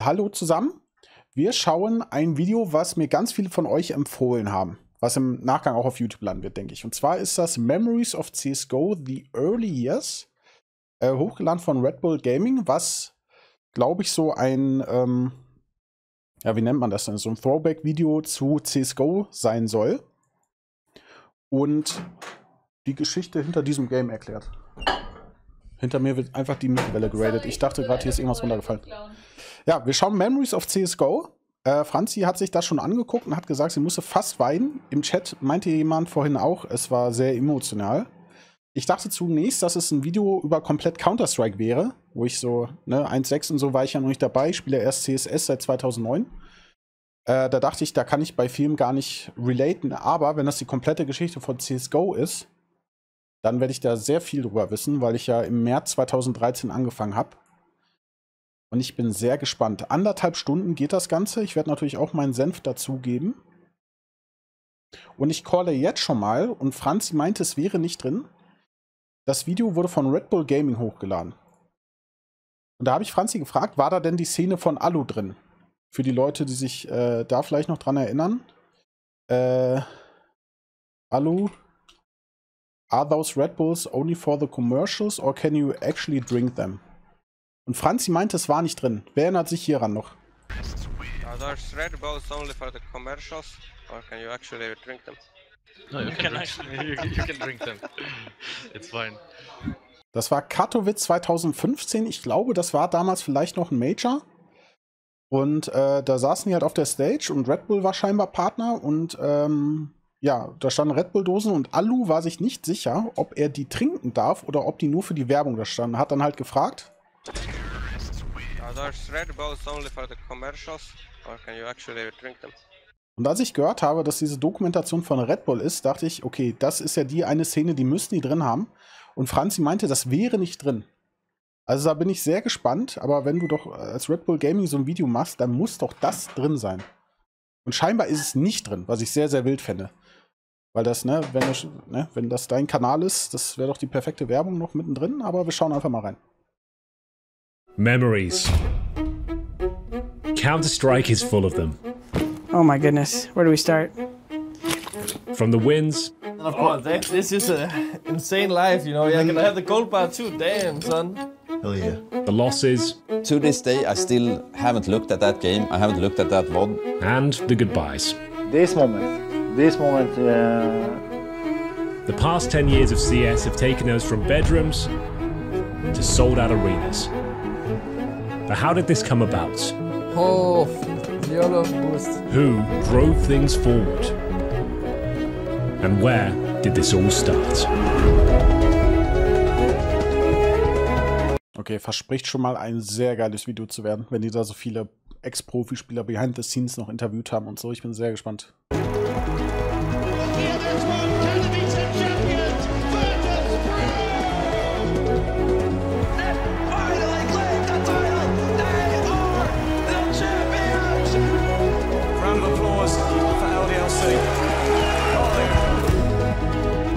Hallo zusammen. Wir schauen ein Video, was mir ganz viele von euch empfohlen haben, was im Nachgang auch auf YouTube landen wird, denke ich. Und zwar ist das Memories of CSGO, The Early Years, hochgeladen von Red Bull Gaming, was, glaube ich, so ein, ja, wie nennt man das denn, so ein Throwback-Video zu CSGO sein soll. Und die Geschichte hinter diesem Game erklärt. Hinter mir wird einfach die Mikrowelle geradet. Ich dachte gerade, hier ist irgendwas runtergefallen. Ja, wir schauen Memories of CSGO. Franzi hat sich das schon angeguckt und hat gesagt, sie musste fast weinen. Im Chat meinte jemand vorhin auch, es war sehr emotional. Ich dachte zunächst, dass es ein Video über komplett Counter-Strike wäre, wo ich so, ne, 1.6 und so war ich ja noch nicht dabei. Ich spiele erst CSS seit 2009. Da dachte ich, da kann ich bei Filmen gar nicht relaten. Aber wenn das die komplette Geschichte von CSGO ist, dann werde ich da sehr viel drüber wissen, weil ich ja im März 2013 angefangen habe. Und ich bin sehr gespannt. 1,5 Stunden geht das Ganze. Ich werde natürlich auch meinen Senf dazugeben. Und ich calle jetzt schon mal, und Franzi meinte, es wäre nicht drin. Das Video wurde von Red Bull Gaming hochgeladen. Und da habe ich Franzi gefragt, war da denn die Szene von Alu drin? Für die Leute, die sich da vielleicht noch dran erinnern. Alu, are those Red Bulls only for the commercials or can you actually drink them? Und Franzi meinte, es war nicht drin. Wer erinnert sich hieran noch? Are those Red Bulls only for the commercials or can you actually drink them? No, you can drink them. It's fine. Das war Katowice 2015. Ich glaube, das war damals vielleicht noch ein Major. Und da saßen die halt auf der Stage und Red Bull war scheinbar Partner. Und ja, da standen Red Bull-Dosen und Alu war sich nicht sicher, ob er die trinken darf oder ob die nur für die Werbung da standen. Hat dann halt gefragt. Are those Red Bulls only for the commercials or can you actually drink them? Und als ich gehört habe, dass diese Dokumentation von Red Bull ist, dachte ich, okay, das ist ja die eine Szene, die müssten die drin haben. Und Franzi meinte, das wäre nicht drin. Also da bin ich sehr gespannt, aber wenn du doch als Red Bull Gaming so ein Video machst, dann muss doch das drin sein. Und scheinbar ist es nicht drin, was ich sehr, sehr wild fände. Weil das, wenn das dein Kanal ist, das wäre doch die perfekte Werbung noch mittendrin, aber wir schauen einfach mal rein. Memories. Counter-Strike is full of them. Oh my goodness, where do we start? From the wins. And of course, this is an insane life, you know. Yeah, can I have the gold bar too? Damn, son. Hell yeah. The losses. To this day, I still haven't looked at that game. I haven't looked at that VOD. And the goodbyes. This moment. The past 10 years of CS have taken us from bedrooms to sold-out arenas. But how did this come about? Oh, YOLO boost. Who drove things forward? And where did this all start? Okay, verspricht schon mal ein sehr geiles Video zu werden, wenn die da so viele Ex-Profispieler behind the scenes noch interviewt haben und so. Ich bin sehr gespannt.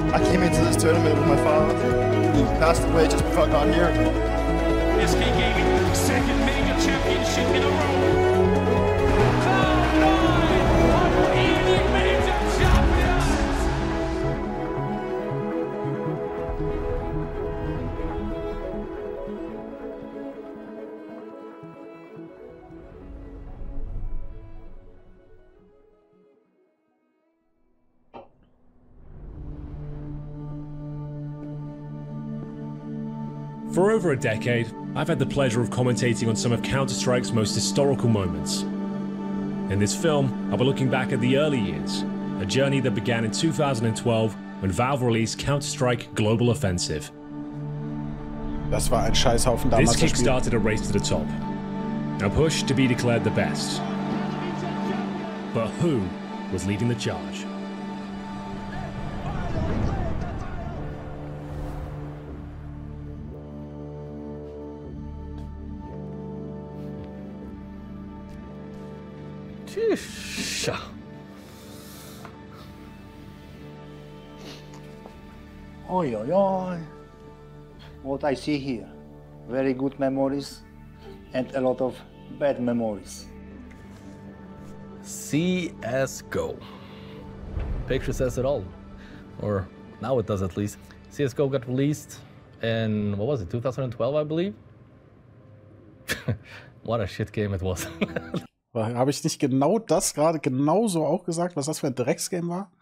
I came into this tournament with my father, who passed away just before I got here. SK Gaming, second mega championship in a row. Cloud9, unbeaten major champions. For over a decade, I've had the pleasure of commentating on some of Counter-Strike's most historical moments. In this film, I'll be looking back at the early years, a journey that began in 2012 when Valve released Counter-Strike Global Offensive. Das war ein Scheißhaufen damals. This kick-started a race to the top, a push to be declared the best. But who was leading the charge? Oi, oi, oi. What I see here, very good memories and a lot of bad memories. CSGO. Picture says it all. Or now it does at least. CSGO got released in, what was it, 2012, I believe? What a shit game it was. Habe ich nicht genau das gerade genauso auch gesagt, was das für ein Drecksgame war?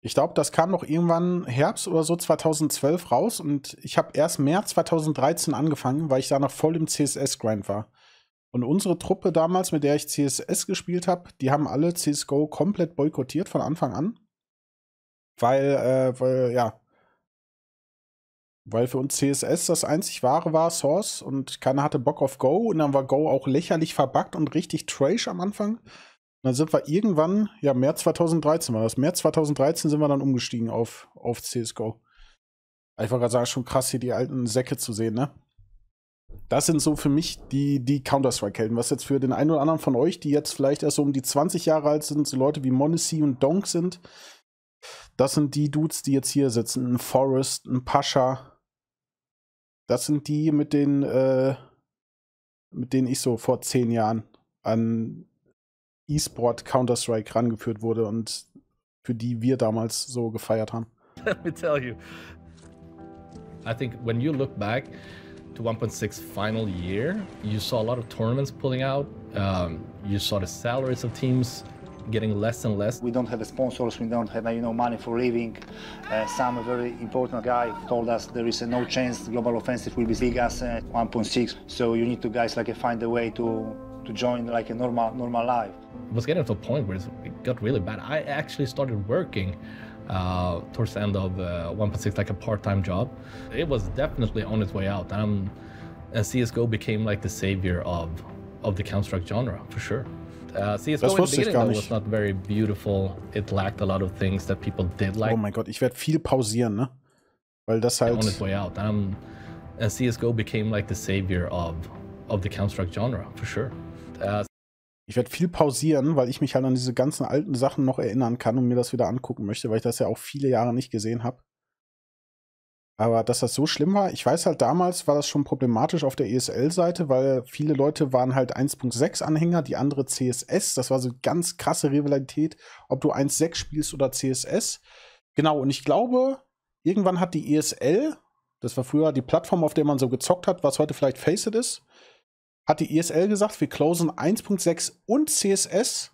Ich glaube, das kam noch irgendwann Herbst oder so 2012 raus und ich habe erst März 2013 angefangen, weil ich da noch voll im CSS-Grind war. Und unsere Truppe damals, mit der ich CSS gespielt habe, die haben alle CSGO komplett boykottiert von Anfang an. Weil für uns CSS das einzig wahre war, Source, und keiner hatte Bock auf Go. Und dann war Go auch lächerlich verbuggt und richtig trash am Anfang. Und dann sind wir irgendwann, ja, März 2013 war das. März 2013 sind wir dann umgestiegen auf CSGO. Ich wollte gerade sagen, schon krass, hier die alten Säcke zu sehen, ne? Das sind so für mich die Counter-Strike-Helden. Was jetzt für den einen oder anderen von euch, die jetzt vielleicht erst so um die 20 Jahre alt sind, so Leute wie Monacy und Donk sind, das sind die Dudes, die jetzt hier sitzen. Ein Forest, ein Pascha. Das sind die, mit denen ich so vor 10 Jahren an E-Sport Counter-Strike rangeführt wurde und für die wir damals so gefeiert haben. Let me tell you. I think when you look back to 1.6 final year, you saw a lot of tournaments pulling out. You saw the salaries of teams getting less and less. We don't have sponsors, we don't have money for living. Some very important guy told us there is no chance global offensive will be big as 1.6. So you need to guys find a way to join like a normal life. It was getting to a point where it got really bad. I actually started working towards the end of 1.6 like a part-time job. It was definitely on its way out, and CSGO became like the savior of the Counter-Strike genre for sure. CSGO in the beginning though, was not very beautiful. It lacked a lot of things that people did like. Oh mein Gott, ich werde viel pausieren, ne? Weil das halt... On its way out, and CSGO became like the savior of the Counter-Strike genre for sure. Ich werde viel pausieren, weil ich mich halt an diese ganzen alten Sachen noch erinnern kann und mir das wieder angucken möchte, weil ich das ja auch viele Jahre nicht gesehen habe. Aber dass das so schlimm war, ich weiß halt, damals war das schon problematisch auf der ESL-Seite, weil viele Leute waren halt 1.6 Anhänger, die andere CSS. Das war so ganz krasse Rivalität, ob du 1.6 spielst oder CSS. Genau, und ich glaube, irgendwann hat die ESL, das war früher die Plattform, auf der man so gezockt hat, was heute vielleicht Faceit ist, hat die ESL gesagt, wir closen 1.6 und CSS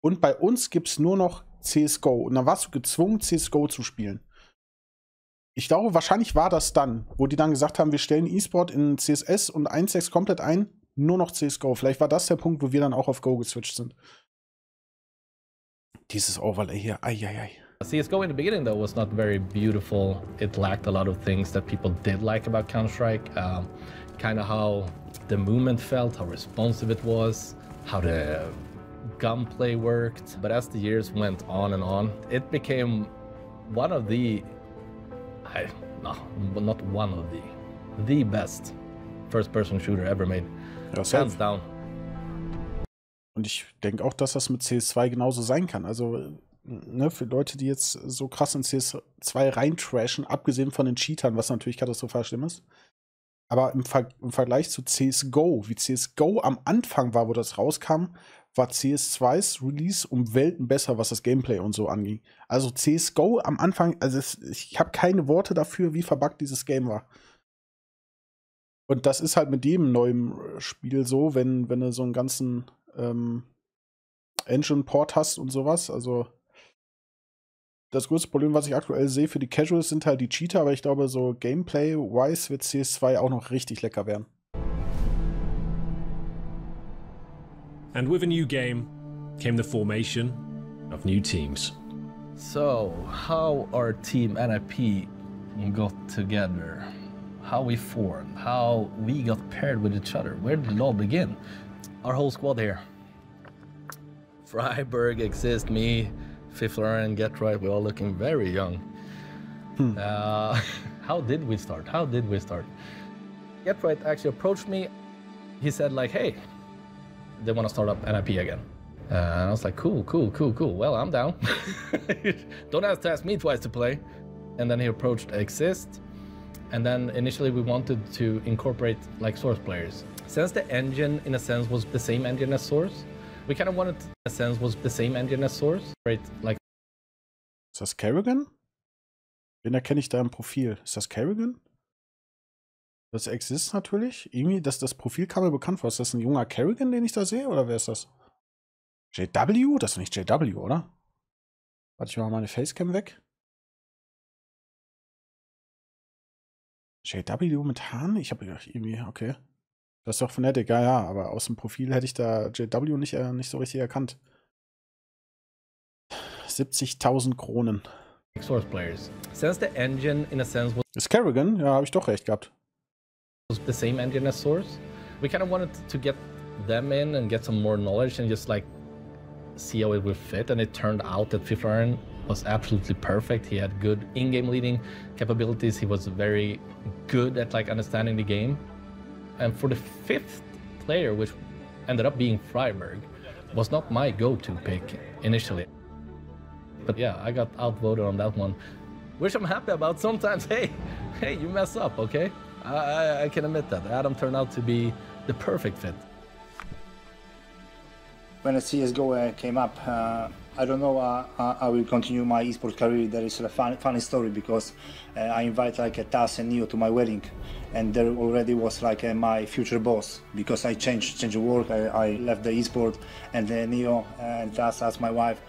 und bei uns gibt es nur noch CSGO. Und dann warst du gezwungen, CSGO zu spielen. Ich glaube, wahrscheinlich war das dann, wo die dann gesagt haben, wir stellen E-Sport in CSS und 1.6 komplett ein, nur noch CSGO. Vielleicht war das der Punkt, wo wir dann auch auf Go geswitcht sind. Dieses Overlay hier, ai. CSGO in the beginning though was not very beautiful. It lacked a lot of things that people did like about Counter-Strike. Kind of how the movement felt, how responsive it was, how the gunplay worked. But as the years went on and on, it became one of the not one of the best first-person shooter ever made. Ja, hands down. Und ich denke auch, dass das mit CS2 genauso sein kann. Also, ne, für Leute, die jetzt so krass in CS2 reintrashen, abgesehen von den Cheatern, was natürlich katastrophal schlimm ist. Aber im Vergleich zu CSGO, wie CSGO am Anfang war, wo das rauskam, war CS2s Release um Welten besser, was das Gameplay und so anging. Also CSGO am Anfang, also ich habe keine Worte dafür, wie verbuggt dieses Game war. Und das ist halt mit jedem neuen Spiel so, wenn du so einen ganzen Engine-Port hast und sowas. Also das größte Problem, was ich aktuell sehe für die Casuals, sind halt die Cheater, aber ich glaube, so Gameplay-wise wird CS2 auch noch richtig lecker werden. And with a new game came the formation of new teams. So, how our team NIP got together, how we formed, how we got paired with each other, where did it all begin? Our whole squad here. Freiburg, Exist, me, Fifth Lauren, Get Right, we're all looking very young. How did we start? Get Right actually approached me. He said like, hey, they want to start up NIP again. And I was like, cool. Well, I'm down. Don't have to ask me twice to play. And then he approached Exist. And then initially we wanted to incorporate like Source players. Since the engine in a sense was the same engine as Source, we kind of wanted in a sense was the same engine as Source. Right, like. Ist das Kerrigan? Wen erkenne ich da im Profil? Ist das Kerrigan? Das Exist natürlich. Irgendwie, das Profil kam mir bekannt vor. Ist das ein junger Kerrigan, den ich da sehe? Oder wer ist das? JW? Das ist doch nicht JW, oder? Warte, ich mache mal meine Facecam weg. JW mit Haaren? Ich habe irgendwie, okay. Das ist doch Fnatic, ja, aber aus dem Profil hätte ich da JW nicht so richtig erkannt. 70.000 Kronen. Source players. Since the engine in a sense was. Ist Kerrigan? Ja, habe ich doch recht gehabt. Was the same engine as Source. We kind of wanted to get them in and get some more knowledge and just like see how it would fit. And it turned out that Fifth Iron was absolutely perfect. He had good in-game leading capabilities. He was very good at like understanding the game. And for the fifth player, which ended up being Freiburg, was not my go-to pick initially. But yeah, I got outvoted on that one, which I'm happy about. Sometimes, hey, you mess up, okay? I can admit that. Adam turned out to be the perfect fit. When the CSGO came up, I don't know I will continue my esports career. There is a funny story because I invite like Tas and Neo to my wedding, and there already was like my future boss because I changed work. I left the esport, and Neo and Tas asked my wife,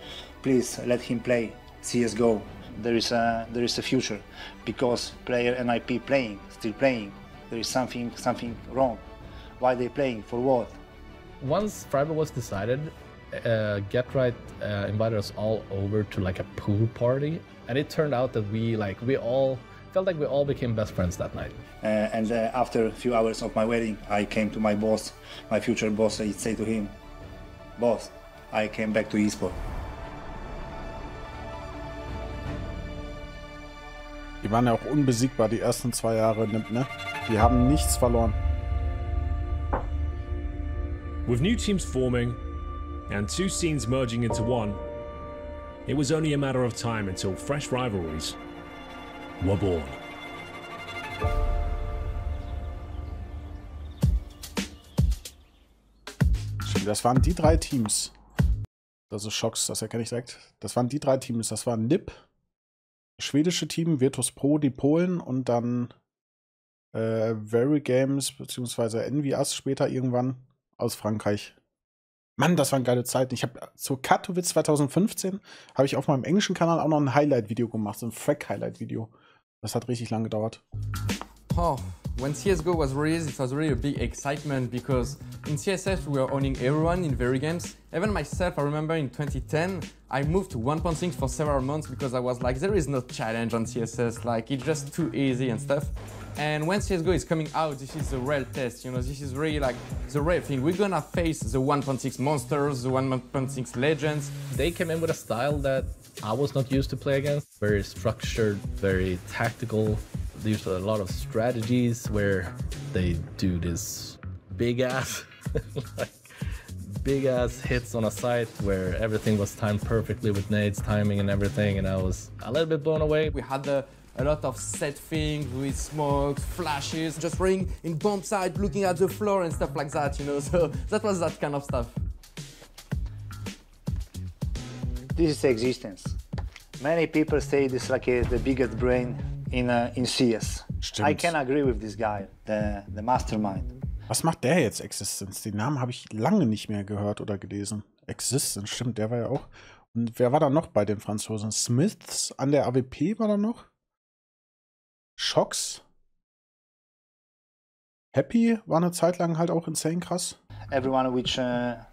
please let him play CSGO. There is a future because player NIP still playing. There is something wrong. Why they playing? For what? Once Freiburg was decided, GetRight invited us all over to like a pool party, and it turned out that we all felt like we all became best friends that night. And after a few hours of my wedding, I came to my boss, my future boss. I say to him, boss, I came back to eSport. Die waren ja auch unbesiegbar die ersten 2 Jahre, ne? Die haben nichts verloren. With new teams forming and 2 scenes merging into one, it was only a matter of time until fresh rivalries were born. Das waren die 3 Teams. Also Shocks, das erkenne ich direkt. Das waren die 3 Teams. Das waren NiP, das schwedische Team, Virtus Pro, die Polen und dann Very Games bzw. Envy später irgendwann aus Frankreich. Mann, das waren geile Zeiten. Ich habe zu Katowice 2015 habe ich auf meinem englischen Kanal auch noch ein Highlight-Video gemacht, so ein Frack-Highlight-Video. Das hat richtig lang gedauert. Oh, when CSGO was released, it was really a big excitement because in CSS we were owning everyone in Very Games. Even myself, I remember in 2010, I moved to 1.6 for several months because I was like, there is no challenge on CSS, like it's just too easy and stuff. And when CSGO is coming out, this is the real test, you know, this is really like the real thing. We're gonna face the 1.6 monsters, the 1.6 legends. They came in with a style that I was not used to play against. Very structured, very tactical. They used a lot of strategies where they do this big ass, like big ass hits on a site where everything was timed perfectly with nades, timing and everything, and I was a little bit blown away. We had a lot of set things with smokes, flashes, just running in bomb site, looking at the floor and stuff like that, you know, so that was that kind of stuff. This is existence. Many people say this is like the biggest brain in CS. Stimmt. I can agree with this guy, the mastermind. Was macht der jetzt, Existence? Den Namen habe ich lange nicht mehr gehört oder gelesen. Existence, stimmt, der war ja auch. Und wer war da noch bei den Franzosen? Smiths an der AWP war da noch? Shocks? Happy war eine Zeit lang halt auch insane krass. Everyone which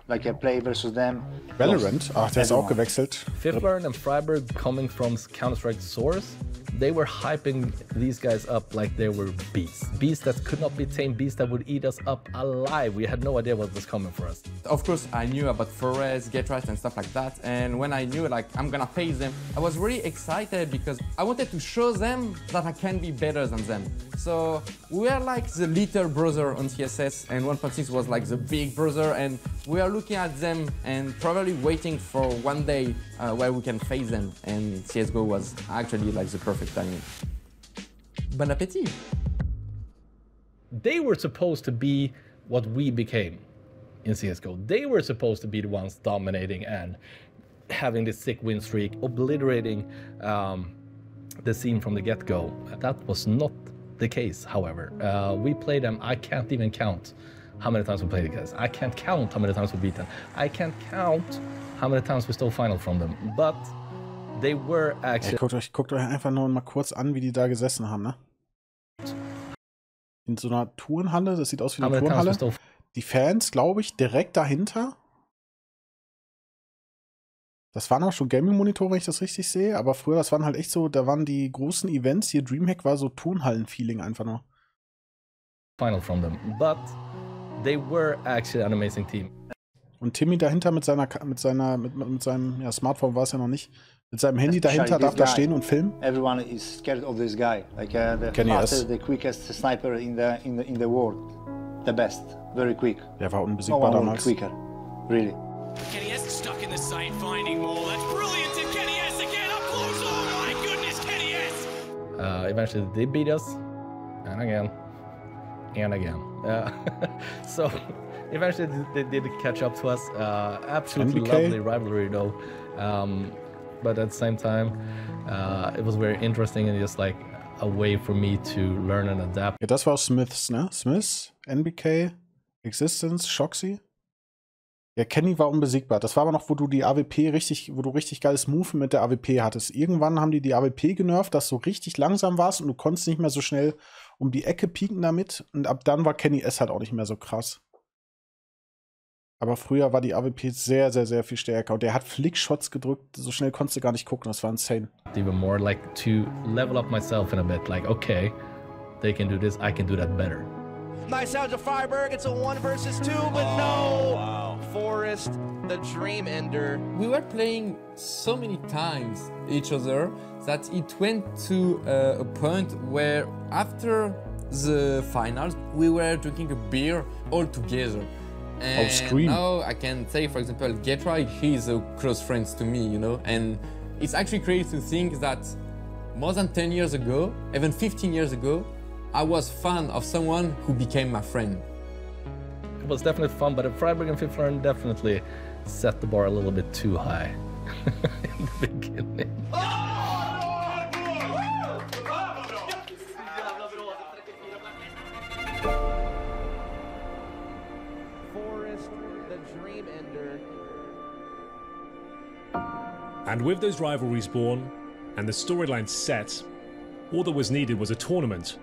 like a play versus them. Valorant, ach, der ist auch gewechselt. Fifth Iron and Freiburg coming from Counter-Strike Source, they were hyping these guys up like they were beasts. Beasts that could not be tamed, beasts that would eat us up alive. We had no idea what was coming for us. Of course, I knew about Forest, GetRight and stuff like that, and when I knew like I'm gonna face them, I was really excited because I wanted to show them that I can be better than them. So we are like the little brother on TSS, and 1.6 was like the big brother, and we are looking at them and probably waiting for one day where we can face them, and CSGO was actually like the perfect timing. Bon appétit! they were supposed to be what we became in CSGO. They were supposed to be the ones dominating and having this sick win streak, obliterating the scene from the get-go. That was not the case, however. We played them, I can't even count how many times we played against. I can't count how many times we beat them. I can't count how many times we stole final from them. But they were actually... Guckt euch einfach nur mal kurz an, wie die da gesessen haben, ne? In so einer Turnhalle, das sieht aus wie eine Turnhalle. Die Fans, glaube ich, direkt dahinter. Das waren auch schon Gaming-Monitore, wenn ich das richtig sehe, aber früher, das waren halt echt so, da waren die großen Events, hier Dreamhack war so Turnhallen-Feeling einfach nur. Final from them, but they were actually an amazing team. Und Timmy dahinter mit seinem ja, Smartphone war es ja noch nicht, mit seinem Handy dahinter darf da stehen und filmen. Everyone is scared of this guy, like the fastest, the quickest sniper in the world, the best, very quick. Der war unbesiegbar damals. Quicker, really. Kenny S stuck in the site finding more. That's brilliant. And Kenny S again up close. Oh my goodness, Kenny S. Eventually they beat us, and again, and again. So eventually they did catch up to us. Absolutely lovely rivalry though. But at the same time, it was very interesting and just like a way for me to learn and adapt. Ja, das war Smiths, ne? Smiths, NBK, Existence, Shoxy. Ja, Kenny war unbesiegbar. Das war aber noch, wo du die AWP wo du richtig geiles Move mit der AWP hattest. Irgendwann haben die AWP genervt, dass du richtig langsam warst und du konntest nicht mehr so schnell um die Ecke pieken damit. Und ab dann war Kenny S halt auch nicht mehr so krass. Aber früher war die AWP sehr, sehr, sehr viel stärker. Und der hat Flickshots gedrückt, so schnell konntest du gar nicht gucken. Das war insane. Even more like to level up myself in a bit. Like, okay, they can do this, I can do that better. Nice out to Freiburg. It's a 1 versus 2, but no. Wow. Forest, the dream ender. We were playing so many times each other that it went to a point where after the finals we were drinking a beer all together. And now I can say, for example, Getra, he's a close friend to me, you know, and it's actually crazy to think that more than 10 years ago, even 15 years ago, I was fan of someone who became my friend. It was definitely fun, but Freiburg and Fifth Learn definitely set the bar a little bit too high in the beginning. Forest, the dream ender. And with those rivalries born and the storyline set, all that was needed was a tournament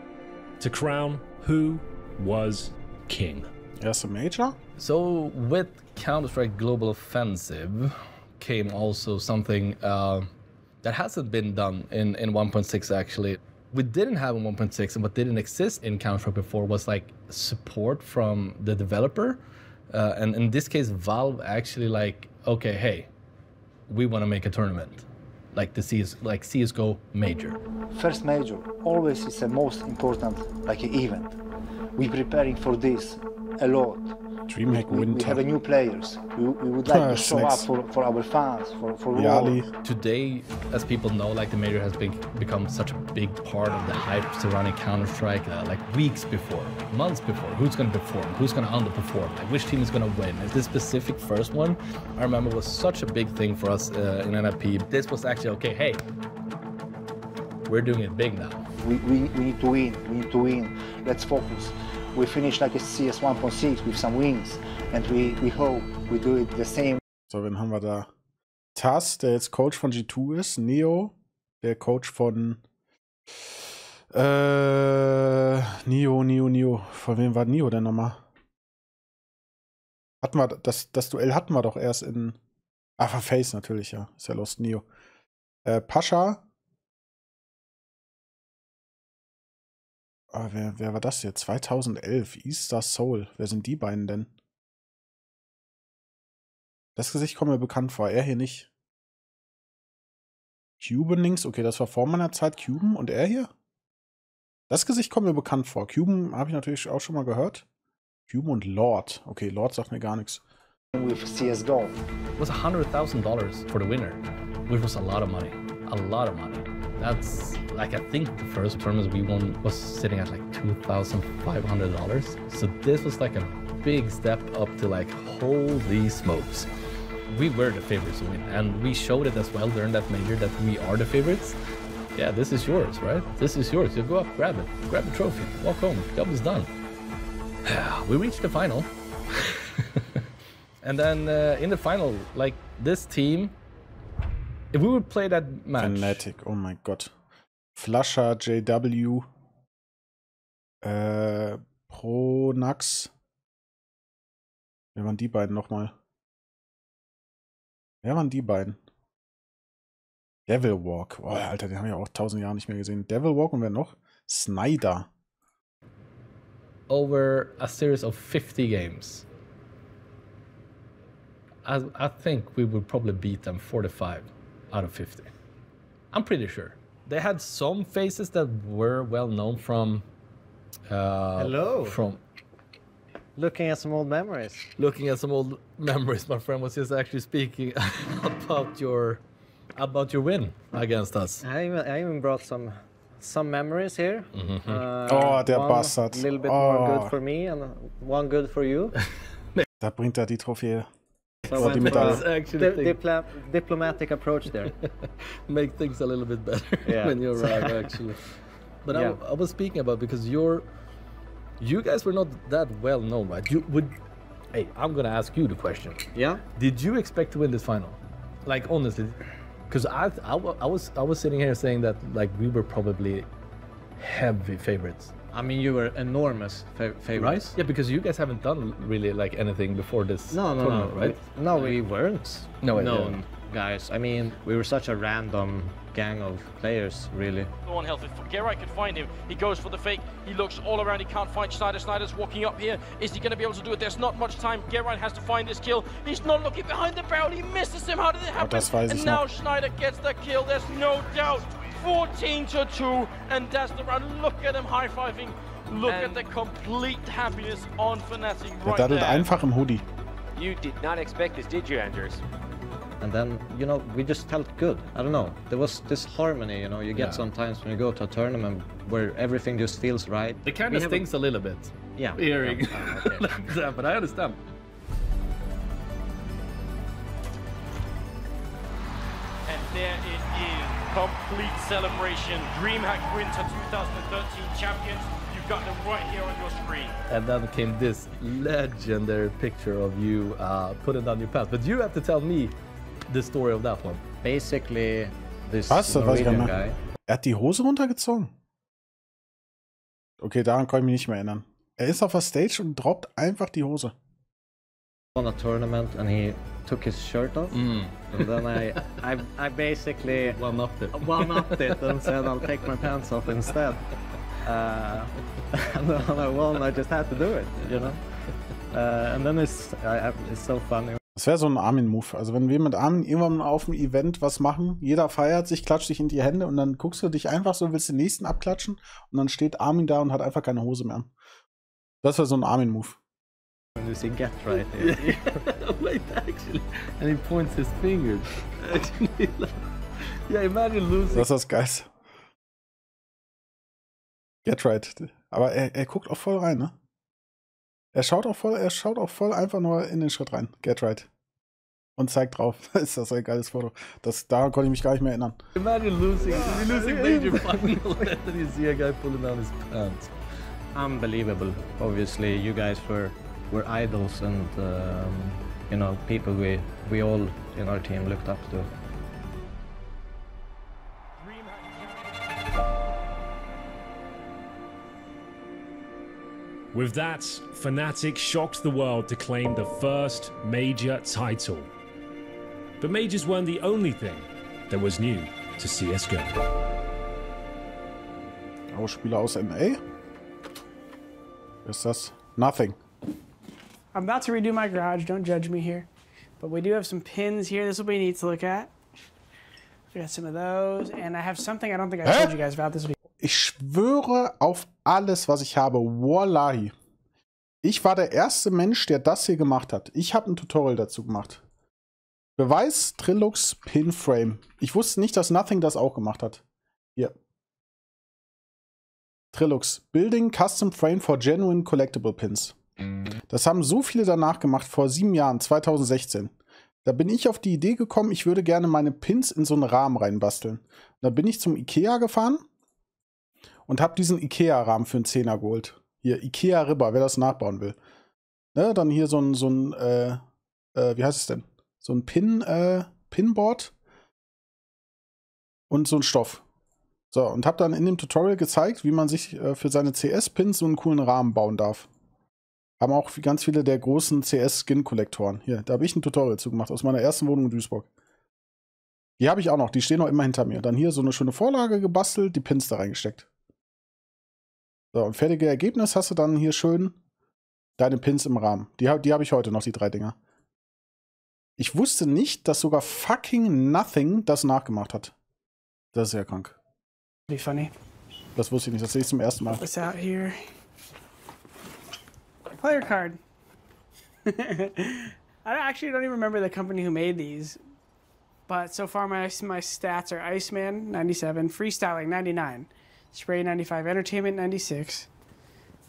to crown who was king. Erste Major? So with Counter-Strike Global Offensive came also something that hasn't been done in 1.6 actually. We didn't have a 1.6, and what didn't exist in Counter-Strike before was like support from the developer. And in this case, Valve actually like, okay, hey, we want to make a tournament. Like the CSGO major. First major always is the most important event. We're preparing for this a lot. Dreamhack Winter. We have new players. We would like to show up for our fans, for all. Today, as people know, like the major has become such a big part of the hype surrounding Counter-Strike. Like weeks before, months before, who's going to perform, who's going to underperform, like which team is going to win. And this specific first one, I remember, was such a big thing for us in NIP. This was actually okay. Hey, we're doing it big now. We need to win. We need to win. Let's focus. We finished like a CS 1.6 with some wins, and we hope we do it the same. So, wen haben wir da? Taz, der jetzt Coach von G2 ist. Neo, der Coach von Neo. Von wem war Neo denn nochmal? Hatten wir das Duell hatten wir doch erst in von Face natürlich, ja. Ist ja Lost Neo. Pascha. Wer war das jetzt? 2011. Easter Soul. Wer sind die beiden denn? Das Gesicht kommt mir bekannt vor. Er hier nicht. Cuban links. Okay, das war vor meiner Zeit. Cuban und er hier? Das Gesicht kommt mir bekannt vor. Cuban habe ich natürlich auch schon mal gehört. Cuban und Lord. Okay, Lord sagt mir gar nichts. With CSGO. It was $100,000 for the winner, which was a lot of money. A lot of money. That's like, I think the first tournament we won was sitting at like $2,500. So this was like a big step up to like, holy smokes. We were the favorites to win, and we showed it as well during that major that we are the favorites. Yeah, this is yours, right? This is yours. You go up, grab it, grab the trophy, walk home. Job is done. We reached the final. And then in the final, like this team, if we would play that match. Fnatic, oh mein Gott. Flasher, JW, Pronax. Wer waren die beiden nochmal? Wer waren die beiden? Devil Walk. Oh, Alter, den haben wir auch 1000 Jahre nicht mehr gesehen. Devil Walk und wer noch? Snyder. Over a series of 50 games. I think we would probably beat them 45 out of 50. I'm pretty sure. They had some faces that were well known from... Hello. From... Looking at some old memories. Looking at some old memories. My friend was just actually speaking about your win against us. I even brought some memories here. Der Bastard. A little bit more good for me and one good for you. Da bringt er die Trophäe. So die diplomatic approach there. Make things a little bit better when you arrive, actually. But I was speaking about, because you guys were not that well known, right? Hey, I'm gonna ask you the question. Yeah. Did you expect to win this final? Like, honestly, because I was sitting here saying that like we were probably heavy favorites. I mean, you were enormous favorites. Right? Yeah, because you guys haven't done really like anything before this tournament, right? No, we weren't known guys. I mean, we were such a random gang of players, really. On health, if Geralt can find him, he goes for the fake. He looks all around, he can't find Schneider. Schneider's walking up here. Is he going to be able to do it? There's not much time. Geralt has to find this kill. He's not looking behind the barrel. He misses him. How did it happen? And now Schneider gets the kill. There's no doubt. 14-2, and that's the round. Look at him high-fiving. Look at the complete happiness on Fnatic right there. Der daddelt einfach im Hoodie. You did not expect this, did you, Anders? And then, you know, we just felt good. I don't know. There was this harmony, you know, you get sometimes when you go to a tournament where everything just feels right. It kind of stings a little bit. Yeah. Hearing that, but I understand. And there it is. Complete celebration. DreamHack Winter 2013 champions. You've got them right here on your screen. And then came this legendary picture of you putting down your pants. But you have to tell me the story of that one. Basically, this Norwegian guy. Hat die Hose runtergezogen? Okay, daran kann ich mich nicht mehr erinnern. Er ist auf der Stage und droppt einfach die Hose. On a tournament and he took his shirt off. And then I basically one-upped it and said I'll take my pants off instead. And then when I won, I just had to do it, you know. And then it's so funny. Das wäre so ein Armin-Move. Also wenn wir mit Armin irgendwann auf dem Event was machen, jeder feiert sich, klatscht dich in die Hände und dann guckst du dich einfach so, willst den nächsten abklatschen und dann steht Armin da und hat einfach keine Hose mehr. Das wäre so ein Armin-Move. When you see get right here. Wait, actually. And he points his fingers. Actually, yeah, imagine losing. Das ist das Geilste. Get right. Aber er guckt auch voll rein, ne? Er schaut auch voll einfach nur in den Schritt rein. Get right. Und zeigt drauf. Ist das ein geiles Foto. Daran konnte ich mich gar nicht mehr erinnern. Imagine losing major final and then you see a guy pulling down his pants. Unbelievable. Obviously, you guys were idols and you know, people we all in our team looked up to. With that, Fnatic shocked the world to claim the first major title. But majors weren't the only thing that was new to CSGO. Spieler aus NA? Ist das? Nothing. I'm about to redo my garage, don't judge me here. But we do have some pins here, this will be neat to look at. We got some of those, and I have something I don't think I told you guys about this. Ich schwöre auf alles, was ich habe. Wallahi. Ich war der erste Mensch, der das hier gemacht hat. Ich habe ein Tutorial dazu gemacht. Beweis TrilluXe Pin Frame. Ich wusste nicht, dass Nothing das auch gemacht hat. Hier. TrilluXe. Building Custom Frame for Genuine Collectible Pins. Das haben so viele danach gemacht, vor 7 Jahren, 2016. Da bin ich auf die Idee gekommen, ich würde gerne meine Pins in so einen Rahmen reinbasteln. Und da bin ich zum Ikea gefahren und habe diesen Ikea-Rahmen für einen 10er geholt. Hier, Ikea Ribber, wer das nachbauen will. Ne, dann hier so ein wie heißt es denn? So ein Pinboard und so ein Stoff. So, und habe dann in dem Tutorial gezeigt, wie man sich für seine CS-Pins so einen coolen Rahmen bauen darf. Haben auch ganz viele der großen CS-Skin-Kollektoren. Hier, da habe ich ein Tutorial zu gemacht, aus meiner ersten Wohnung in Duisburg. Die habe ich auch noch, die stehen noch immer hinter mir. Dann hier so eine schöne Vorlage gebastelt, die Pins da reingesteckt. So, und fertige Ergebnis hast du dann hier schön deine Pins im Rahmen. Die habe ich heute noch, die 3 Dinger. Ich wusste nicht, dass sogar fucking Nothing das nachgemacht hat. Das ist ja krank. Be funny. Das wusste ich nicht, das sehe ich zum ersten Mal. What's out here? Player card. I actually don't even remember the company who made these. But so far my stats are Iceman 97, Freestyling 99, Spray 95, Entertainment 96,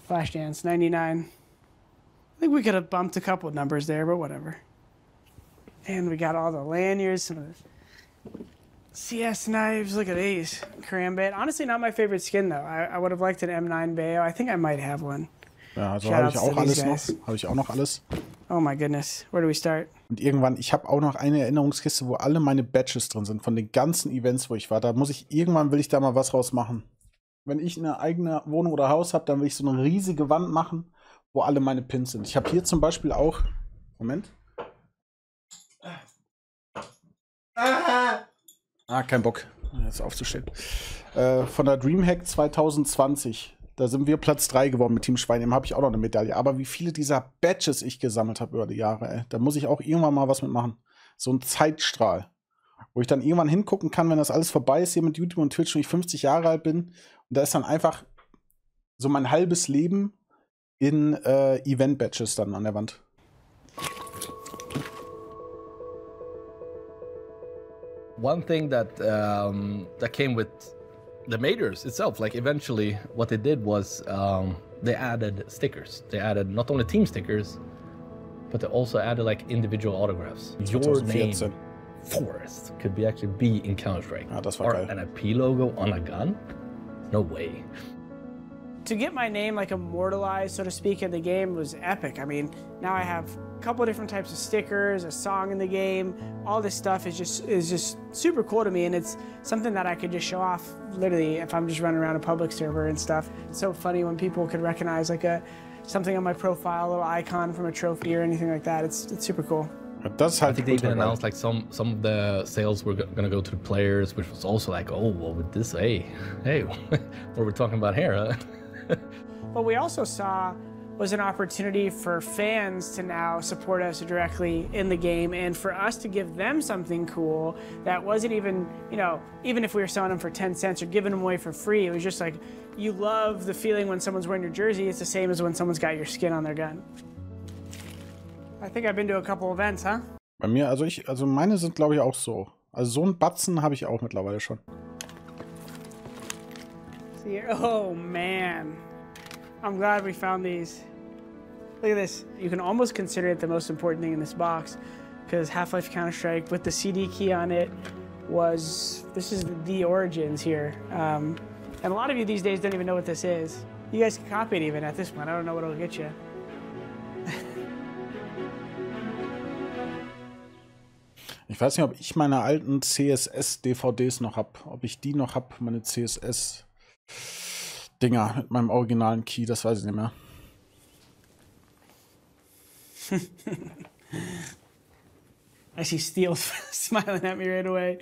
Flashdance 99. I think we could have bumped a couple of numbers there, but whatever. And we got all the lanyards, some of the CS knives. Look at these. Karambit. Honestly, not my favorite skin, though. I would have liked an M9 Bayo. I think I might have one. Ja, also habe ich auch alles noch. Habe ich auch noch alles. Oh my goodness. Where do we start? Und irgendwann, ich habe auch noch eine Erinnerungskiste, wo alle meine Badges drin sind, von den ganzen Events, wo ich war. Da muss ich, irgendwann will ich da mal was raus machen. Wenn ich eine eigene Wohnung oder Haus habe, dann will ich so eine riesige Wand machen, wo alle meine Pins sind. Ich habe hier zum Beispiel auch, Moment. Kein Bock, jetzt aufzustehen. Von der Dreamhack 2020. Da sind wir Platz 3 geworden mit Team Schwein. Dem habe ich auch noch eine Medaille. Aber wie viele dieser Badges ich gesammelt habe über die Jahre, ey. Da muss ich auch irgendwann mal was mitmachen. So ein Zeitstrahl. Wo ich dann irgendwann hingucken kann, wenn das alles vorbei ist hier mit YouTube und Twitch und ich 50 Jahre alt bin. Und da ist dann einfach so mein halbes Leben in Event-Badges dann an der Wand. One thing that came with the majors itself, like eventually what they did was they added stickers. They added not only team stickers, but they also added like individual autographs. Your name, Forrest, could be actually be in Counter-Strike. Ja, das war or geil. an IP logo on a gun? No way. To get my name like immortalized, so to speak, in the game was epic. I mean, now I have a couple of different types of stickers, a song in the game. All this stuff is just super cool to me, and it's something that I could just show off literally if I'm just running around a public server and stuff. It's so funny when people could recognize like something on my profile, a little icon from a trophy or anything like that. It's super cool. Das ist halt I think they even announced like some of the sales were gonna go to the players, which was also like, oh, well, with this, hey, what are we talking about here? Huh? What we also saw was an opportunity for fans to now support us directly in the game and for us to give them something cool that wasn't even, you know, even if we were selling them for 10 cents or giving them away for free, it was just like, you love the feeling when someone's wearing your jersey. It's the same as when someone's got your skin on their gun. I think I've been to a couple events, huh? Bei mir, also meine sind glaube ich auch so. Also so ein Batzen habe ich auch mittlerweile schon. See here. Oh man, I'm glad we found these. Look at this. You can almost consider it the most important thing in this box because Half-Life Counter-Strike with the CD key on it this is the origins here. And a lot of you these days don't even know what this is. You guys can copy it even at this point. I don't know what it'll get you. Ich weiß nicht, ob ich meine alten CSS-DVDs noch habe. Ob ich die noch habe, meine CSS-Dinger mit meinem originalen Key, das weiß ich nicht mehr. I see Steel smiling at me right away.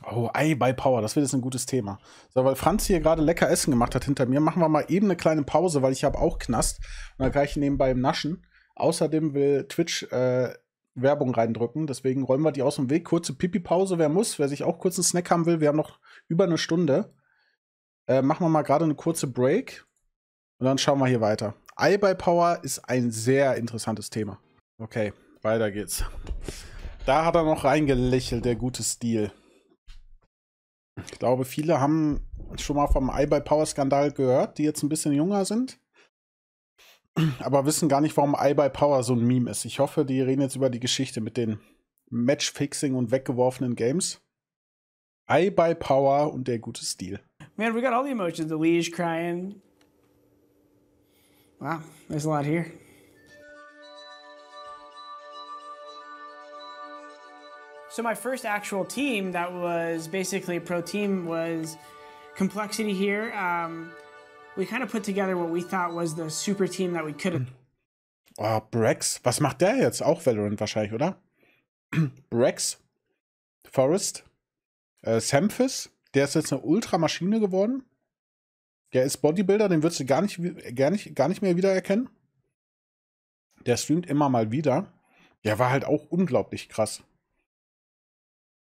Oh, Ei bei Power, das wird jetzt ein gutes Thema. So, weil Franz hier gerade lecker Essen gemacht hat hinter mir, machen wir mal eben eine kleine Pause, weil ich habe auch Knast. Und dann kann ich nebenbei im Naschen. Außerdem will Twitch Werbung reindrücken, deswegen räumen wir die aus dem Weg. Kurze Pipi-Pause, wer muss, wer sich auch kurz einen Snack haben will, wir haben noch über eine Stunde. Machen wir mal gerade eine kurze Break und dann schauen wir hier weiter. Ei bei Power ist ein sehr interessantes Thema. Okay, weiter geht's. Da hat er noch reingelächelt, der gute Stil. Ich glaube, viele haben schon mal vom iBuyPower-Skandal gehört, die jetzt ein bisschen jünger sind. Aber wissen gar nicht, warum iBuyPower so ein Meme ist. Ich hoffe, die reden jetzt über die Geschichte mit den Matchfixing und weggeworfenen Games. iBuyPower und der gute Stil. Man, we got all the emotions. The Liege crying. Wow, there's a lot here. So my first actual team that was basically a pro team was Complexity here. We kind of put together what we thought was the super team that we could have. Oh, Brex. Was macht der jetzt? Auch Valorant wahrscheinlich, oder? Brex. Forrest. Samphis. Der ist jetzt eine Ultramaschine geworden. Der ist Bodybuilder, den würdest du gar nicht mehr wiedererkennen. Der streamt immer mal wieder. Der war halt auch unglaublich krass.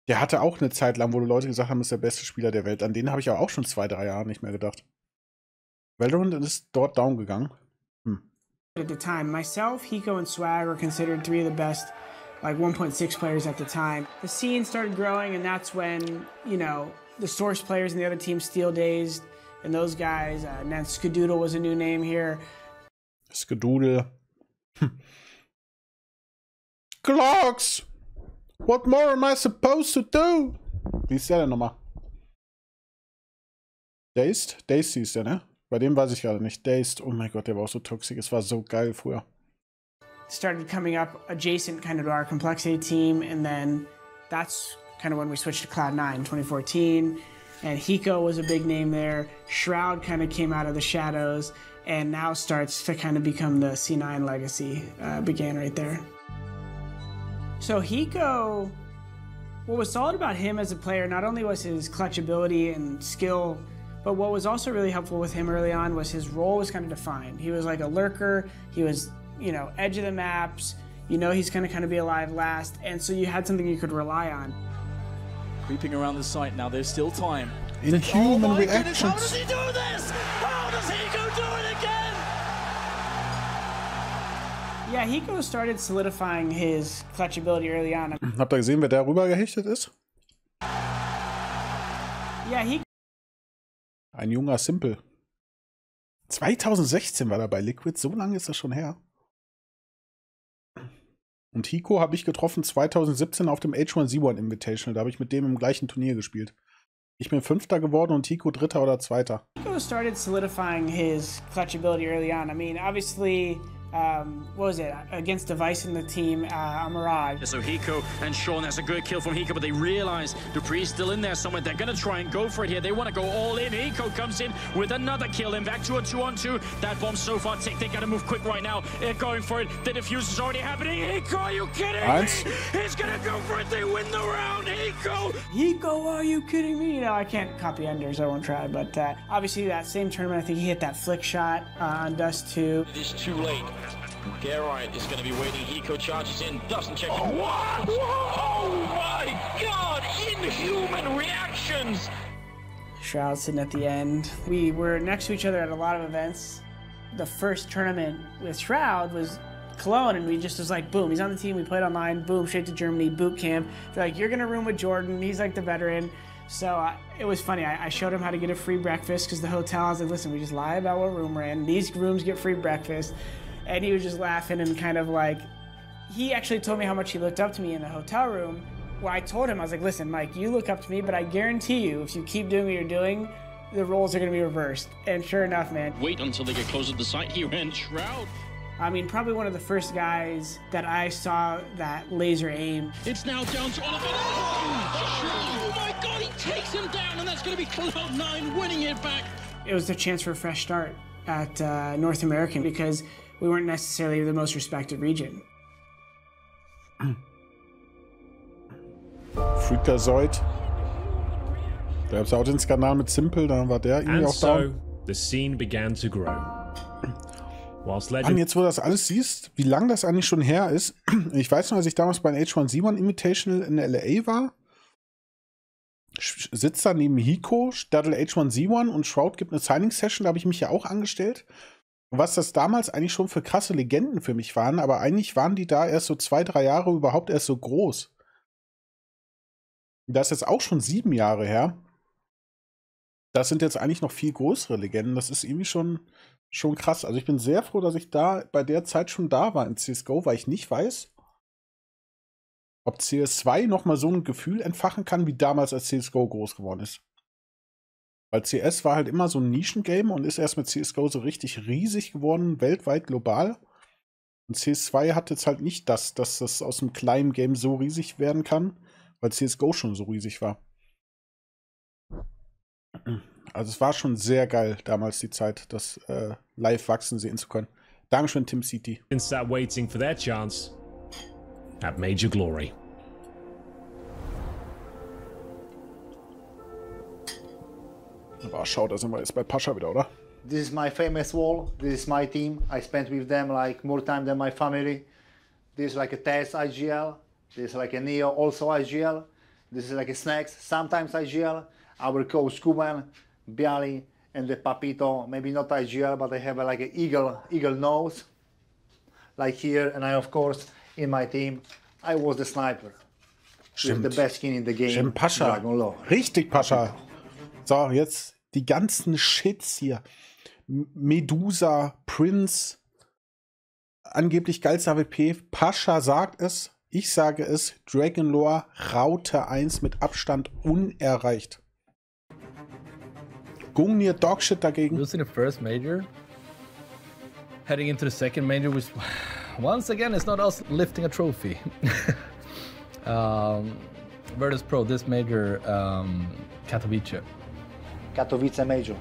Der hatte auch eine Zeit lang, wo Leute gesagt haben, ist der beste Spieler der Welt. An den habe ich aber auch schon 2-3 Jahre nicht mehr gedacht. Valorant ist dort down gegangen. At the time, myself, Hiko, and Swag were considered 3 of the best, like 1.6 players at the time. The scene started growing, and that's when, you know, the Source players and the other team, Steel Dazed, and those guys, and then Skadoodle was a new name here. Skadoodle. Clocks! What more am I supposed to do? Wie ist der denn nochmal? Dazed? Dazed hieß der, ne? Bei dem weiß ich gerade nicht. Dazed, oh mein Gott, der war auch so toxisch. Es war so geil früher. Started coming up adjacent kind of to our Complexity team, and then that's kind of when we switched to Cloud9 in 2014. And Hiko was a big name there. Shroud kind of came out of the shadows, and now starts to kind of become the C9 legacy. Began right there. So Hiko, what was solid about him as a player not only was his clutch ability and skill, but what was also really helpful with him early on was his role was kind of defined. He was like a lurker. He was, you know, edge of the maps. You know he's going to kind of be alive last, and so you had something you could rely on. Creeping around the site now, there's still time. Inhuman reactions. How does he do this? How does Hiko do it again? Yeah, Hiko started solidifying his clutch ability early on. Habt ihr gesehen, wer da rüber gehechtet ist? Yeah, Hiko. Ein junger Simple. 2016 war er bei Liquid, so lange ist das schon her. Und Hiko habe ich getroffen 2017 auf dem H1Z1 Invitational. Da habe ich mit dem im gleichen Turnier gespielt. Ich bin 5. geworden und Hiko 3. oder 2. Hiko started solidifying his clutch ability early on. I mean, obviously, what was it? Against Device in the team, Mirage. So Hiko and Sean, that's a good kill from Hiko, but they realize Dupree's still in there somewhere. They're going to try and go for it here. They want to go all in. Hiko comes in with another kill, and back to a 2-on-2. That bomb so far ticked. They got to move quick right now. They're going for it. The defuse is already happening. Hiko, are you kidding me? He's going to go for it. They win the round. Hiko! Hiko, are you kidding me? You know, I can't copy Enders. I won't try. But obviously, that same tournament, I think he hit that flick shot on Dust 2. It is too late. Gerite is going to be waiting. Hiko charges in, doesn't check. Oh, what? Oh my god! Inhuman reactions! Shroud sitting at the end. We were next to each other at a lot of events. The first tournament with Shroud was Cologne, and we just was like, boom, he's on the team. We played online, boom, straight to Germany, boot camp. They're like, you're going to room with Jordan. He's like the veteran. So it was funny. I showed him how to get a free breakfast because the hotel, I was like, listen, we just lie about what room we're in. These rooms get free breakfast. And he was just laughing and kind of like, he actually told me how much he looked up to me in the hotel room. Where I told him, I was like, listen, Mike, you look up to me, but I guarantee you, if you keep doing what you're doing, the roles are going to be reversed. And sure enough, man. Wait until they get closer to the site. He ran Shroud. I mean, probably one of the first guys that I saw that laser aim. It's now down to Oliver. Oh my god, he takes him down, and that's going to be Cloud9 winning it back. It was a chance for a fresh start at North American because we weren't necessarily the most respected region. Freakazoid. Da gab es auch den Skandal mit Simple, da war der irgendwie auch da. So, the scene began to grow. Whilst Mann, jetzt wo du das alles siehst, wie lang das eigentlich schon her ist. Ich weiß noch, als ich damals bei H1Z1 Invitational in LA war, sitzt da neben Hiko, startet H1Z1 und Shroud gibt eine Signing-Session, da habe ich mich ja auch angestellt. Und was das damals eigentlich schon für krasse Legenden für mich waren, aber eigentlich waren die da erst so 2-3 Jahre überhaupt erst so groß. Das ist jetzt auch schon 7 Jahre her. das sind jetzt eigentlich noch viel größere Legenden. Das ist irgendwie schon krass. Also ich bin sehr froh, dass ich da bei der Zeit schon da war in CSGO, weil ich nicht weiß, ob CS2 nochmal so ein Gefühl entfachen kann, wie damals, als CSGO groß geworden ist. Weil CS war halt immer so ein Nischengame und ist erst mit CSGO so richtig riesig geworden, weltweit, global. Und CS2 hat jetzt halt nicht dass das aus einem kleinen Game so riesig werden kann, weil CSGO schon so riesig war. Also es war schon sehr geil damals die Zeit, das live wachsen sehen zu können. Dankeschön, Tim City. Sat waiting for their chance at Major Glory. Aber schau, da sind wir jetzt bei Pascha wieder, oder? This is my famous wall. This is my team. I spent with them like more time than my family. This is like a Tess IGL. This is like a Neo, also IGL. This is like a Snacks, sometimes IGL. Our coach Kuban, Bialy, and the Papito, maybe not IGL, but they have like an eagle nose, like here. And I, of course, in my team, I was the sniper. With the best skin in the game. Stimmt, Pascha. Richtig, Pascha. So, jetzt die ganzen Shits hier. Medusa, Prince, angeblich geilster AWP. Pascha sagt es, ich sage es, Dragonlore, Raute 1 mit Abstand unerreicht. Gungnir Dogshit dagegen. Losing the first major, heading into the second major, which once again is not us lifting a trophy. Virtus Pro, this major, Katowice. Katowice major.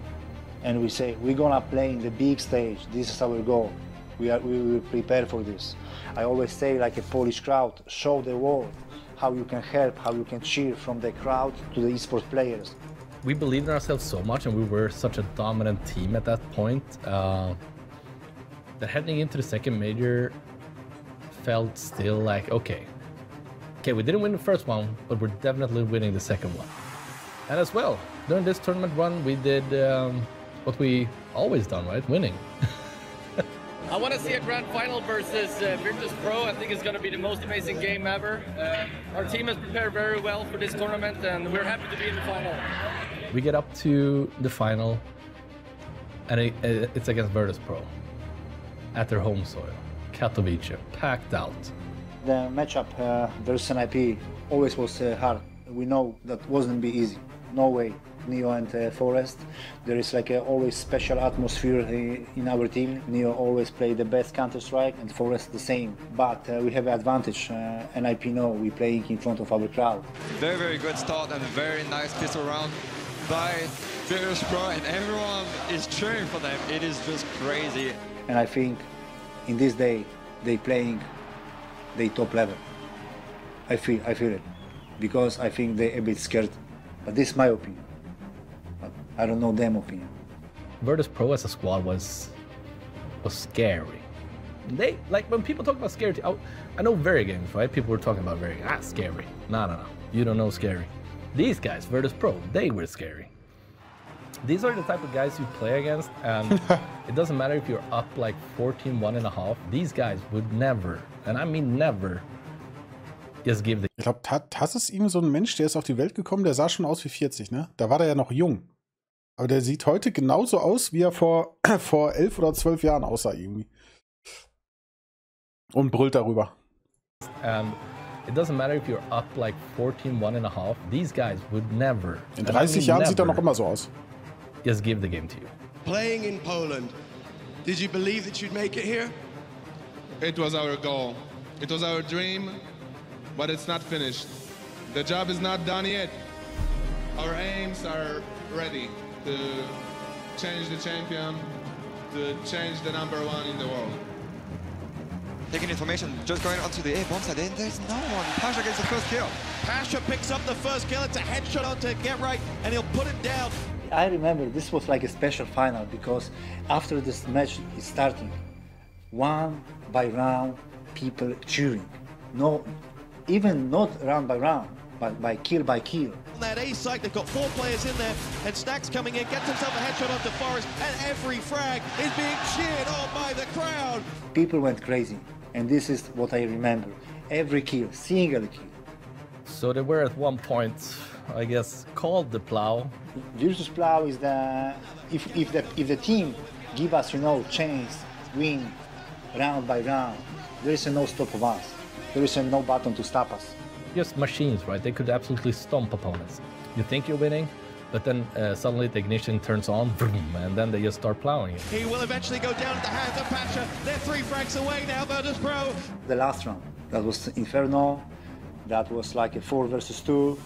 And we say, we're gonna play in the big stage. This is our goal. We will prepare for this. I always say, like a Polish crowd, show the world how you can help, how you can cheer from the crowd to the esports players. We believed in ourselves so much and we were such a dominant team at that point that heading into the second major felt still like, okay, we didn't win the first one, but we're definitely winning the second one. And as well, during this tournament run, we did what we always done, right? Winning. I want to see a grand final versus Virtus Pro. I think it's going to be the most amazing game ever. Our team has prepared very well for this tournament, and we're happy to be in the final. We get up to the final, and it's against Virtus Pro at their home soil, Katowice, packed out. The matchup versus NIP always was hard. We know that wasn't be easy. No way. Neo and Forest. There is like a always special atmosphere in our team. Neo always play the best Counter-Strike and Forest the same. But we have an advantage. NIP know we playing in front of our crowd. Very, very good start and a very nice pistol round by Virtus Pro, and everyone is cheering for them. It is just crazy. And I think in this day they playing the top level. I feel it because I think they a bit scared. But this is my opinion. But I don't know them opinion. Virtus Pro as a squad was scary. They like when people talk about scary. I know Very Games, right? People were talking about Very Games. Scary. No. You don't know scary. These guys, Virtus Pro, they were scary. These are the type of guys you play against, and it doesn't matter if you're up like 14-1.5. These guys would never, and I mean never, just give the... Ich glaube, Tass ist ihm so ein Mensch, der ist auf die Welt gekommen, der sah schon aus wie 40, ne? Da war der ja noch jung. Aber der sieht heute genauso aus, wie er vor 11 oder 12 Jahren aussah irgendwie. Und brüllt darüber. And it doesn't matter if you're up like 14-1.5. These guys would never. In 30 Jahren sieht er noch immer so aus. Just give the game to you. Playing in Poland, did you believe that you'd make it here? It was our goal. It was our dream, but it's not finished. The job is not done yet. Our aims are ready to change the champion, to change the #1 in the world. Taking information, just going onto the A bomb side, and there's no one. Pasha gets the first kill. Pasha picks up the first kill. It's a headshot onto Get Right, and he'll put it down. I remember this was like a special final because after this match is starting, one by round, people cheering. No, even not round by round, but by kill. On that A site, they've got 4 players in there, and Stacks coming in, gets himself a headshot onto Forest, and every frag is being cheered on by the crowd. People went crazy, and this is what I remember. Every kill, single kill, So they were at one point, I guess, called the Plow. Virtus Plow is the if the team give us, you know, chance, win round by round, there is no stop of us. There is no button to stop us. Just machines, right? They could absolutely stomp opponents. You think you're winning, but then suddenly the ignition turns on, vroom, and then they just start plowing it. He will eventually go down at the hands of Pasha. They're 3 frags away now, Virtus Pro. The last round, that was Inferno. That was like a 4 versus 2.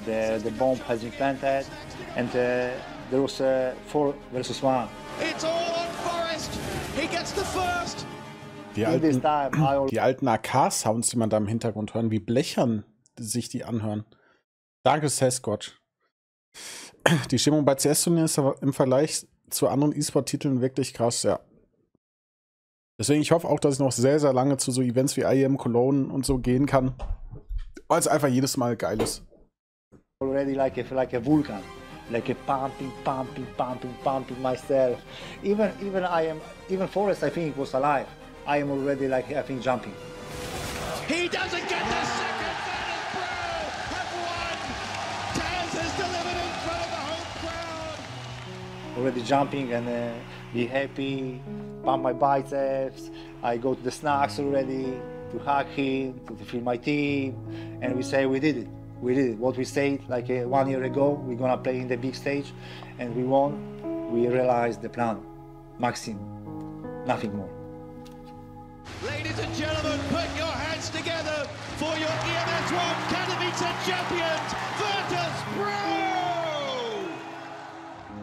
The bomb has been planted, and there was a 4 versus 1. It's all on Forest. He gets the first. Die alten AK-Sounds, die man da im Hintergrund hören, wie blechern sich die anhören. Danke, Sasquatch. Die Stimmung bei CS-Turnieren ist aber im Vergleich zu anderen E-Sport-Titeln wirklich krass, ja. Deswegen, ich hoffe auch, dass ich noch sehr, sehr lange zu so Events wie IEM Cologne und so gehen kann, weil es einfach jedes Mal geil ist. Already like a vulcan, like a pumping myself. Even Forrest, I think, was alive. I am already like, I think, jumping. He doesn't get the second. Virtus Pro have won. Taz has delivered in front of the home crowd. Already jumping and be happy, pump my biceps. I go to the snacks already to hug him, to feel my team, and we say we did it. We did it. What we said like 1 year ago, we're gonna play in the big stage, and we won. We realized the plan. Maxim, nothing more. Ladies and gentlemen, put your hands together for your EMS1 Katowice champions, Virtus Pro!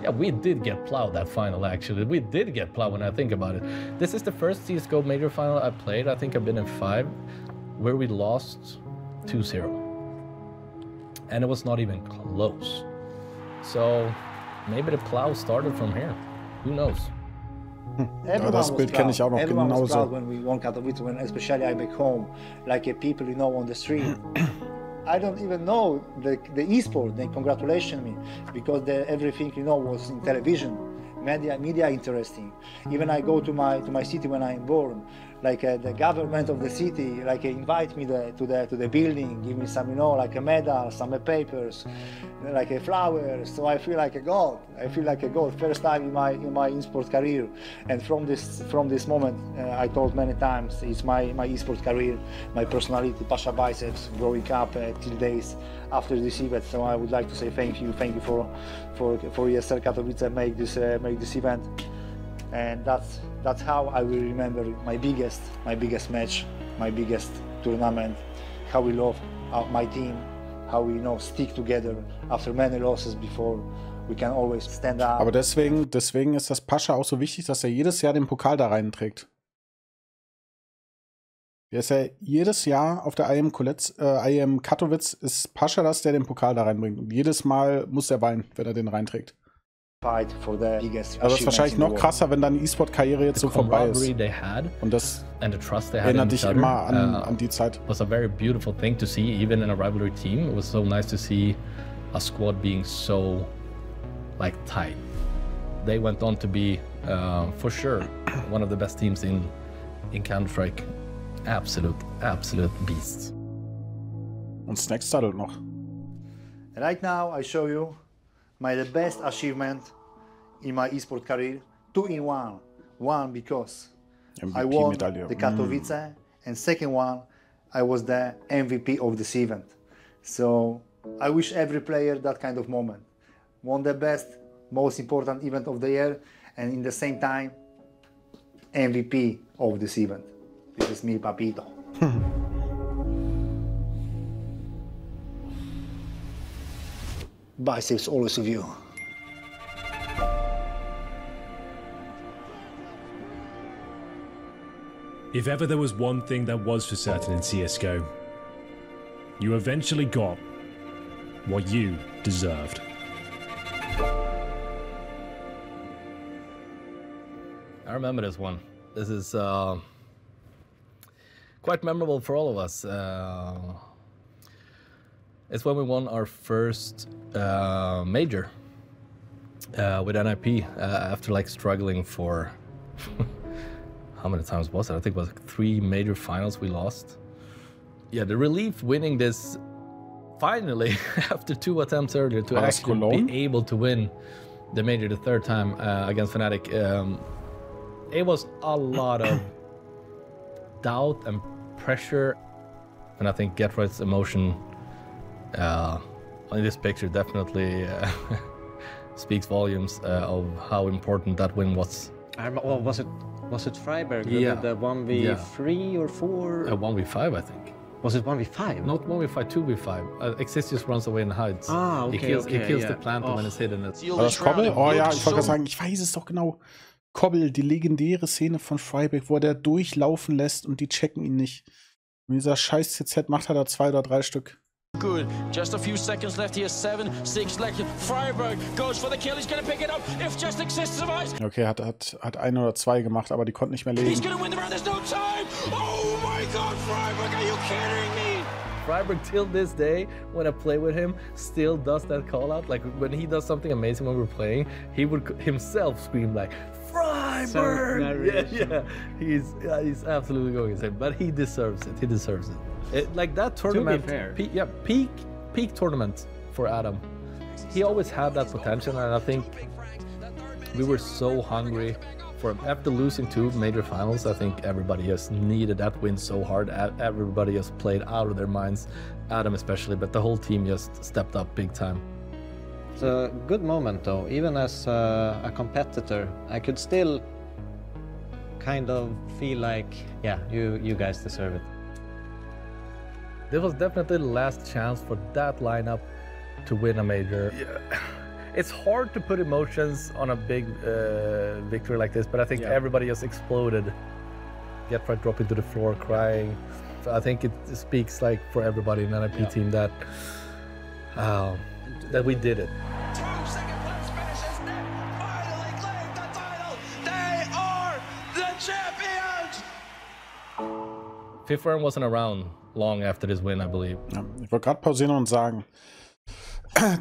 Yeah, we did get plowed that final, actually. We did get plowed when I think about it. This is the first CSGO major final I played. I think I've been in 5, where we lost 2-0. And it was not even close. So maybe the plow started from here. Who knows? Ja, das Bild kenne ich auch noch genauso. When we won Katowice, when especially I back home, like people you know on the street. I don't even know the e-sport. They congratulate me because everything you know was in television, media interesting. Even I go to my city when I'm born. Like the government of the city, like invite me to the building, give me some, you know, like a medal, some papers, like a flowers. So I feel like a god. I feel like a god. First time in my e-sport career, and from this moment, I told many times, it's my e-sport career, my personality, Pasha biceps, growing up till days after this event. So I would like to say thank you for ESL Katowice make this event, and that's how I will remember my biggest match, my biggest tournament. How we love my team, how we stick together after many losses before. We can always stand up. Aber deswegen ist das Pascha auch so wichtig, dass er jedes Jahr den Pokal da reinträgt. Der ist ja jedes Jahr auf der IEM Katowice, ist Pascha das, der den Pokal da reinbringt. Und jedes Mal muss er weinen, wenn er den reinträgt. For the biggest also das ist wahrscheinlich noch krasser, wenn deine E-Sport-Karriere jetzt so vorbei ist. Und das erinnert dich immer an die Zeit. It was a very beautiful thing to see, even in a rivalry team. It was so nice to see a squad being so tight. They went on to be, for sure, one of the best teams in Counter-Strike. Absolute beasts. Und Snacks saddelt noch. Right now I show you the best achievement in my esport career, 2 in 1. One because I won the Katowice, and second one, I was the MVP of this event. So I wish every player that kind of moment. Won the best, most important event of the year, and in the same time, MVP of this event. This is me, Papito. Biceps always with you. If ever there was one thing that was for certain in CSGO, you eventually got what you deserved. I remember this one. This is quite memorable for all of us. It's when we won our first major with NIP after struggling for how many times was it? I think it was 3 major finals we lost. Yeah, the relief winning this finally, after 2 attempts earlier, to actually be able to win the major the 3rd time against Fnatic, it was a lot of doubt and pressure, and I think Getright's emotion in this picture definitely speaks volumes of how important that win was. Oh, was it Freiberg? Yeah. The 1v3 or 4? 1v5, I think. Was it 1v5? Not 1v5, 2v5. Existius runs away and hides. Ah, okay, he kills the plant when it's hidden. War das Kobbel? Oh ja, ich wollte gerade sagen, ich weiß es doch genau. Kobbel, die legendäre Szene von Freiberg, wo der durchlaufen lässt und die checken ihn nicht. Und dieser scheiß CZ macht er da 2 oder 3 Stück. Good. Just a few seconds left here. 7, 6 left. Freiberg goes for the kill. He's gonna pick it up. If just exists survives. Okay, hat 1 oder 2 gemacht, aber die konnten nicht mehr legen. He's gonna win the round. There's no time. Oh my God, Freiberg! Are you kidding me? Freiberg till this day, when I play with him, still does that call out. Like when he does something amazing when we're playing, he would himself scream like Freiberg. Yeah. He's absolutely going insane, but he deserves it. He deserves it. Like that tournament, to be fair. peak tournament for Adam. He always had that potential, and I think we were so hungry for, after losing 2 major finals, I think everybody has needed that win so hard. Everybody has played out of their minds, Adam especially, but the whole team just stepped up big time. It's a good moment though. Even as a competitor, I could still kind of feel like, yeah, you guys deserve it. This was definitely the last chance for that lineup to win a major. Yeah. It's hard to put emotions on a big victory like this, but I think everybody just exploded. Getright dropping to the floor, crying. So I think it speaks like for everybody in the NIP team that we did it. 2 second-place finishes net finally claim the title. They are the champions. 5th round wasn't around long after this win, I believe. Ja, ich wollte gerade pausieren und sagen,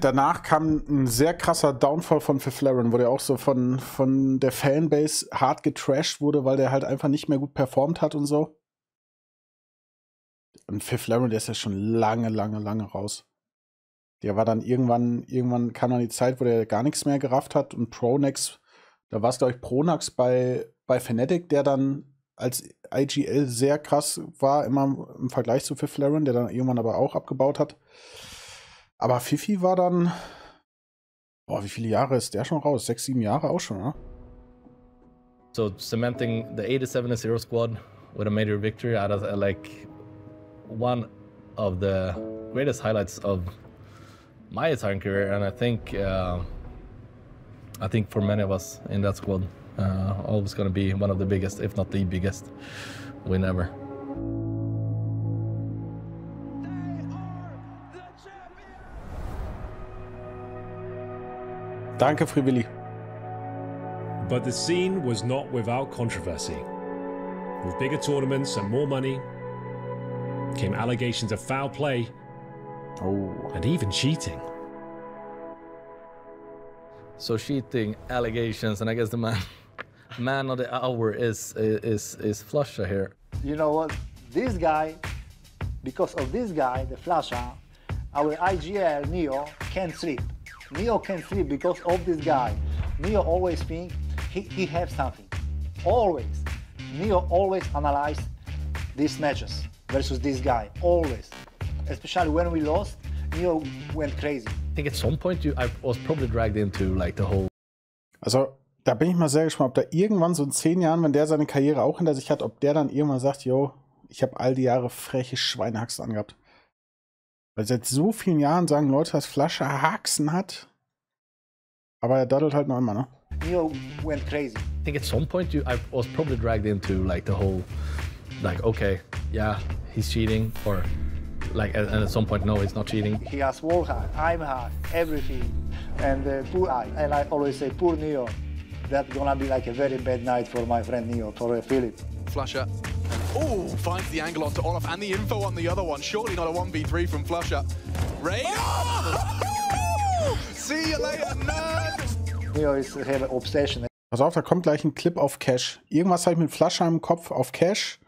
danach kam ein sehr krasser Downfall von Fiflaren, wo der auch so von der Fanbase hart getrashed wurde, weil der halt einfach nicht mehr gut performt hat und so. Und Fiflaren, der ist ja schon lange raus. Der war dann irgendwann kam dann die Zeit, wo der gar nichts mehr gerafft hat, und Pronax, da war es glaube ich Pronax bei Fnatic, der dann als IGL sehr krass war, immer im Vergleich zu Fiflaren, der dann irgendwann aber auch abgebaut hat. Aber Fifi war dann, wie viele Jahre ist der schon raus? 6, 7 Jahre auch schon, ne? So cementing the 87-0 squad with a major victory out of like one of the greatest highlights of my entire career, and I think for many of us in that squad, always going to be one of the biggest, if not the biggest, win ever. Danke, Frivilli. But the scene was not without controversy. With bigger tournaments and more money came allegations of foul play and even cheating. So cheating allegations, and I guess the man of the hour is Flusha here. You know what? This guy, because of this guy, the Flusha, our IGL Neo can't sleep. Neo can sleep because of this guy. Neo always think he has something. Always. Neo always analyze these matches versus this guy. Always. Especially when we lost, Neo went crazy. I think at some point I was probably dragged into like the whole. Also, da bin ich mal sehr gespannt, ob da irgendwann so in 10 Jahren, wenn der seine Karriere auch hinter sich hat, ob der dann irgendwann sagt, yo, ich habe all die Jahre freche Schweinehaxen angehabt. Weil seit so vielen Jahren sagen Leute, dass Flusha Haxen hat. Aber er daddelt halt noch immer, ne? Neo went crazy. I think at some point I was probably dragged into like the whole, like, okay, yeah, he's cheating, or like, and at some point, no, he's not cheating. He has work hard, I'm hard, everything. And poor I. And I always say, poor Neo. That's gonna be like a very bad night for my friend Neo, for Philip. Flusha. Oh, finds the angle onto Olaf and the info on the other one. Surely not a 1v3 from Flusha. Raid. Oh! See you later, nerd! Neo is have an obsession. Pass auf, da kommt gleich ein Clip auf Cash. Irgendwas habe ich mit Flusha im Kopf auf Cash.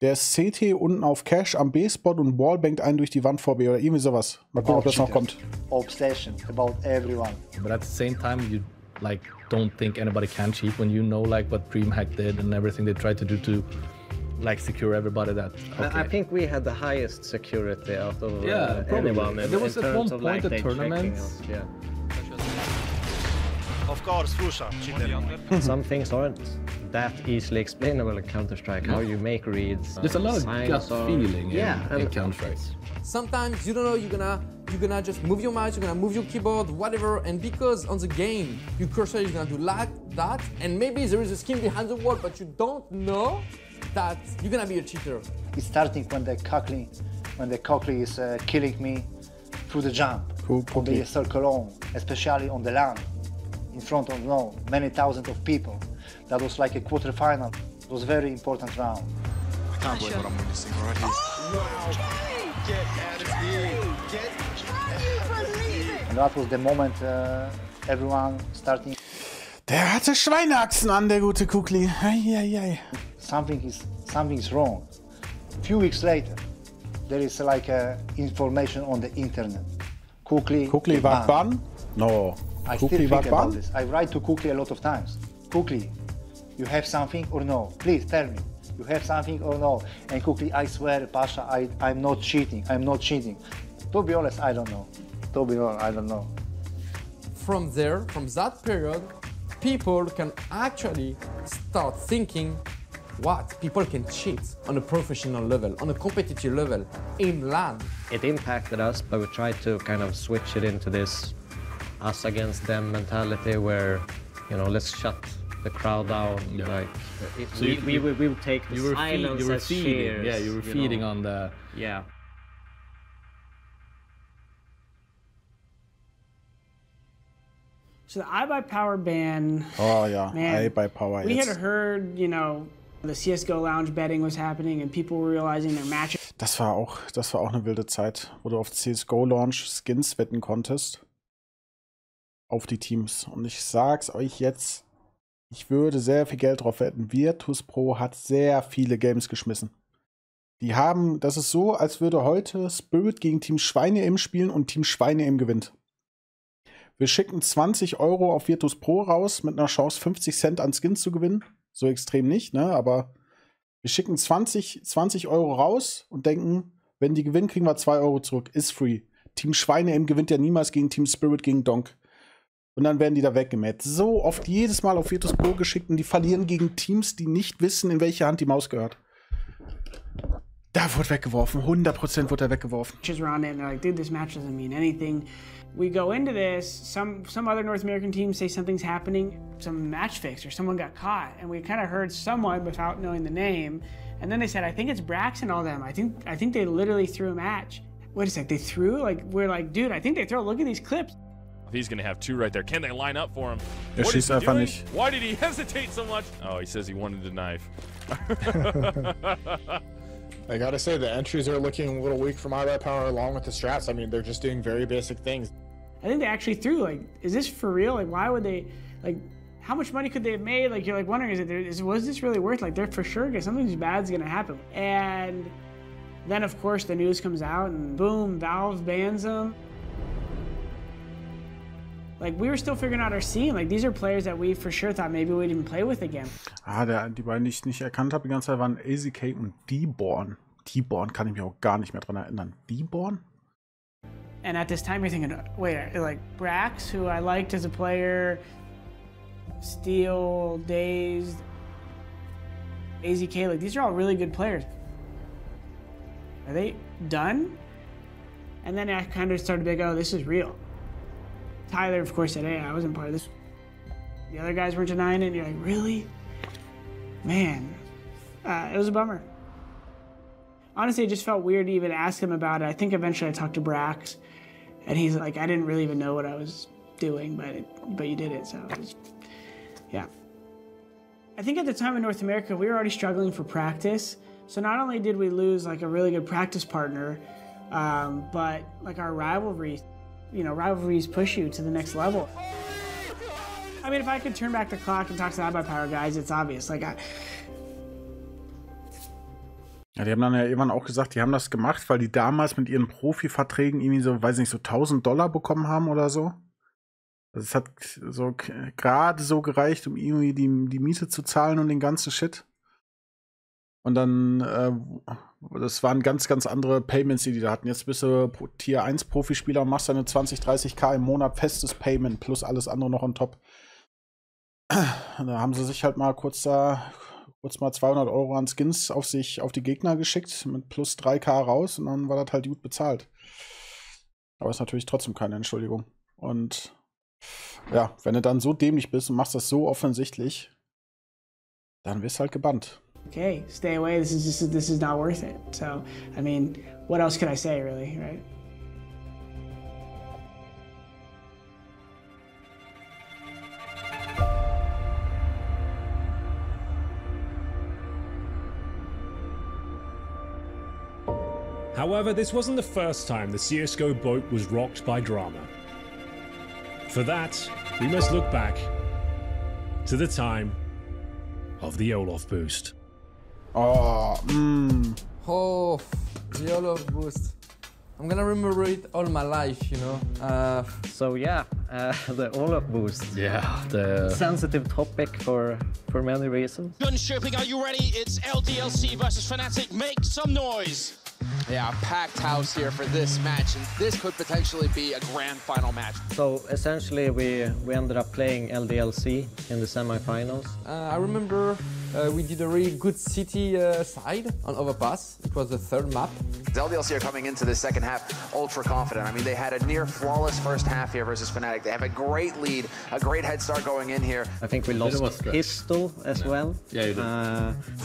Der ist CT unten auf Cash am B-Spot und wallbangt einen durch die Wand vor B oder irgendwie sowas. Mal gucken, ob das noch kommt. Obsession about everyone. But at the same time, you like don't think anybody can cheat when you know like what DreamHack did and everything they tried to do to like secure everybody. That okay. I think we had the highest security out of probably. anyone. There was at one point a tournament. Yeah. Of course, Fusha cheated. Some things aren't that easily explainable in Counter-Strike. How you make reads. There's a lot of gut feeling in Counter-Strike. Sometimes you don't know, you're gonna just move your mouse, you're gonna move your keyboard, whatever, and because on the game your cursor is gonna do like that, and maybe there is a skin behind the wall, but you don't know that you're gonna be a cheater. It's starting when the Cockly is killing me through the jump, on the circle on, especially on the land, in front of many thousands of people. That was like a quarterfinal. It was a very important round. I can't believe what I'm witnessing already. Get out of here! Get out of here! And that was the moment everyone starting. Der hatte Schweineachsen an, der gute Kukli. Something's wrong. A few weeks later, there is like information on the internet. Kukli war ban? No. I still think about this. I write to Kukli a lot of times. Kukli, you have something or no? Please tell me. You have something or no? And Kukli, I swear, Pasha, I'm not cheating. I'm not cheating. To be honest, I don't know. To be honest, I don't know. From that period, people can actually start thinking what people can cheat on a professional level, on a competitive level, in LAN. It impacted us, but we tried to kind of switch it into this us against them mentality where, you know, let's shut the crowd down. Like, so we would take the silence as feeding. cheers. Yeah, you were feeding on the. Yeah. So the iBuyPower ban. Oh yeah, man, iBuyPower. We had heard, you know, the CSGO Lounge betting was happening and people were realizing their matches. Das war auch eine wilde Zeit, wo du auf CSGO Launch Skins wetten konntest. Auf die Teams. Und ich sag's euch jetzt, ich würde sehr viel Geld drauf wetten. Virtus.pro hat sehr viele Games geschmissen. Die haben, das ist so, als würde heute Spirit gegen Team Schweine-Im spielen und Team Schweine-Im gewinnt. Wir schicken 20 € auf Virtus.pro raus mit einer Chance 50 Cent an Skins zu gewinnen. So extrem nicht, ne? Aber wir schicken 20 € raus und denken, wenn die gewinnen, kriegen wir 2 € zurück. Ist free. Team Schweine-Im gewinnt ja niemals gegen Team Spirit gegen Donk. Und dann werden die da weggemäht. So oft jedes Mal auf Virtus.pro geschickt und die verlieren gegen Teams, die nicht wissen, in welche Hand die Maus gehört. Da wurde weggeworfen. 100% wurde er weggeworfen. Around it and they're like, dude, this match doesn't mean anything. We go into this, some other North American teams say something's happening, some match fix or someone got caught, and we kind of heard someone without knowing the name, and then they said, I think it's Brax and all them. I think they literally threw a match. Wait a sec, they threw? Like, we're like, dude, I think they throw. Look at these clips. He's going to have two right there. Can they line up for him? Er schießt einfach nicht. Why did he hesitate so much? Oh, he says he wanted a knife. I gotta say, the entries are looking a little weak from iBuyPower along with the strats. I mean, they're just doing very basic things. I think they actually threw, like, is this for real? Like, why would they, like, how much money could they have made? Like, you're like wondering, was this really worth, like, they're for sure, something bad's gonna happen. And then, of course, the news comes out and boom, Valve bans them. Like, we were still figuring out our scene. Like, these are players that we for sure thought maybe we'd even play with again. Die beiden, die ich nicht erkannt habe die ganze Zeit, waren AZK und D-Born. D-Born kann ich mich auch gar nicht mehr dran erinnern. D-Born? And at this time, you're thinking, wait, like, Brax, who I liked as a player, Steel, Dazed, AZK, like, these are all really good players. Are they done? And then I kind of started to be like, oh, this is real. Tyler, of course, said, hey, I wasn't part of this. The other guys weren't denying it, and you're like, really? Man, it was a bummer. Honestly, it just felt weird to even ask him about it. I think eventually I talked to Brax, and he's like, I didn't really even know what I was doing, but you did it, so it was, yeah. I think at the time in North America, we were already struggling for practice. So not only did we lose like a really good practice partner, but like our rivalries, you know, rivalries push you to the next level. I mean, if I could turn back the clock and talk to the iBuyPower guys, it's obvious. Like, Ja, die haben dann ja irgendwann auch gesagt, die haben das gemacht, weil die damals mit ihren Profiverträgen irgendwie so, weiß nicht, so $1000 bekommen haben oder so. Also es hat so gerade so gereicht, um irgendwie die Miete zu zahlen und den ganzen Shit. Und dann, das waren ganz, ganz andere Payments, die da hatten. Jetzt bist du Tier 1 Profispieler und machst deine 20, 30k im Monat festes Payment plus alles andere noch on top. Da haben sie sich halt mal kurz mal 200 € an Skins auf die Gegner geschickt, mit plus 3k raus und dann war das halt gut bezahlt. Aber ist natürlich trotzdem keine Entschuldigung. Und ja, wenn du dann so dämlich bist und machst das so offensichtlich, dann wirst du halt gebannt. Okay, stay away. This is not worth it. So, I mean, what else could I say, really, right? However, this wasn't the first time the CSGO boat was rocked by drama. For that, we must look back to the time of the Olaf boost. Oh, Oh, the Olaf boost. I'm gonna remember it all my life, you know. So yeah, the Olaf boost. Yeah, the sensitive topic for many reasons. Gunstripping, are you ready? It's LDLC versus Fnatic. Make some noise. Yeah, packed house here for this match, and this could potentially be a grand final match. So essentially, we ended up playing LDLC in the semifinals. I remember we did a really good city side on Overpass. It was the third map. LDLC are coming into the second half ultra confident. I mean, they had a near flawless first half here versus Fnatic. They have a great lead, a great head start going in here. I think we lost Pistol as well. Yeah, you did.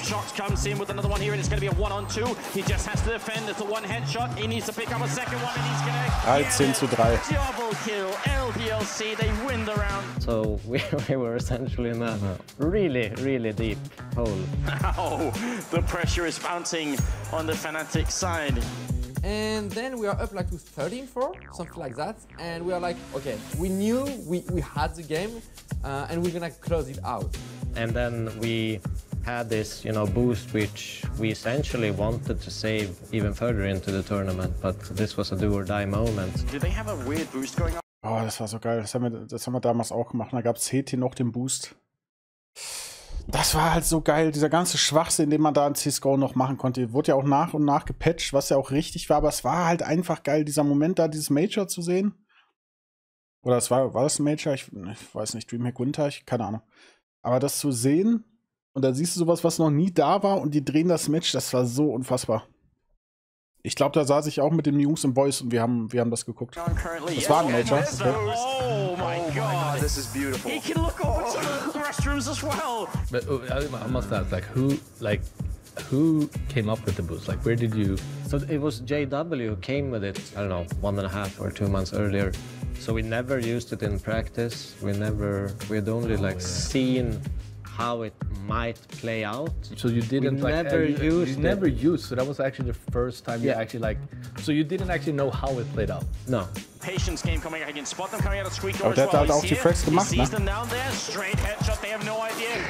Shots comes in with another one here, and it's going to be a 1-on-2. He just has to defend. It's a one headshot. He needs to pick up a second one, and he's going to 13-3. Double kill. LDLC, they win the round. So we were essentially in a really, really deep hole. Oh, the pressure is mounting on the Fnatic side. And then we are up like to 13-4, something like that. And we are like, okay, we knew we had the game, and we're gonna close it out. And then we had this, you know, boost which we essentially wanted to save even further into the tournament, but this was a do or die moment. Do they have a weird boost going on? Oh, das war so geil. Das haben wir damals auch gemacht. Da gab es CT noch den Boost. Das war halt so geil. Dieser ganze Schwachsinn, den man da in CSGO noch machen konnte. Wurde ja auch nach und nach gepatcht, was ja auch richtig war. Aber es war halt einfach geil, dieser Moment da, dieses Major zu sehen. Oder war das ein Major? Ich weiß nicht. Dreamhack Winter? Keine Ahnung. Aber das zu sehen, und dann siehst du sowas, was noch nie da war, und die drehen das Match, das war so unfassbar. Ich glaube, da saß ich auch mit den Jungs im Boys und wir haben das geguckt. Das war ein Major. Okay. Oh my god, this is beautiful. He can look over to the restrooms as well. But I must ask, who came up with the boost? Like, where did you? So it was JW who came with it, I don't know, 1.5 or 2 months earlier. So we never used it in practice. We had only seen how it might play out. So you didn't never used. So that was actually the first time you actually So you didn't actually know how it played out. No. Patience game coming. I can spot them coming out of Squeak door Oh, der as well. hat auch die Frags gemacht, He ne? sees them down there. Straight headshot. They have no idea.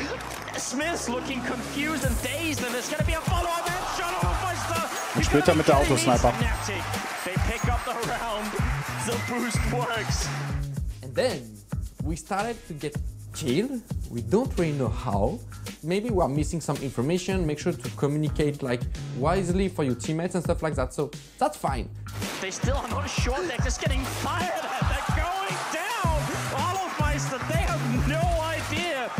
Smith's looking confused and dazed, and there's going to be a follow-up headshot on Meister. Und später mit der Autosniper. They pick up the round. The boost works. And then we started to get killed. We don't really know how. Maybe we are missing some information. Make sure to communicate wisely for your teammates and stuff like that. So that's fine. They still are not sure. They're just getting fired at. They're going down. All of Meister, they have no idea.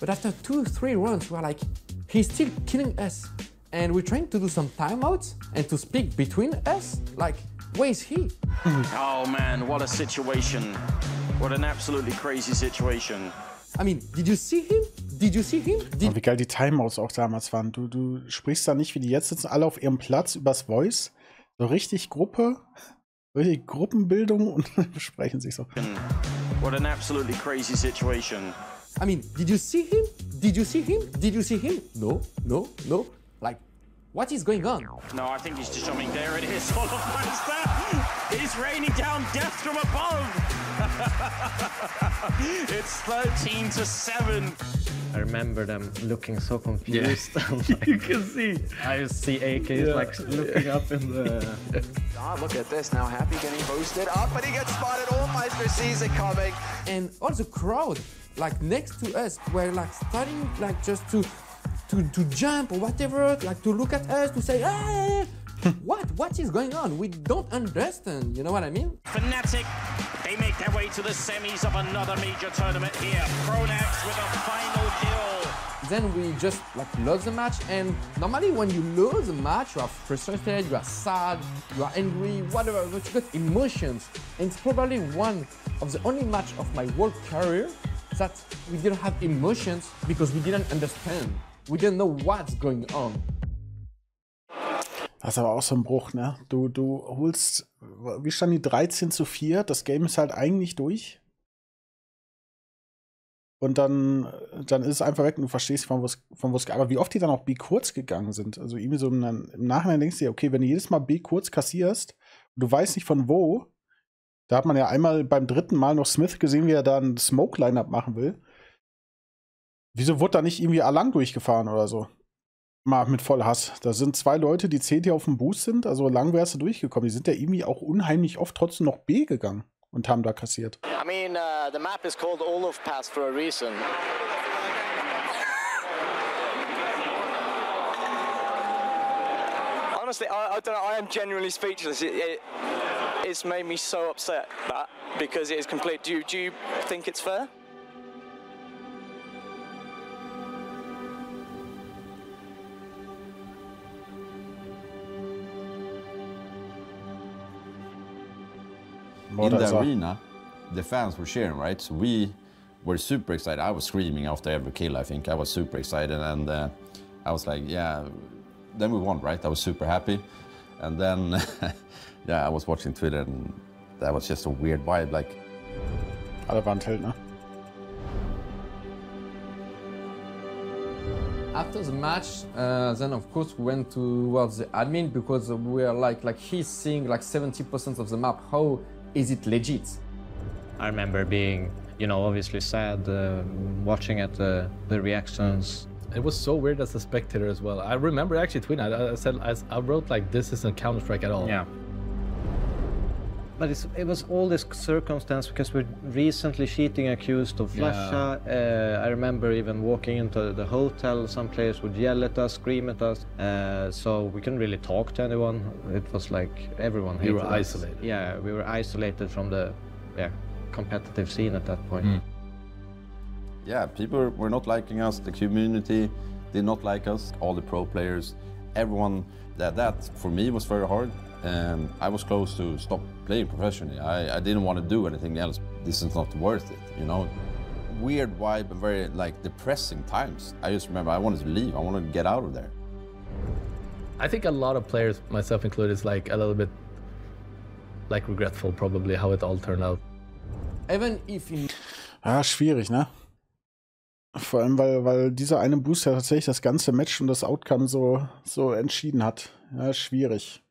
But after 2-3 rounds, we're like, he's still killing us. And we're trying to do some timeouts and to speak between us. Like, where is he? Oh man, what a situation. What an absolutely crazy situation. I mean, did you see him? Did you see him? Und wie geil die Timeouts auch damals waren. Du sprichst da nicht, wie die jetzt sitzen, alle auf ihrem Platz übers Voice. So richtig Gruppenbildung und besprechen sich so. What an absolutely crazy situation. I mean, did you see him? Did you see him? Did you see him? No, no, no. Like, what is going on? No, I think he's just jumping. There it is. All of Meister. He's raining down death from above. It's 13-7. I remember them looking so confused. Yeah. Like, you can see. I see AKs like looking up in the... Ah, look at this now. Happy getting boosted up, but he gets spotted. Allmeister sees it coming. And all the crowd, like next to us, were like starting like just to jump or whatever, like to look at us, to say, ah, what is going on? We don't understand, you know what I mean? Fnatic, they make their way to the semis of another major tournament here. Pronax with a final kill. Then we just like lost the match, and normally when you lose a match, you are frustrated, you are sad, you are angry, whatever, but you got emotions. And it's probably one of the only match of my whole career that we didn't have emotions because we didn't understand. We didn't know what's going on. Das ist aber auch so ein Bruch, ne? Du holst, wie stand die 13:4? Das Game ist halt eigentlich durch. Und dann ist es einfach weg und du verstehst, von wo es geht. Aber wie oft die dann auch B kurz gegangen sind. Also irgendwie so im Nachhinein denkst du dir, okay, wenn du jedes Mal B kurz kassierst und du weißt nicht von wo, da hat man ja einmal beim dritten Mal noch Smith gesehen, wie er da ein Smoke-Line-Up machen will. Wieso wurde da nicht irgendwie Alang durchgefahren oder so? Mal mit voll Hass. Da sind 2 Leute, die CT auf dem Boost sind, also lang wärst du durchgekommen. Die sind ja irgendwie auch unheimlich oft trotzdem noch B gegangen und haben da kassiert. I mean, the map is called Olaf Pass for a reason. Honestly, I don't know, I am genuinely speechless. It's made me so upset, that, because it is complete. Do you think it's fair? In the arena, the fans were cheering, right? So we were super excited. I was screaming after every kill, I think. I was super excited, and I was like, yeah. Then we won, right? I was super happy. And then, yeah, I was watching Twitter, and that was just a weird vibe, like... Alle waren Held, ne? After the match, then of course we went towards the admin because we were like he's seeing like 70% of the map. How is it legit? I remember being, you know, obviously sad, watching at the reactions. It was so weird as a spectator as well. I remember actually tweeting, I wrote like, this isn't Counter-Strike at all. Yeah. But it was all this circumstance because we're recently cheating accused of Flusha. I remember even walking into the hotel, some players would yell at us, scream at us. So we couldn't really talk to anyone. It was like everyone hated us. We were isolated. Yeah, we were isolated from the competitive scene at that point. Mm. Yeah, people were not liking us. The community did not like us. All the pro players, everyone. That for me was very hard. I was close to stop playing professionally. I didn't want to do anything else. This is not worth it, you know. Weird vibe and very like depressing times. I just remember I wanted to leave. I wanted to get out of there. I think a lot of players, myself included, is like a little bit like regretful probably how it all turned out. Even if in schwierig, ne? Vor allem, weil dieser eine Boost ja tatsächlich das ganze Match und das Outcome so entschieden hat. Ja, schwierig.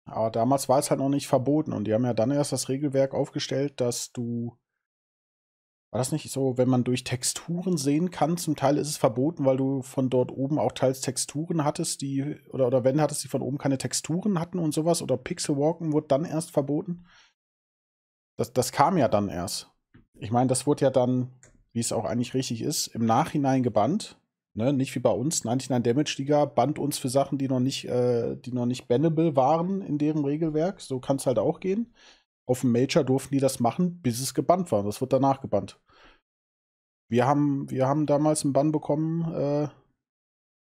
Aber damals war es halt noch nicht verboten und die haben ja dann erst das Regelwerk aufgestellt, dass du... War das nicht so, wenn man durch Texturen sehen kann? Zum Teil ist es verboten, weil du von dort oben auch teils Texturen hattest, die... Oder wenn hattest, die von oben keine Texturen hatten und sowas. Oder Pixelwalken wurde dann erst verboten. Das kam ja dann erst. Ich meine, das wurde ja dann, wie es auch eigentlich richtig ist, im Nachhinein gebannt. Ne? Nicht wie bei uns, 99 Damage Liga bannt uns für Sachen, die noch nicht bannable waren in deren Regelwerk. So kann es halt auch gehen. Auf dem Major durften die das machen, bis es gebannt war. Das wird danach gebannt. Wir haben damals einen Bann bekommen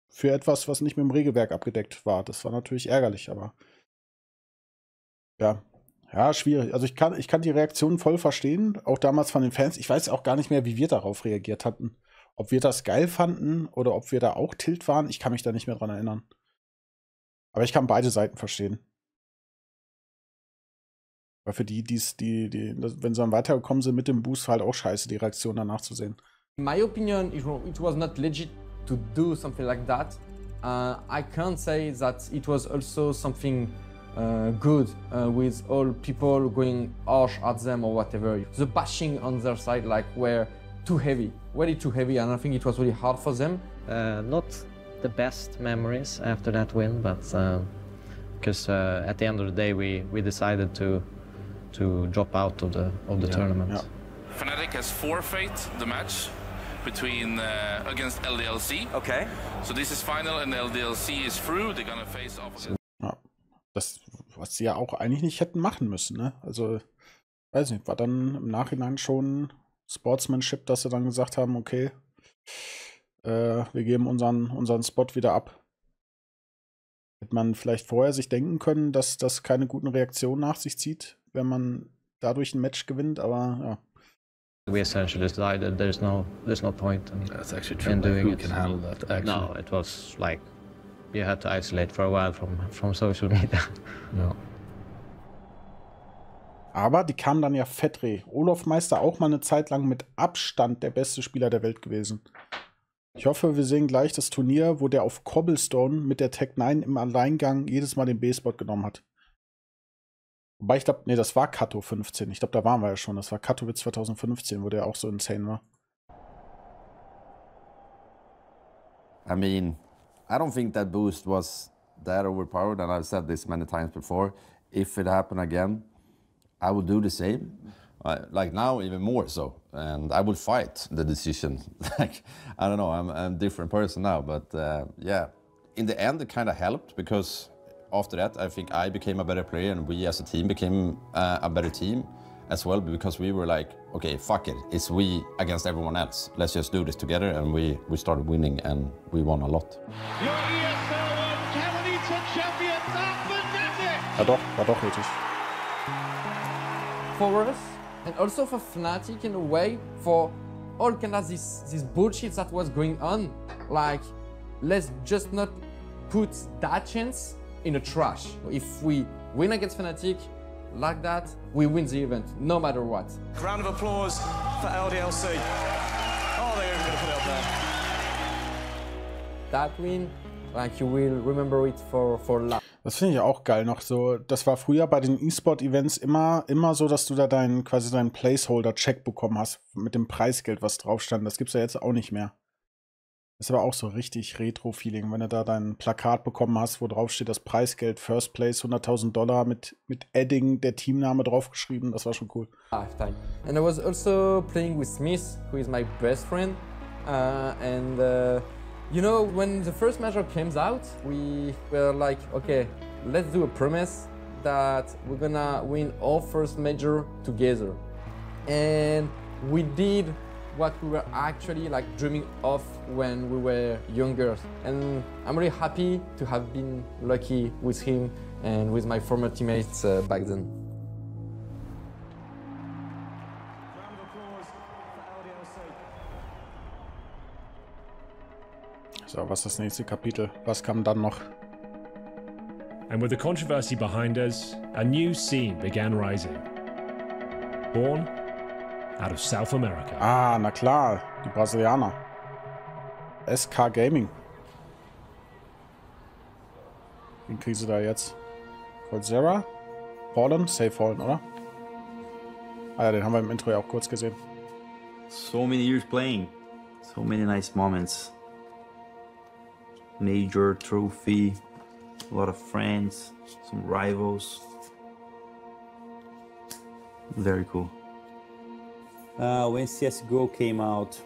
für etwas, was nicht mit dem Regelwerk abgedeckt war. Das war natürlich ärgerlich, aber ja, schwierig. Also ich kann die Reaktionen voll verstehen, auch damals von den Fans. Ich weiß auch gar nicht mehr, wie wir darauf reagiert hatten. Ob wir das geil fanden oder ob wir da auch tilt waren, ich kann mich da nicht mehr dran erinnern. Aber ich kann beide Seiten verstehen. Weil für die, wenn sie dann weitergekommen sind mit dem Boost, halt auch scheiße, die Reaktion danach zu sehen. In my opinion, it was not legit to do something like that. I can't say that it was also something good with all people going harsh at them or whatever. The bashing on their side, like where too heavy, way too heavy, and I think it was really hard for them. Not the best memories after that win, but because at the end of the day we decided to drop out of the tournament. Yeah. Fnatic has forfeit the match between against LDLC. Okay. So this is final and LDLC is through. They're gonna face off against. Ja, das, was sie ja auch eigentlich nicht hätten machen müssen, ne? Also, weiß nicht, war dann im Nachhinein schon Sportsmanship, dass sie dann gesagt haben, okay, wir geben unseren Spot wieder ab. Hätte man vielleicht vorher sich denken können, dass das keine guten Reaktionen nach sich zieht, wenn man dadurch ein Match gewinnt, aber ja. We essentially decided there's no point in doing it. Who can handle that, actually? No, it was like you had to isolate for a while from social media. Ja. Aber die kamen dann ja fettdreh. Olaf Meister auch mal eine Zeit lang mit Abstand der beste Spieler der Welt gewesen. Ich hoffe, wir sehen gleich das Turnier, wo der auf Cobblestone mit der Tech 9 im Alleingang jedes Mal den B-Spot genommen hat. Wobei ich glaube, nee, das war Kato 15. Ich glaube, da waren wir ja schon. Das war Katowice 2015, wo der auch so insane war. I mean, I don't think that boost was that overpowered, and I've said this many times before. If it happened again, I would do the same. Like now, even more so. And I would fight the decision. Like, I don't know, I'm a different person now. But yeah, in the end, it kind of helped because after that, I think I became a better player and we as a team became a better team as well because we were like, okay, fuck it. It's we against everyone else. Let's just do this together. And we started winning and we won a lot. Your ESL 1 Canada champion, Ja doch, war doch richtig. For us, and also for Fnatic in a way, for all kind of this bullshit that was going on. Like, let's just not put that chance in the trash. If we win against Fnatic like that, we win the event, no matter what. Round of applause for LDLC. Oh, they're even going to put it up there. That win, like you will remember it for life. Das finde ich auch geil noch so. Das war früher bei den E-Sport-Events immer so, dass du da quasi deinen Placeholder-Check bekommen hast mit dem Preisgeld, was drauf stand. Das gibt's ja jetzt auch nicht mehr. Das ist aber auch so richtig Retro-Feeling, wenn du da dein Plakat bekommen hast, wo drauf steht das Preisgeld, First Place, $100.000 mit Edding, der Teamname draufgeschrieben. Das war schon cool. Lifetime. And I was also playing with Smith, who is my best friend. You know, when the first major came out, we were like, okay, let's do a promise that we're gonna win our first major together. And we did what we were actually like dreaming of when we were younger. And I'm really happy to have been lucky with him and with my former teammates back then. So, was ist das nächste Kapitel? Was kam dann noch? And with the controversy behind us, a new scene began rising. Born out of South America. Ah, na klar, die Brasilianer. SK Gaming. Wen kriegen sie da jetzt? Coldzera? Fallen? Safe Fallen, oder? Ah ja, den haben wir im Intro ja auch kurz gesehen. So many years playing. So many nice moments. Major, trophy, a lot of friends, some rivals. Very cool. When CSGO came out,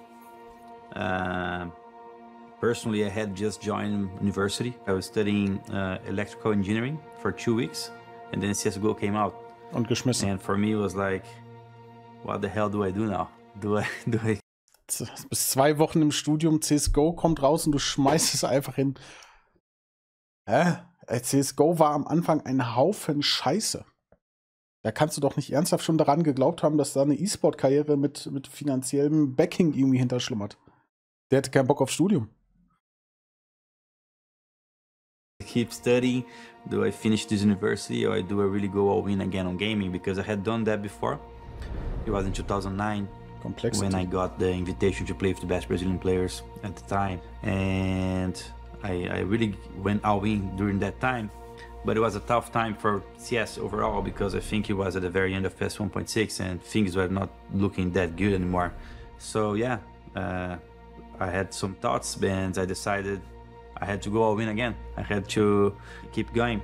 personally I had just joined university. I was studying electrical engineering for 2 weeks, and then CSGO came out. Und geschmissen. And for me it was like, what the hell do I do now? Do I Bis 2 Wochen im Studium, CSGO kommt raus und du schmeißt es einfach hin. CSGO war am Anfang ein Haufen Scheiße. Da kannst du doch nicht ernsthaft schon daran geglaubt haben, dass da eine E-Sport-Karriere mit finanziellem Backing irgendwie hinterschlummert. Der hatte keinen Bock auf Studium. Keep studying? Do I finish this university or do I really go all in again on gaming? Because I had done that before. It was in 2009 when I got the invitation to play with the best Brazilian players at the time. And I really went all in during that time. But it was a tough time for CS overall because I think it was at the very end of PS 1.6 and things were not looking that good anymore. So yeah, I had some thoughts and I decided I had to go all in again. I had to keep going.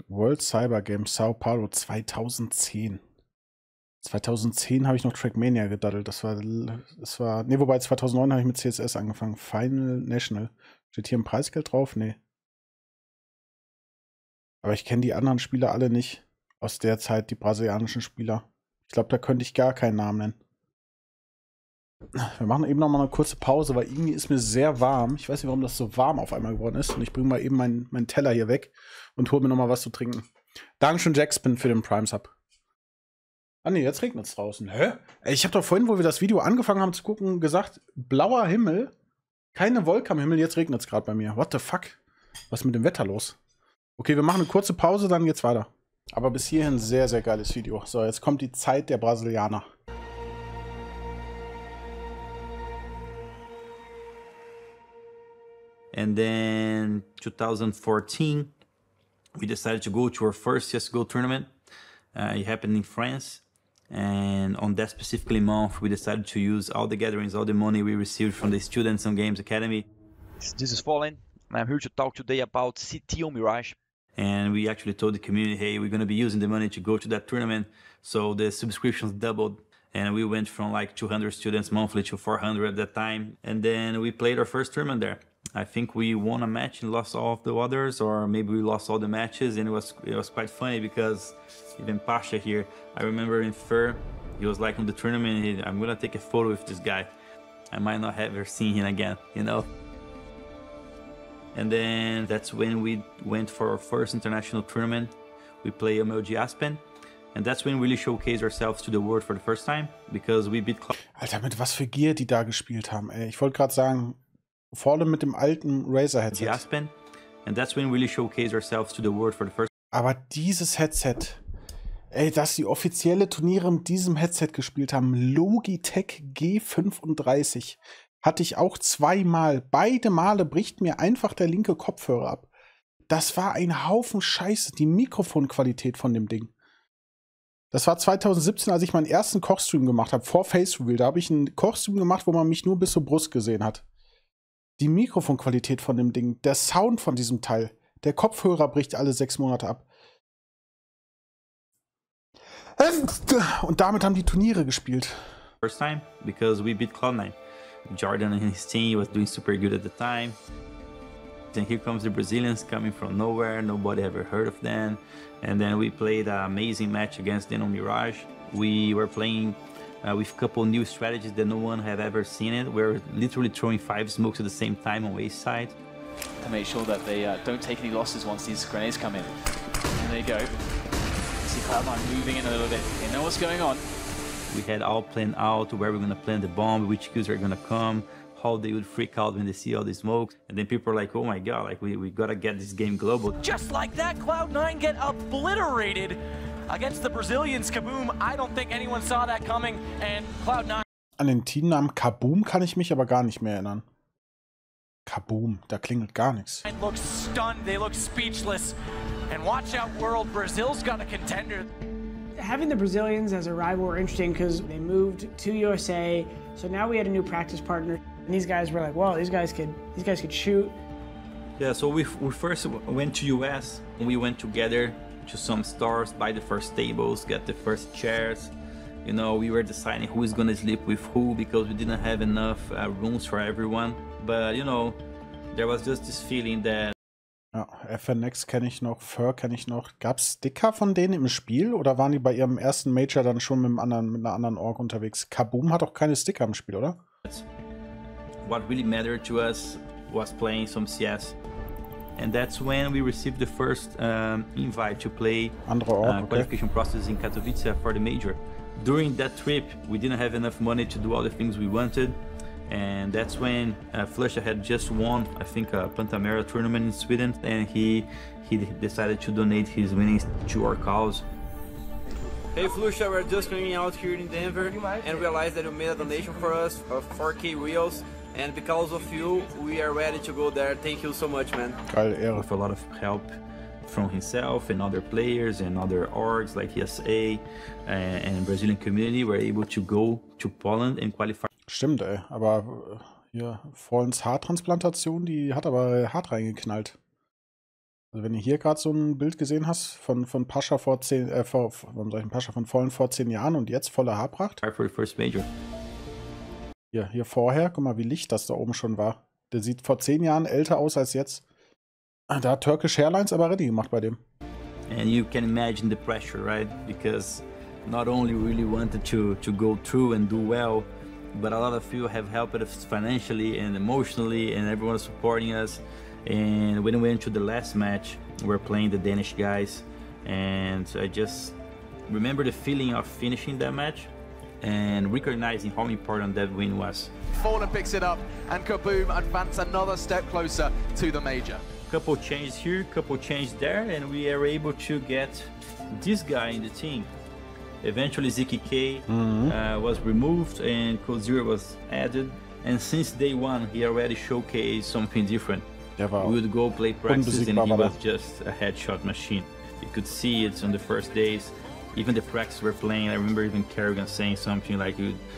World Cyber Games Sao Paulo 2010. 2010 habe ich noch Trackmania gedaddelt. Das war, ne, wobei 2009 habe ich mit CSS angefangen. Final National. Steht hier ein Preisgeld drauf? Nee. Aber ich kenne die anderen Spieler alle nicht. Aus der Zeit, die brasilianischen Spieler. Ich glaube, da könnte ich gar keinen Namen nennen. Wir machen eben noch mal eine kurze Pause, weil irgendwie ist mir sehr warm. Ich weiß nicht, warum das so warm auf einmal geworden ist. Und ich bringe mal eben meinen Teller hier weg und hole mir noch mal was zu trinken. Dankeschön, Jackspin, für den Prime-Sub. Ah ne, jetzt regnet es draußen. Hä? Ey, ich habe doch vorhin, wo wir das Video angefangen haben zu gucken, gesagt, blauer Himmel, keine Wolke am Himmel, jetzt regnet es gerade bei mir. What the fuck? Was ist mit dem Wetter los? Okay, wir machen eine kurze Pause, dann geht's weiter. Aber bis hierhin sehr, sehr geiles Video. So, jetzt kommt die Zeit der Brasilianer. And then 2014, we decided to go to our first CSGO tournament. It happened in France. And on that specifically month, we decided to use all the gatherings, all the money we received from the Students on Games Academy. This is Fallen. I'm here to talk today about CT on Mirage. And we actually told the community, hey, we're going to be using the money to go to that tournament. So the subscriptions doubled. And we went from like 200 students monthly to 400 at that time. And then we played our first tournament there. I think we won a match and lost all of the others, or maybe we lost all the matches. And it was quite funny because even Pasha here, I remember in Fur, he was like on the tournament, I'm going to take a photo with this guy. I might not have ever seen him again, you know? And then that's when we went for our first international tournament. We played MLG Aspen. And that's when we really showcased ourselves to the world for the first time, because we beat Alter, mit was für Gear die da gespielt haben, ey. Ich wollte gerade sagen, vor allem mit dem alten Razer-Headset. Aspen. And that's when we really showcased ourselves to the world for the first time. Aber dieses Headset, ey, dass die offizielle Turniere mit diesem Headset gespielt haben, Logitech G35, hatte ich auch zweimal. Beide Male bricht mir einfach der linke Kopfhörer ab. Das war ein Haufen Scheiße, die Mikrofonqualität von dem Ding. Das war 2017, als ich meinen ersten Kochstream gemacht habe, vor Face Reveal. Da habe ich einen Kochstream gemacht, wo man mich nur bis zur Brust gesehen hat. Die Mikrofonqualität von dem Ding, der Sound von diesem Teil, der Kopfhörer bricht alle 6 Monate ab. Und damit haben die Turniere gespielt. First time, because we beat Cloud9. Jordan and his team was doing super good at the time. And here comes the Brazilians coming from nowhere, nobody ever heard of them. And then we played an amazing match against them on Mirage. We were playing with a couple new strategies that no one had ever seen it. We were literally throwing 5 smokes at the same time on A side. To make sure that they don't take any losses once these grenades come in. And there you go. See Cloud9 moving in a little bit. They know what's going on. We had all planned out where we're going to plant the bomb, which kills are going to come, how they would freak out when they see all the smoke. And then people are like, oh my god, like we gotta get this game global. Just like that, Cloud9 get obliterated against the Brazilians. Kaboom, I don't think anyone saw that coming. And Cloud9... An den Teamnamen Kaboom kann ich mich aber gar nicht mehr erinnern. Kaboom, da klingelt gar nichts. Look stunned, they look speechless. And watch out, world, Brazil's got a contender. Having the Brazilians as a rival were interesting because they moved to USA, so now we had a new practice partner. And these guys were like, "Whoa, these guys could shoot." Yeah, so we first went to US. We went together to some stores, buy the first tables, get the first chairs. You know, we were deciding who is gonna sleep with who because we didn't have enough rooms for everyone. But you know, there was just this feeling that. Ja, FNX kenne ich noch, Fur kenne ich noch. Gab es Sticker von denen im Spiel oder waren die bei ihrem ersten Major dann schon mit einer anderen Org unterwegs? Kaboom hat auch keine Sticker im Spiel, oder? What really mattered to us was playing some CS. And that's when we received the first invite to play qualification process in Katowice for the major. During that trip, we didn't have enough money to do all the things we wanted. And that's when Flusha had just won, I think, a Pantamera tournament in Sweden, and he decided to donate his winnings to our cause. Hey Flusha, we're just coming out here in Denver and realized that you made a donation for us of 4K reals, and because of you, we are ready to go there. Thank you so much, man. Geil, Ehre. With a lot of help from himself and other players and other orgs like ESA and Brazilian community were able to go to Poland and qualify. Stimmt, ey. Aber hier, Fallens Haartransplantation, die hat aber hart reingeknallt. Also wenn du hier gerade so ein Bild gesehen hast von Pascha vor 10, warum sag ich Pascha von Fallen vor 10 Jahren und jetzt voller Haarpracht. For the first major. Hier vorher, guck mal, wie licht das da oben schon war. Der sieht vor 10 Jahren älter aus als jetzt. Da hat Turkish Airlines aber ready gemacht bei dem. And you can imagine the pressure, right? Because not only really wanted to go through and do well, but a lot of you have helped us financially and emotionally, and everyone is supporting us. And when we went to the last match, we're playing the Danish guys, and I just remember the feeling of finishing that match and recognizing how important that win was. Fallen picks it up, and Kaboom advance another step closer to the major. Couple changes here, couple changes there, and we are able to get this guy in the team. Eventually ZKK was removed and Code Zero was added, and since day one he already showcased something different. We would go play practices and he was just a headshot machine. You could see it on the first days. Even the practice we're playing, I remember even Kerrigan saying something like,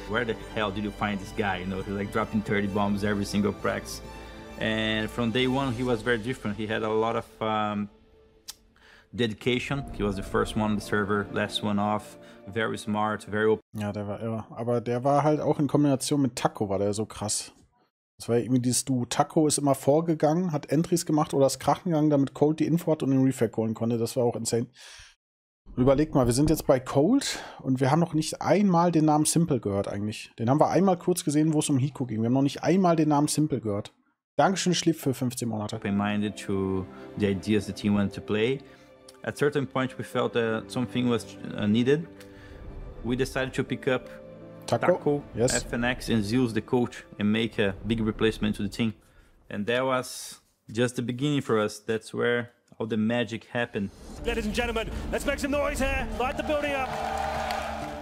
where the hell did you find this guy? You know, he's like dropping 30 bombs every single practice. And from day one, he was very different. He had a lot of dedication. He was the first one on the server, last one off. Very smart, very open. Ja, der war irre. Aber der war halt auch in Kombination mit Taco, war der so krass. Das war irgendwie dieses Duo. Taco ist immer vorgegangen, hat Entries gemacht oder ist krachen gegangen, damit Cold die Info hat und den Refract holen konnte. Das war auch insane. Überlegt mal, wir sind jetzt bei Cold und wir haben noch nicht einmal den Namen Simple gehört eigentlich. Den haben wir einmal kurz gesehen, wo es um Hiko ging. Wir haben noch nicht einmal den Namen Simple gehört. Dankeschön, Schliff, für 15 Monate. Open-minded to the ideas the team wanted to play. At a certain point, we felt that something was needed. We decided to pick up Taco, yes. FNX, and Zeus, the coach, and make a big replacement to the team. And that was just the beginning for us. That's where all the magic happened. Ladies and gentlemen, let's make some noise here. Light the building up.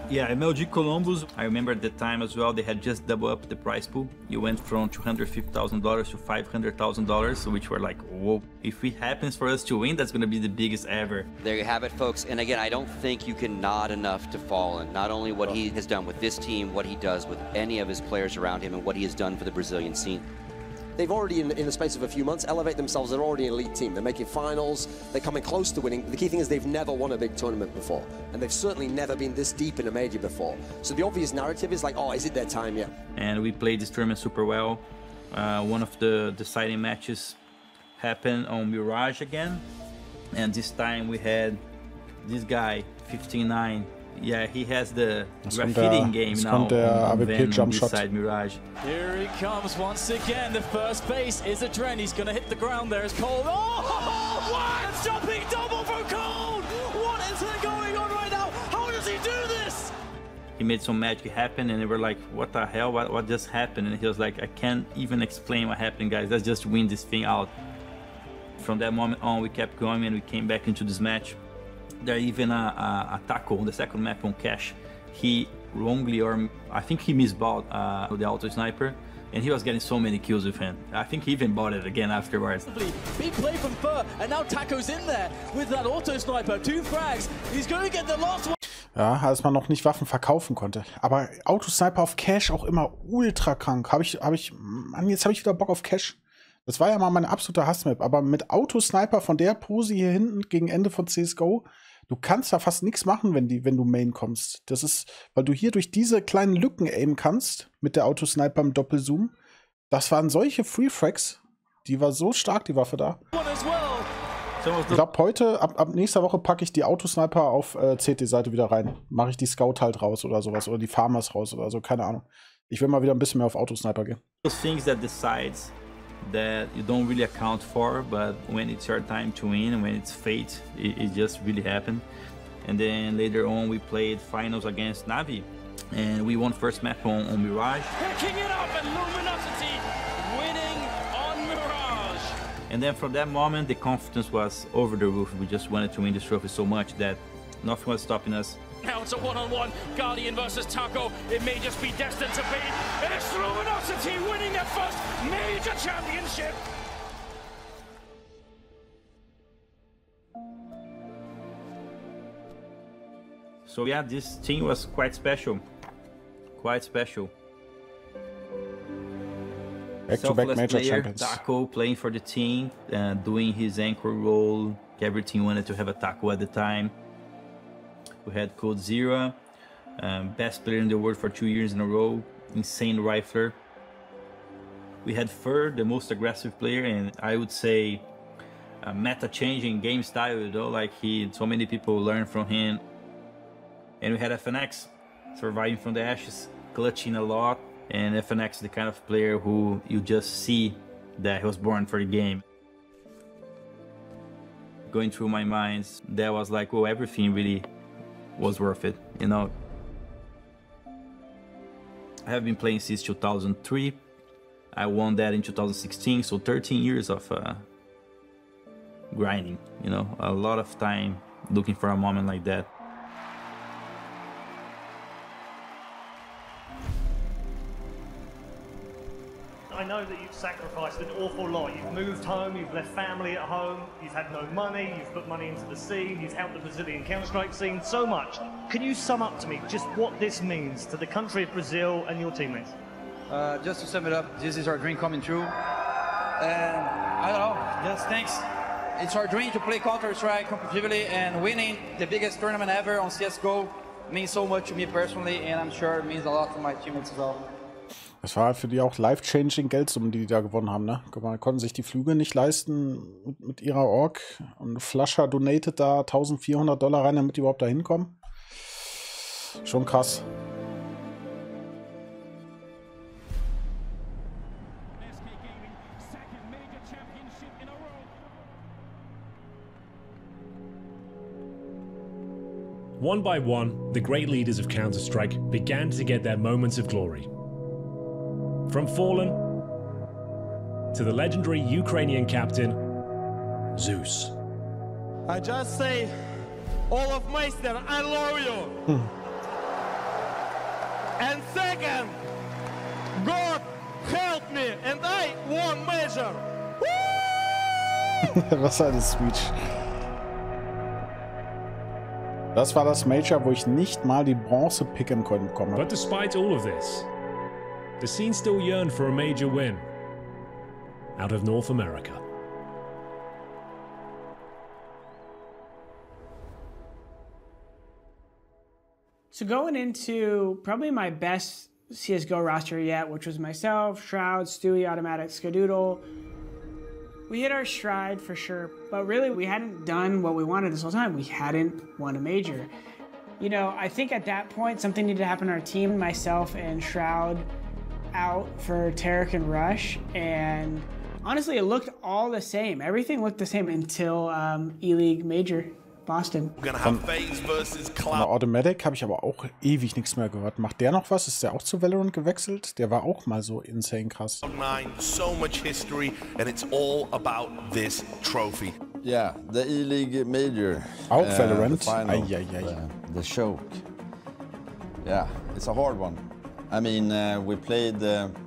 Yeah, MLG Columbus, I remember at the time as well, they had just doubled up the prize pool. You went from $250,000 to $500,000, which were like, whoa. If it happens for us to win, that's going to be the biggest ever. There you have it, folks. And again, I don't think you can nod enough to Fallen. Not only what he has done with this team, what he does with any of his players around him, and what he has done for the Brazilian scene. They've already, in the space of a few months, elevate themselves. They're already an elite team. They're making finals. They're coming close to winning. The key thing is they've never won a big tournament before. And they've certainly never been this deep in a major before. So the obvious narrative is like, oh, is it their time yet? And we played this tournament super well. One of the deciding matches happened on Mirage again. And this time we had this guy, 15-9. Yeah, he has the graffiti game now on beside Mirage. Here he comes once again. The first base is a Dren. He's going to hit the ground there as Cold. Oh, what? Jumping double from Cold! What is going on right now? How does he do this? He made some magic happen and they were like, what the hell? What just happened? And he was like, I can't even explain what happened, guys. Let's just win this thing out. From that moment on, we kept going and we came back into this match. There even a Taco on the second map on Cash. He wrongly, or I think he misbought the auto sniper, and he was getting so many kills with him. I think he even bought it again afterwards. Big play from Fur, and now Taco's in there with that auto sniper. 2 frags. He's going to get the last one. Ja, als man noch nicht Waffen verkaufen konnte. Aber Autosniper auf Cash auch immer ultra krank. Mann, jetzt habe ich wieder Bock auf Cash. Das war ja mal meine absolute Hassmap. Aber mit Autosniper von der Pose hier hinten gegen Ende von CSGO, du kannst da fast nichts machen, wenn du Main kommst. Das ist, weil du hier durch diese kleinen Lücken aimen kannst mit der Autosniper im Doppelzoom. Das waren solche Free Frags. Die war so stark, die Waffe da. Ich glaube, heute, ab nächster Woche packe ich die Autosniper auf CT-Seite wieder rein. Mache ich die Scout halt raus oder sowas. Oder die Farmers raus oder so, keine Ahnung. Ich will mal wieder ein bisschen mehr auf Autosniper gehen. Those things that decides that you don't really account for, but when it's your time to win, when it's fate, it just really happened. And then later on we played finals against Navi and we won first map on Mirage. Picking it up and Luminosity winning on Mirage. And then from that moment the confidence was over the roof. We just wanted to win this trophy so much that nothing was stopping us. Now it's a one-on-one, Guardian versus Taco. It may just be destined to be. It's Luminosity winning their first major championship. So yeah, this team was quite special. Quite special. Back-to-back major player, champions. Taco playing for the team, doing his anchor role. Every team wanted to have a Taco at the time. We had Code Zero, best player in the world for 2 years in a row. Insane rifler. We had Fur, the most aggressive player, and I would say meta-changing game style, you know, like so many people learn from him. And we had FNX, surviving from the ashes, clutching a lot. And FNX, the kind of player who you just see that he was born for the game. Going through my mind, that was like, oh, everything really was worth it, you know. I have been playing since 2003. I won that in 2016, so 13 years of grinding, you know, a lot of time looking for a moment like that. I know that you've sacrificed an awful lot. You've moved home, you've left family at home, you've had no money, you've put money into the scene, you've helped the Brazilian Counter-Strike scene, so much. Can you sum up to me just what this means to the country of Brazil and your teammates? Just to sum it up, this is our dream coming true. And I don't know, just thanks. It's our dream to play Counter-Strike competitively, and winning the biggest tournament ever on CSGO means so much to me personally, and I'm sure it means a lot to my teammates as well. Das war halt für die auch life-changing Geldsummen, die da gewonnen haben, ne? Guck mal, konnten sich die Flüge nicht leisten mit ihrer Org. Und Flusher donated da $1.400 rein, damit die überhaupt da hinkommen. Schon krass. One by one, the great leaders of Counter-Strike began to get their moments of glory. From Fallen to the legendary Ukrainian captain, Zeus. I just say, Olaf Meister, I love you. And second, God help me, and I won major. Was war das Speech? Das war das Major, wo ich nicht mal die Bronze picken bekommen habe. But despite all of this, the scene still yearned for a major win out of North America. So going into probably my best CSGO roster yet, which was myself, Shroud, Stewie, Automatic, Skadoodle. We hit our stride for sure, but really we hadn't done what we wanted this whole time. We hadn't won a major. You know, I think at that point something needed to happen to our team, myself and Shroud out for Tarek and Rush, and honestly it looked all the same. Everything looked the same until E-League Major Boston. Von Automatic habe ich aber auch ewig nichts mehr gehört. Macht der noch was? Ist der auch zu Valorant gewechselt? Der war auch mal so insane krass. So much history, and it's all about this trophy. Yeah, the E-League Major. Auch Valorant? The final, the choke. Yeah, it's a hard one. I mean, we played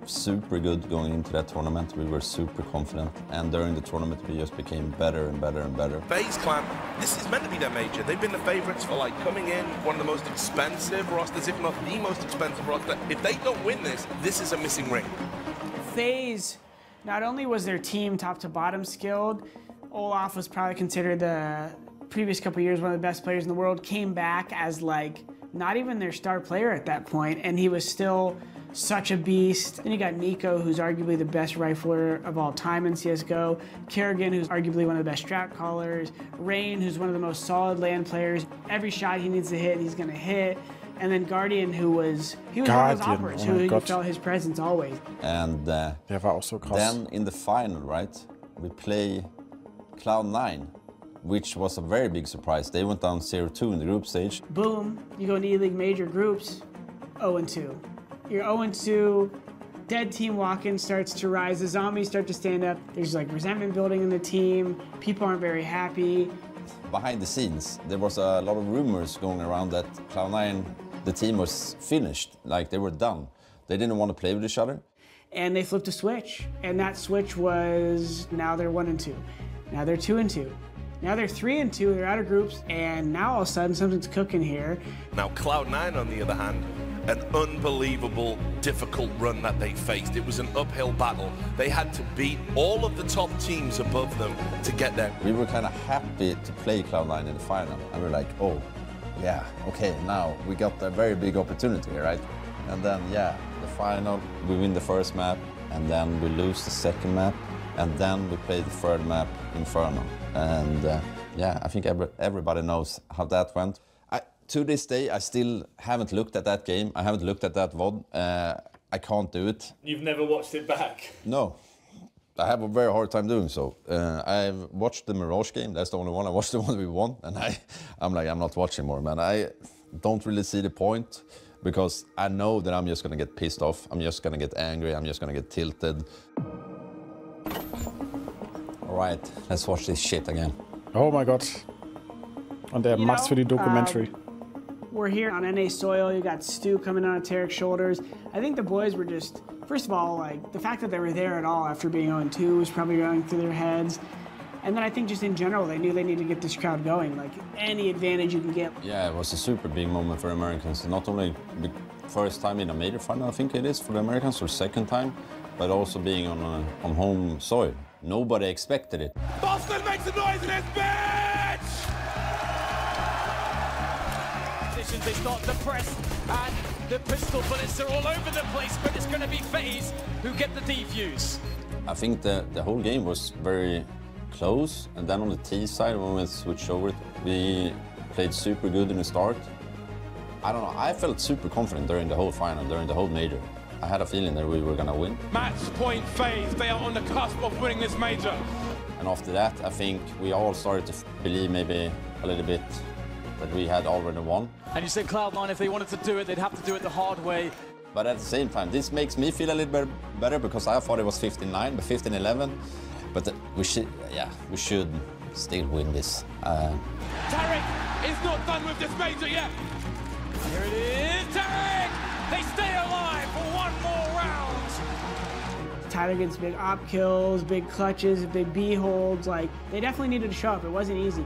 super good going into that tournament. We were super confident, and during the tournament we just became better and better and better. FaZe Clan, this is meant to be their major. They've been the favourites for like coming in, one of the most expensive rosters, if not the most expensive roster. If they don't win this, this is a missing ring. FaZe, not only was their team top to bottom skilled, Olaf was probably considered the previous couple years one of the best players in the world, came back as like not even their star player at that point, and he was still such a beast. Then you got Nico, who's arguably the best rifler of all time in CSGO, Kerrigan, who's arguably one of the best strat callers, Rain, who's one of the most solid LAN players. Every shot he needs to hit, he's gonna hit. And then Guardian, he was one of those operators who you felt his presence always. And der war auch so krass. Then in the final, right, we play Cloud9, which was a very big surprise. They went down 0-2 in the group stage. Boom, you go into E-League Major groups, 0-2. You're 0-2, dead team walk-in starts to rise, the zombies start to stand up, there's like resentment building in the team, people aren't very happy. Behind the scenes, there was a lot of rumors going around that Cloud9, the team was finished, like they were done. They didn't want to play with each other. And they flipped a switch, and that switch was, now they're 1-2. Now they're 2-2. Now they're 3-2, they're out of groups, and now all of a sudden something's cooking here. Now Cloud9, on the other hand, an unbelievable, difficult run that they faced. It was an uphill battle. They had to beat all of the top teams above them to get there. We were kind of happy to play Cloud9 in the final. And we were like, oh, yeah, okay, now we got a very big opportunity here, right? And then, yeah, the final, we win the first map, and then we lose the second map, and then we play the third map, Inferno. And yeah, I think everybody knows how that went. To this day, I still haven't looked at that game. I haven't looked at that VOD. I can't do it. You've never watched it back? No. I have a very hard time doing so. I've watched the Mirage game. That's the only one. I watched the one we won. And I'm like, I'm not watching more, man. I don't really see the point because I know that I'm just going to get pissed off. I'm just going to get angry. I'm just going to get tilted. All right, let's watch this shit again. Oh my God. Und der macht's für die Documentary. We're here on NA soil. You got Stu coming on Tarek's shoulders. I think the boys were just, first of all, like the fact that they were there at all after being 0-2 was probably running through their heads. And then I think just in general, they knew they needed to get this crowd going. Like any advantage you can get. Yeah, it was a super big moment for Americans. Not only the first time in a major final, I think it is for the Americans, or second time, but also being on home soil. Nobody expected it. Boston makes a noise in his bitch! They start to press, and the pistol bullets are all over the place, but it's going to be FaZe who get the defuse. I think the whole game was very close, and then on the T side, when we switched over, we played super good in the start. I don't know, I felt super confident during the whole final, during the whole major. I had a feeling that we were going to win. Match point FaZe, they are on the cusp of winning this major. And after that, I think we all started to believe maybe a little bit that we had already won. And you said Cloud9, if they wanted to do it, they'd have to do it the hard way. But at the same time, this makes me feel a little bit better because I thought it was 15-9, but 15-11. But we should still win this. Tarek is not done with this major yet. Here it is, Tarek! They stay alive for one more round. Tyler gets big op kills, big clutches, big B holds. Like they definitely needed to show up. It wasn't easy.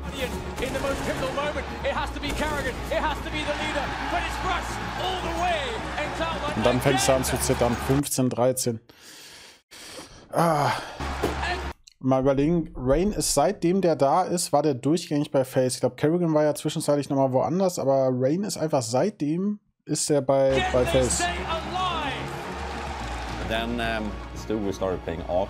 In the most pivotal moment, it has to be Carrigan, it has to be the leader, but it's Russ all the way. And Cloud9. Und dann fängt es an zu zittern. 15-13. Ah. Mal überlegen, Rain ist seitdem der da ist, war der durchgängig bei FaZe. Ich glaube, Carrigan war ja zwischenzeitlich nochmal woanders, aber Rain ist einfach seitdem ist er bei FaZe. Then still we started playing off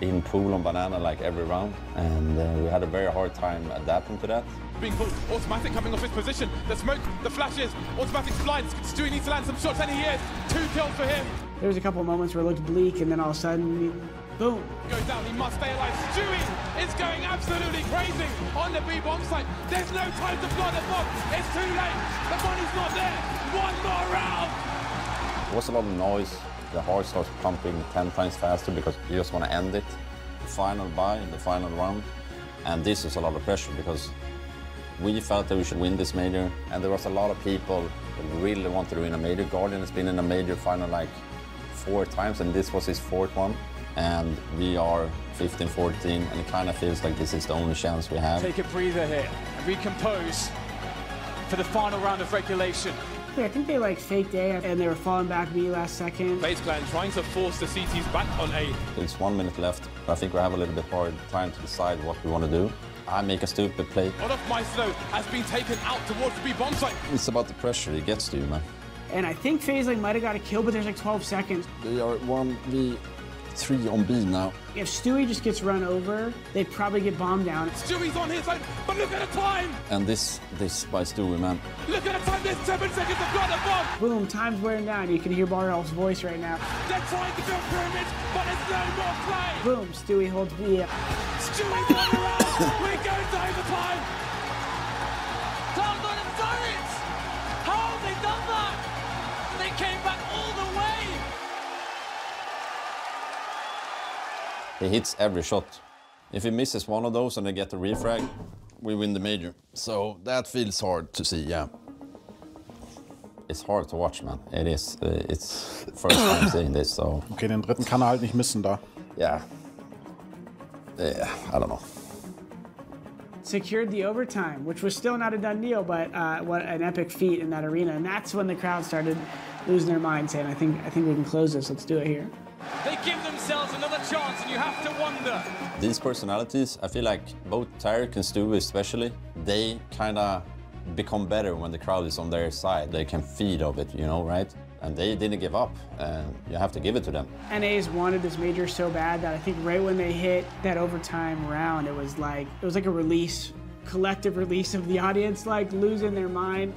in pool on banana like every round, and we had a very hard time adapting to that. Being pulled, Automatic coming off his position, the smoke, the flashes, Automatic's blind, Stewie needs to land some shots and he is. 2 kills for him. There was a couple of moments where it looked bleak and then all of a sudden, boom. Goes down, he must stay alive. Stewie is going absolutely crazy on the B-bomb site. There's no time to plant a bomb, it's too late, the money's not there. One more round. There was a lot of noise. The heart starts pumping 10 times faster because you just want to end it. The final buy, the final round. And this is a lot of pressure because we felt that we should win this major. And there was a lot of people that really wanted to win a major. Guardian has been in a major final like 4 times, and this was his 4th one. And we are 15-14, and it kind of feels like this is the only chance we have. Take a breather here and recompose for the final round of regulation. Yeah, I think they like faked A and they were falling back B last second. FaZe Clan trying to force the CTs back on A. There's 1 minute left. I think we have a little bit hard time to decide what we want to do. I make a stupid play. Olaf Maestro has been taken out towards the B-bomb site. It's about the pressure it gets to you, man. And I think FaZe like might have got a kill, but there's like 12 seconds. They are 1v3 on B now. If Stewie just gets run over, they'd probably get bombed down. Stewie's on his own, but look at the time! And this by Stewie, man. Look at the time, there's 7 seconds to got the bomb! Boom, time's wearing down. You can hear Barrel's voice right now. They're trying to build pyramids, but there's no more play! Boom, Stewie holds B up. Stewie won around! We're going to overtime! Cloud9 have done it! How have they done that? They came back all the way! He hits every shot. If he misses one of those and they get the refrag, we win the major. So that feels hard to see, yeah. It's hard to watch, man. It is. It's first time seeing this, so. Okay, den dritten kann halt nicht missen da. Yeah. Yeah, I don't know. secured the overtime, which was still not a done deal, but what an epic feat in that arena. And that's when the crowd started losing their mind, saying, I think we can close this. Let's do it here. They give themselves another chance, and you have to wonder. These personalities, I feel like both Tarek and Stu especially, they kind of become better when the crowd is on their side. They can feed off it, you know, right? And they didn't give up, and you have to give it to them. NA's wanted this major so bad that I think right when they hit that overtime round, it was like a release, collective release of the audience, like losing their mind.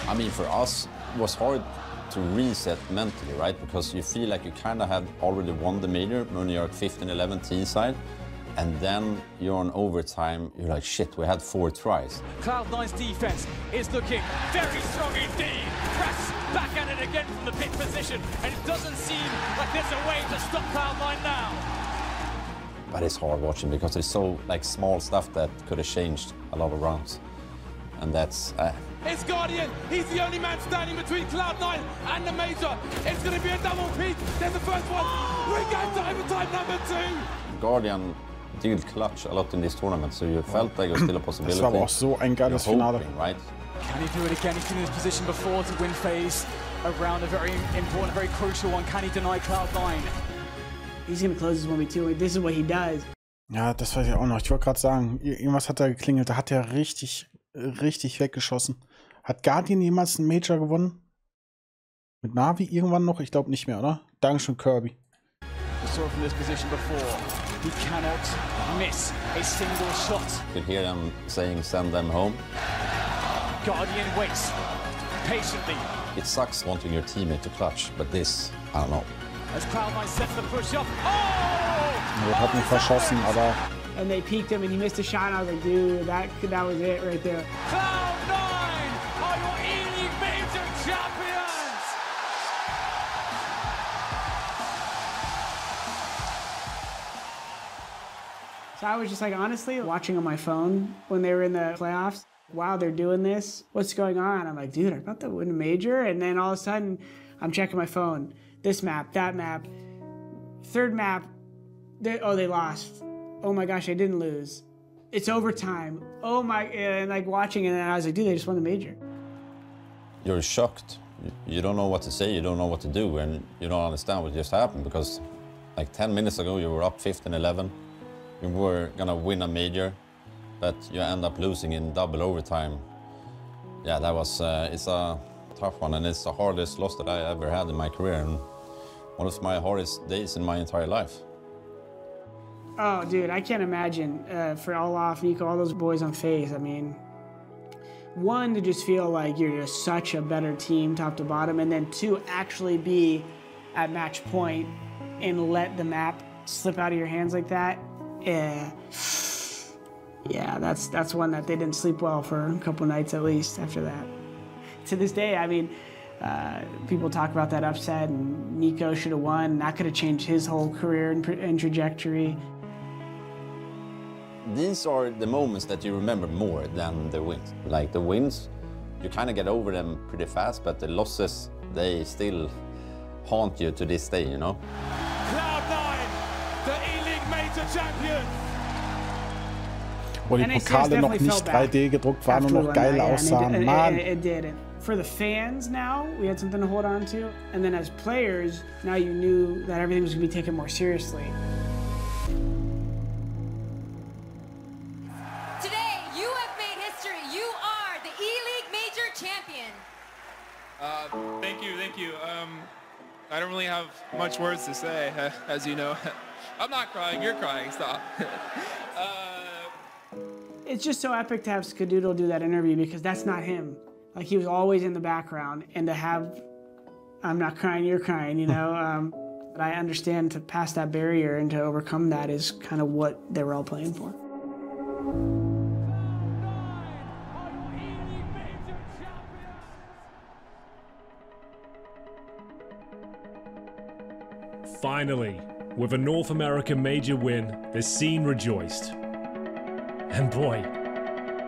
I mean, for us, it was hard to reset mentally, right? Because you feel like you kind of have already won the major when you're at 15-11 T side. And then you're on overtime, you're like, shit, we had 4 tries. Cloud9's defense is looking very strong indeed. Press back at it again from the pit position, and it doesn't seem like there's a way to stop Cloud9 now. But it's hard watching because it's so like small stuff that could have changed a lot of rounds. And that's... It's Guardian. He's the only man standing between Cloud9 and the major. It's going to be a double peak. There's the first one. We're going to overtime number 2. Guardian did clutch a lot in this tournament, so you felt like it was still a possibility. Das war aber auch so ein geiles Finale. Right? Can he do it again? He's been in this position before to win phase around a very important, very crucial one. Can he deny Cloud9? He's going to close this 1v2. This is what he does. Ja, das weiß ich auch noch. Ich wollte gerade sagen, irgendwas hat da geklingelt. Da hat er richtig weggeschossen. Hat Guardian jemals einen Major gewonnen? Mit Na'Vi irgendwann noch? Ich glaube nicht mehr, oder? Dankeschön, Kirby. We saw from this position before. He cannot miss a single shot. You hear them saying, send them home. Guardian waits patiently. It sucks wanting your teammate to clutch, but this, I don't know. As Cloud9 sets the push up. Oh! Er hat ihn verschossen, aber... And they peeked him and he missed a shot, and I was like, dude, that was it right there. Cloud9 are your E-League Major champions! So I was just like, honestly, watching on my phone when they were in the playoffs, wow, they're doing this. What's going on? I'm like, dude, I'm about to win a major. And then all of a sudden, I'm checking my phone. This map, that map, third map. They lost. Oh my gosh, I didn't lose. It's overtime. Oh my, and like watching it, and I was like, dude, they just won the major. You're shocked. You don't know what to say, you don't know what to do, and you don't understand what just happened because like 10 minutes ago you were up 15-11. You were gonna win a major, but you end up losing in double overtime. Yeah, that was, it's a tough one, and it's the hardest loss that I ever had in my career, and one of my hardest days in my entire life. Oh, dude, I can't imagine for Olaf, Nico, all those boys on FaZe. I mean, one, to just feel like you're just such a better team top to bottom, and then two, actually be at match point and let the map slip out of your hands like that. Yeah, that's one that they didn't sleep well for a couple nights at least after that. To this day, I mean, people talk about that upset, and Nico should have won. That could have changed his whole career and trajectory. These are the moments that you remember more than the wins. Like the wins, you kind of get over them pretty fast, but the losses, they still haunt you to this day, you know? Cloud9, the E-League Major Champions! Wo die Pokale noch nicht 3D gedruckt waren und noch geil aussahen. Mann! It did. For the fans now, we had something to hold on to. And then as players, now you knew that everything was going to be taken more seriously. Today, you have made history. You are the E-League Major Champion. Thank you. I don't really have much words to say, as you know. I'm not crying, you're crying, stop. It's just so epic to have Skadoodle do that interview because that's not him. Like, he was always in the background, and to have, I'm not crying, you're crying, you know? But I understand to pass that barrier and to overcome that is kind of what they were all playing for. Finally, with a North American major win, the scene rejoiced. And boy,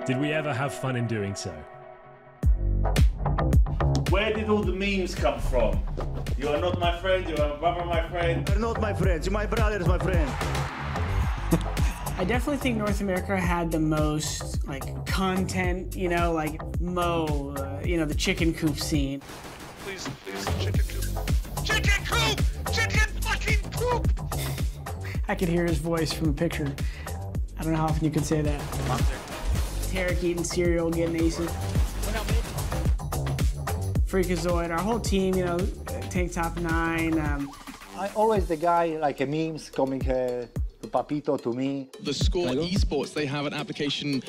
did we ever have fun in doing so. Where did all the memes come from? You are not my friend, you are my brother, my friend. You're not my friend, you're my brother, my friend. I I definitely think North America had the most like content, you know, like you know, the chicken coop scene. Please, chicken coop. Chicken coop! Chicken fucking coop! I could hear his voice from the picture. I don't know how often you could say that. Tarek eating cereal, getting aces. Freakazoid, our whole team, you know, Tank Top 9. I'm always the guy, like a memes coming to Papito, to me. The Score Esports, they have an application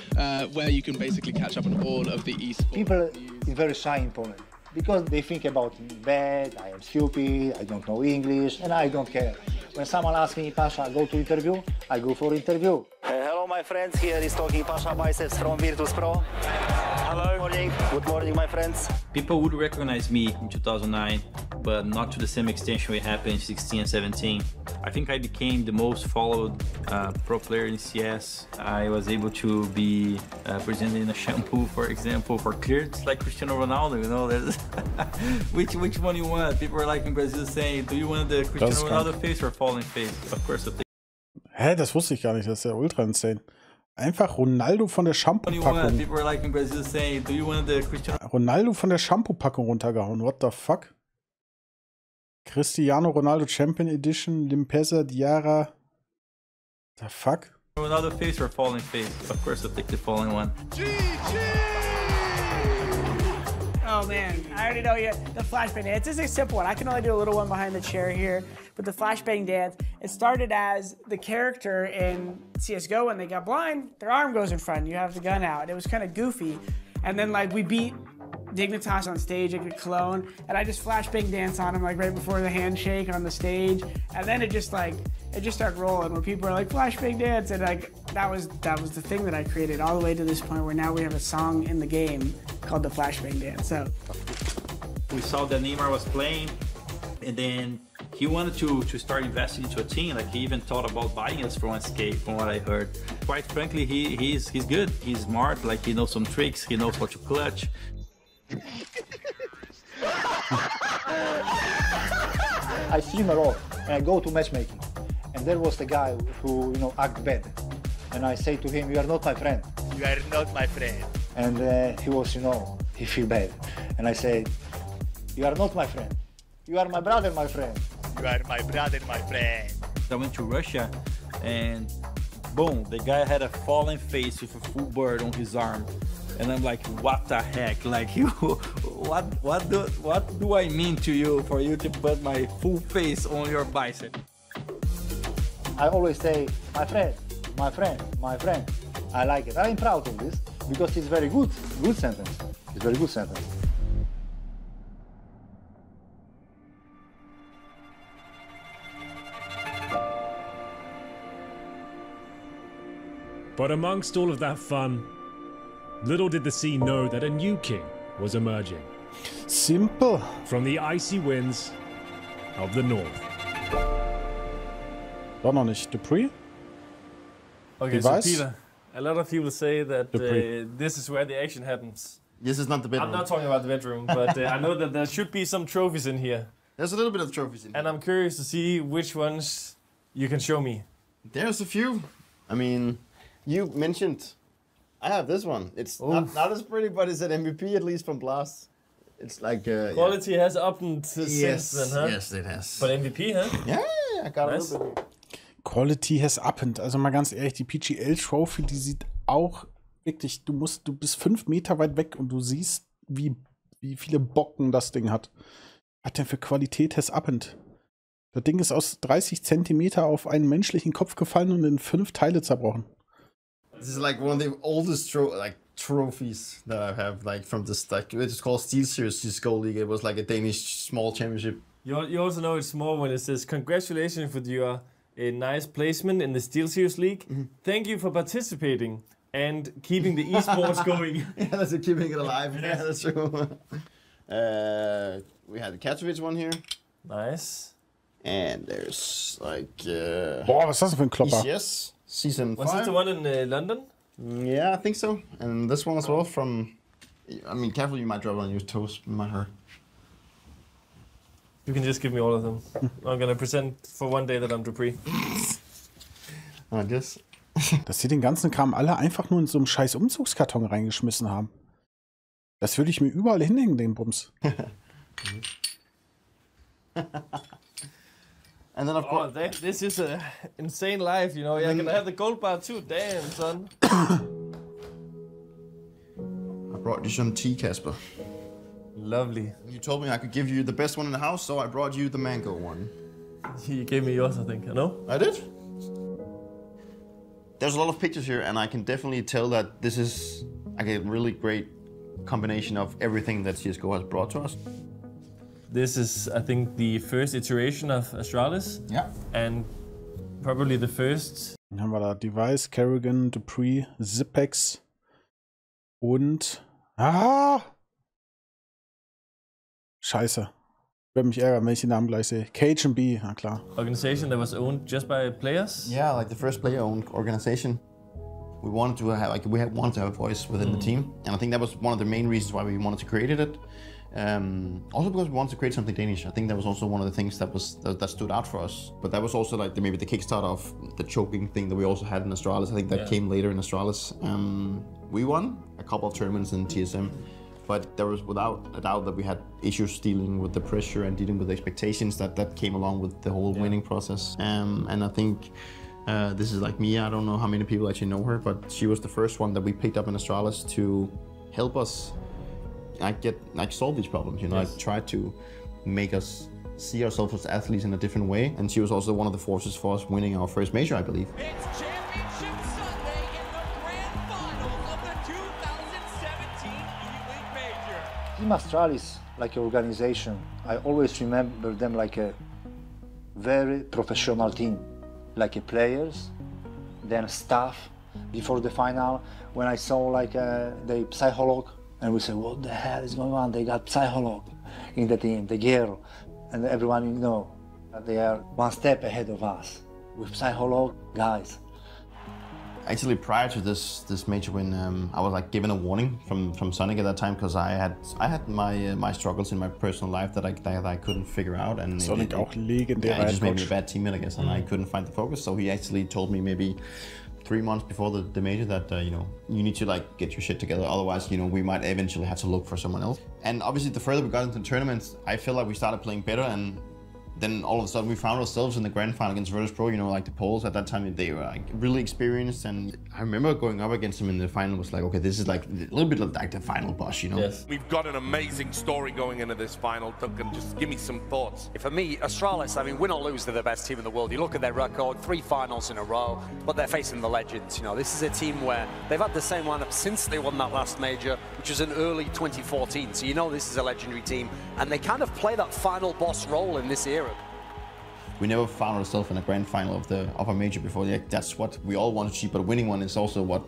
where you can basically catch up on all of the esports. People are very shy in Poland because they think about me bad, I am stupid, I don't know English, and I don't care. When someone asks me, Pasha, go to interview, I go for interview. Hello, my friends. Here is talking Pasha Biceps from Virtus Pro. Hello. Morning. Good morning, my friends. People would recognize me in 2009, but not to the same extent we happened in 16 and 17. I think I became the most followed pro player in CS. I was able to be presented in a shampoo, for example, for cleared, like Cristiano Ronaldo, you know. which one you want? People are like in Brazil saying, do you want the Cristiano Ronaldo face or falling face? Of course, Hä, das wusste ich gar nicht, das ist ja ultra insane. Einfach Ronaldo von der Shampoo-Packung. Ronaldo von der Shampoo-Packung runtergehauen. What the fuck? Cristiano Ronaldo Champion Edition, Limpeza Diarra. The fuck? Ronaldo face or falling face? Of course, I'll take the falling one. Oh man, I already know you. The flashbang dance. This is a simple one. I can only do a little one behind the chair here. But the flashbang dance, it started as the character in CSGO when they got blind, their arm goes in front, you have the gun out. It was kind of goofy. And then like we beat Dignitas on stage at Cologne, and I just flashbang dance on him like right before the handshake on the stage. And then it just started rolling where people are like flashbang dance, and like that was the thing that I created all the way to this point where now we have a song in the game called the flashbang dance. So we saw that Neymar was playing, and then he wanted to start investing into a team. Like he even thought about buying us for 1K, from what I heard. Quite frankly, he's good. He's smart. Like he knows some tricks. He knows what to clutch. I see him a lot, and I go to matchmaking, and there was the guy who, you know, act bad, and I say to him, "You are not my friend." You are not my friend. And he was, you know, he feel bad, and I said, "You are not my friend. You are my brother, my friend." You are my brother, my friend. I went to Russia, and boom, the guy had a fallen face with a full bird on his arm. And I'm like, what the heck? Like, what do I mean to you for you to put my full face on your bicep? I always say, my friend, my friend, my friend. I like it. I'm proud of this because it's very good sentence. It's very good sentence. But amongst all of that fun, little did the scene know that a new king was emerging. Simple. From the icy winds of the north. Doch noch nicht. Dupree? Okay, Device? so Peter, a lot of people say that this is where the action happens. This is not the bedroom. I'm not talking about the bedroom, but I know that there should be some trophies in here. There's a little bit of trophies in here. And I'm curious to see which ones you can show me. There's a few. I mean, you mentioned... I have this one. It's not as pretty, but it's an MVP, at least from Blast. It's like... Quality has upped since then, huh? Yes, it has. But MVP, huh? Yeah, I got nice. a little bit. Quality has upped. Also mal ganz ehrlich, die PGL Trophy, die sieht auch wirklich, du bist 5 Meter weit weg und du siehst, wie viele Bocken das Ding hat. Was denn für Qualität has upped? Das Ding ist aus 30 Zentimeter auf einen menschlichen Kopf gefallen und in 5 Teile zerbrochen. This is like one of the oldest trophies that I have, like from this, like it's called Steel Series CSGO League. It was like a Danish small championship. You also know it's small when it says, congratulations with your nice placement in the Steel Series League. Mm-hmm. Thank you for participating and keeping the esports going. Yeah, that's keeping it alive. Yeah, that's true. We had the Katowice one here. Nice. And there's like... Boah, was ist das denn für ein Klopper? ECS Season 5. Was this the one in London? Yeah, I think so. And this one as well from... I mean, careful, you might drop it on your toes. It might hurt. You can just give me all of them. I'm gonna present for one day that I'm Dupree. I guess. Dass sie den ganzen Kram alle einfach nur in so einem scheiß Umzugskarton reingeschmissen haben. Das würde ich mir überall hinhängen, den Bums. And then of course, this is an insane life, you know. Yeah, I can have the gold bar too. Damn, son. I brought you some tea, Casper. Lovely. You told me I could give you the best one in the house, so I brought you the mango one. You gave me yours, I think. No? I did. There's a lot of pictures here, and I can definitely tell that this is like a really great combination of everything that CSGO has brought to us. This is, I think, the first iteration of Astralis. Yeah. And probably the first. Dann haben wir da Device, Kerrigan, Dupree, Zipex und... Scheiße. Ich werde mich ärgern, wenn ich den Namen gleich sehe. KHB, na klar. Organization that was owned just by players? Yeah, like the first player-owned organization. We wanted to have, wanted to have a voice within the team, and I think that was one of the main reasons why we wanted to create it. Also because we wanted to create something Danish. I think that was also one of the things that stood out for us. But that was also like maybe the kickstart of the choking thing that we also had in Astralis. I think that came later in Astralis. We won a couple of tournaments in TSM, but there was without a doubt that we had issues dealing with the pressure and dealing with the expectations that came along with the whole winning process. And I think this is like Mia. I don't know how many people actually know her, but she was the first one that we picked up in Astralis to help us solve these problems, you know, like try to make us see ourselves as athletes in a different way. And she was also one of the forces for us winning our first major, I believe. It's Championship Sunday in the grand finals of the 2017 E-League Major. Team Astralis, like an organization, I always remember them like a very professional team, like a players, then staff. Before the final, when I saw like the psycholog, and we said, what the hell is going on? They got psycholog in the team, the girl, and everyone, you know, they are one step ahead of us with psycholog guys. Actually, prior to this major win, I was like given a warning from Sonic at that time because I had my struggles in my personal life that I couldn't figure out, and Sonic auch legendär. Yeah, it just made me a bad teammate, I guess, and I couldn't find the focus. So he actually told me maybe 3 months before the major that you know, you need to like get your shit together, otherwise, you know, we might eventually have to look for someone else. And obviously, the further we got into the tournaments, I feel like we started playing better, and then all of a sudden we found ourselves in the grand final against Virtus Pro. You know, like the Poles at that time, they were like really experienced, and I remember going up against them in the final was like, okay, this is like a little bit like the final boss, you know. Yes. We've got an amazing story going into this final. Duncan, just give me some thoughts. For me, Astralis, I mean, win or lose, they're the best team in the world. You look at their record, 3 finals in a row, but they're facing the legends. You know, this is a team where they've had the same lineup since they won that last major, which was in early 2014. So you know this is a legendary team, and they kind of play that final boss role in this era. We never found ourselves in a grand final of a major before. Yeah, that's what we all want to achieve, but winning one is also what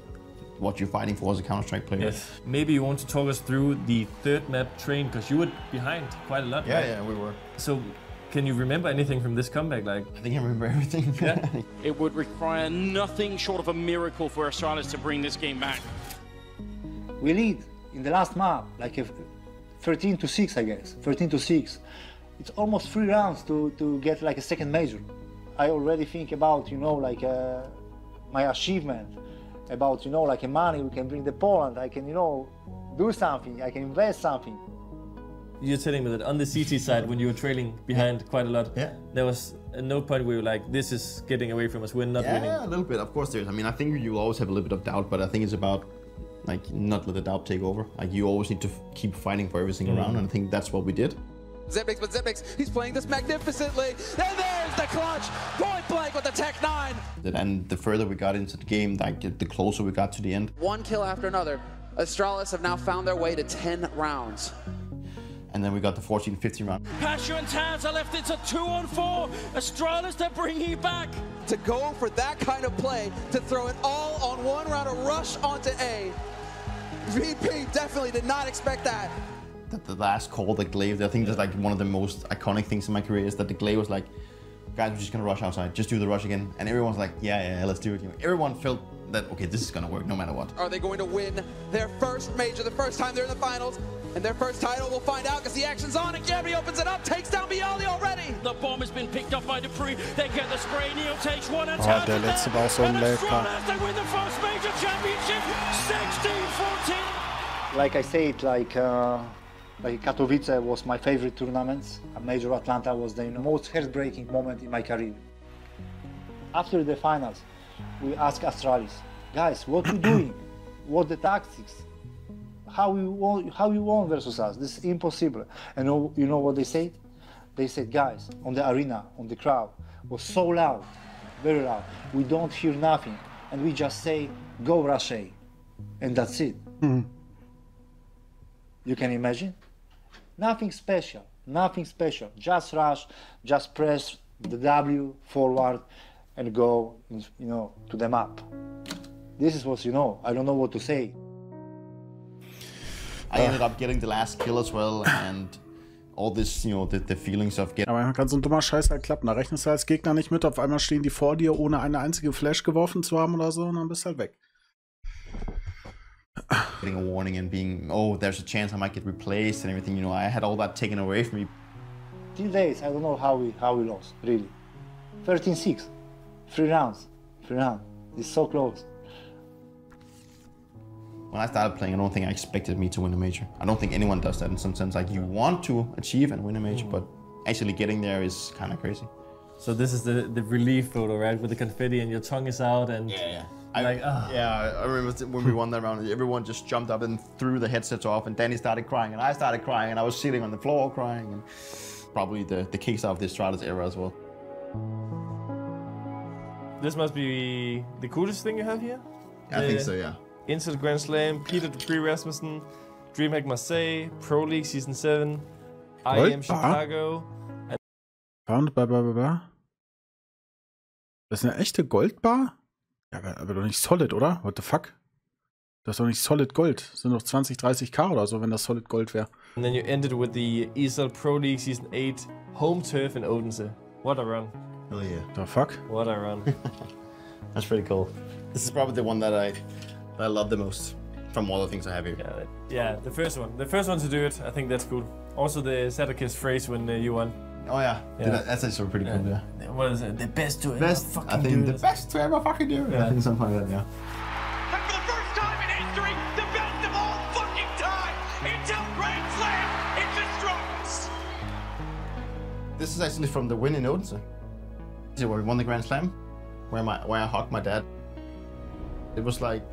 you're fighting for as a Counter-Strike player. Yes. Maybe you want to talk us through the third map train, because you were behind quite a lot. Yeah, right? yeah, we were. So, can you remember anything from this comeback? Like, I think I remember everything. Yeah. It would require nothing short of a miracle for Astralis to bring this game back. We lead in the last map, like 13-6, I guess, 13-6. It's almost 3 rounds to get like a second major. I already think about, you know, like my achievement, about, you know, like a money we can bring to Poland. I can, you know, do something, I can invest something. You're telling me that on the CT side, when you were trailing behind quite a lot, there was no point where you were like, this is getting away from us, we're not winning. Yeah, a little bit, of course there is. I mean, I think you always have a little bit of doubt, but I think it's about like not let the doubt take over. Like you always need to keep fighting for everything around, and I think that's what we did. Zipix, but Zipix, he's playing this magnificently. And there's the clutch, point blank with the Tech 9. And the further we got into the game, like the closer we got to the end. One kill after another. Astralis have now found their way to 10 rounds. And then we got the 14-15 round. Pasha and Taz are left into 2-on-4. Astralis, they're bringing back. To go for that kind of play, to throw it all on one round, a rush onto A. VP definitely did not expect that. The last call that Glaive, I think that's like one of the most iconic things in my career is that the Glaive was like, guys, we're just gonna rush outside, just do the rush again. And everyone's like, yeah, let's do it. You know, everyone felt that, okay, this is gonna work no matter what. Are they going to win their first major, the first time they're in the finals? And their first title, we'll find out because the action's on and Gabby opens it up, takes down Bialy already. The bomb has been picked up by Dupree. They get the spray. Neil takes one and Oh, der letzte war auch so ein Lecker. They win the first major championship, 16-14. Like I said, like Katowice was my favorite tournament. Major Atlanta was the most heartbreaking moment in my career. After the finals, we asked Astralis, guys, what you doing? What the tactics? How you won versus us? This is impossible. And you know what they said? They said, guys, on the arena, on the crowd, was so loud, very loud. We don't hear nothing, and we just say, go Russia, and that's it. You can imagine? Nothing special, nothing special. Just rush, just press the W forward, and go, to the map. This is what I don't know what to say. I ended up getting the last kill as well, and all this, the feelings of getting. Aber man kann so ein dummer Scheiß halt klappen. Da rechnest du als Gegner nicht mit. Auf einmal stehen die vor dir, ohne eine einzige Flash geworfen zu haben oder so, und dann bist du halt weg. Getting a warning and being, oh, there's a chance I might get replaced and everything. I had all that taken away from me. 3 days, I don't know how we lost, really. 13-6, 3 rounds. It's so close. When I started playing, I don't think I expected me to win a major. I don't think anyone does that in some sense. Like, you want to achieve and win a major, but actually getting there is kind of crazy. So this is the relief photo, right? With the confetti and your tongue is out and... Yeah. I remember when we won that round, everyone just jumped up and threw the headsets off, and Danny started crying, and I started crying, and I was sitting on the floor crying, and probably the kickstart of the Astralis era as well. This must be the coolest thing you have here? I think so, yeah. Insert Grand Slam, Peter Dupree Rasmussen, DreamHack Marseille, Pro League Season 7, IM Chicago. Das ist eine echte Goldbar? Ja, aber doch nicht Solid, oder? What the fuck? Das ist doch nicht Solid Gold. Das sind doch 20, 30k oder so, wenn das Solid Gold wäre. And then you ended with the ESL Pro League Season 8 home turf in Odense. What a run. Oh yeah. The fuck? What a run. That's pretty cool. This is probably the one that I love the most from all the things I have here. Yeah, the first one. The first one to do it, I think that's cool. Also the Sadakis phrase when you won. Oh yeah. That's actually pretty cool, yeah. What is it? The best to ever fucking I think do the best to ever fucking do it. Yeah. I think something like that, yeah. And for the first time in history, the best of all fucking time, until Grand Slam, it destroys. This is actually from the win in Odense. This is where we won the Grand Slam, where I hugged my dad. It was like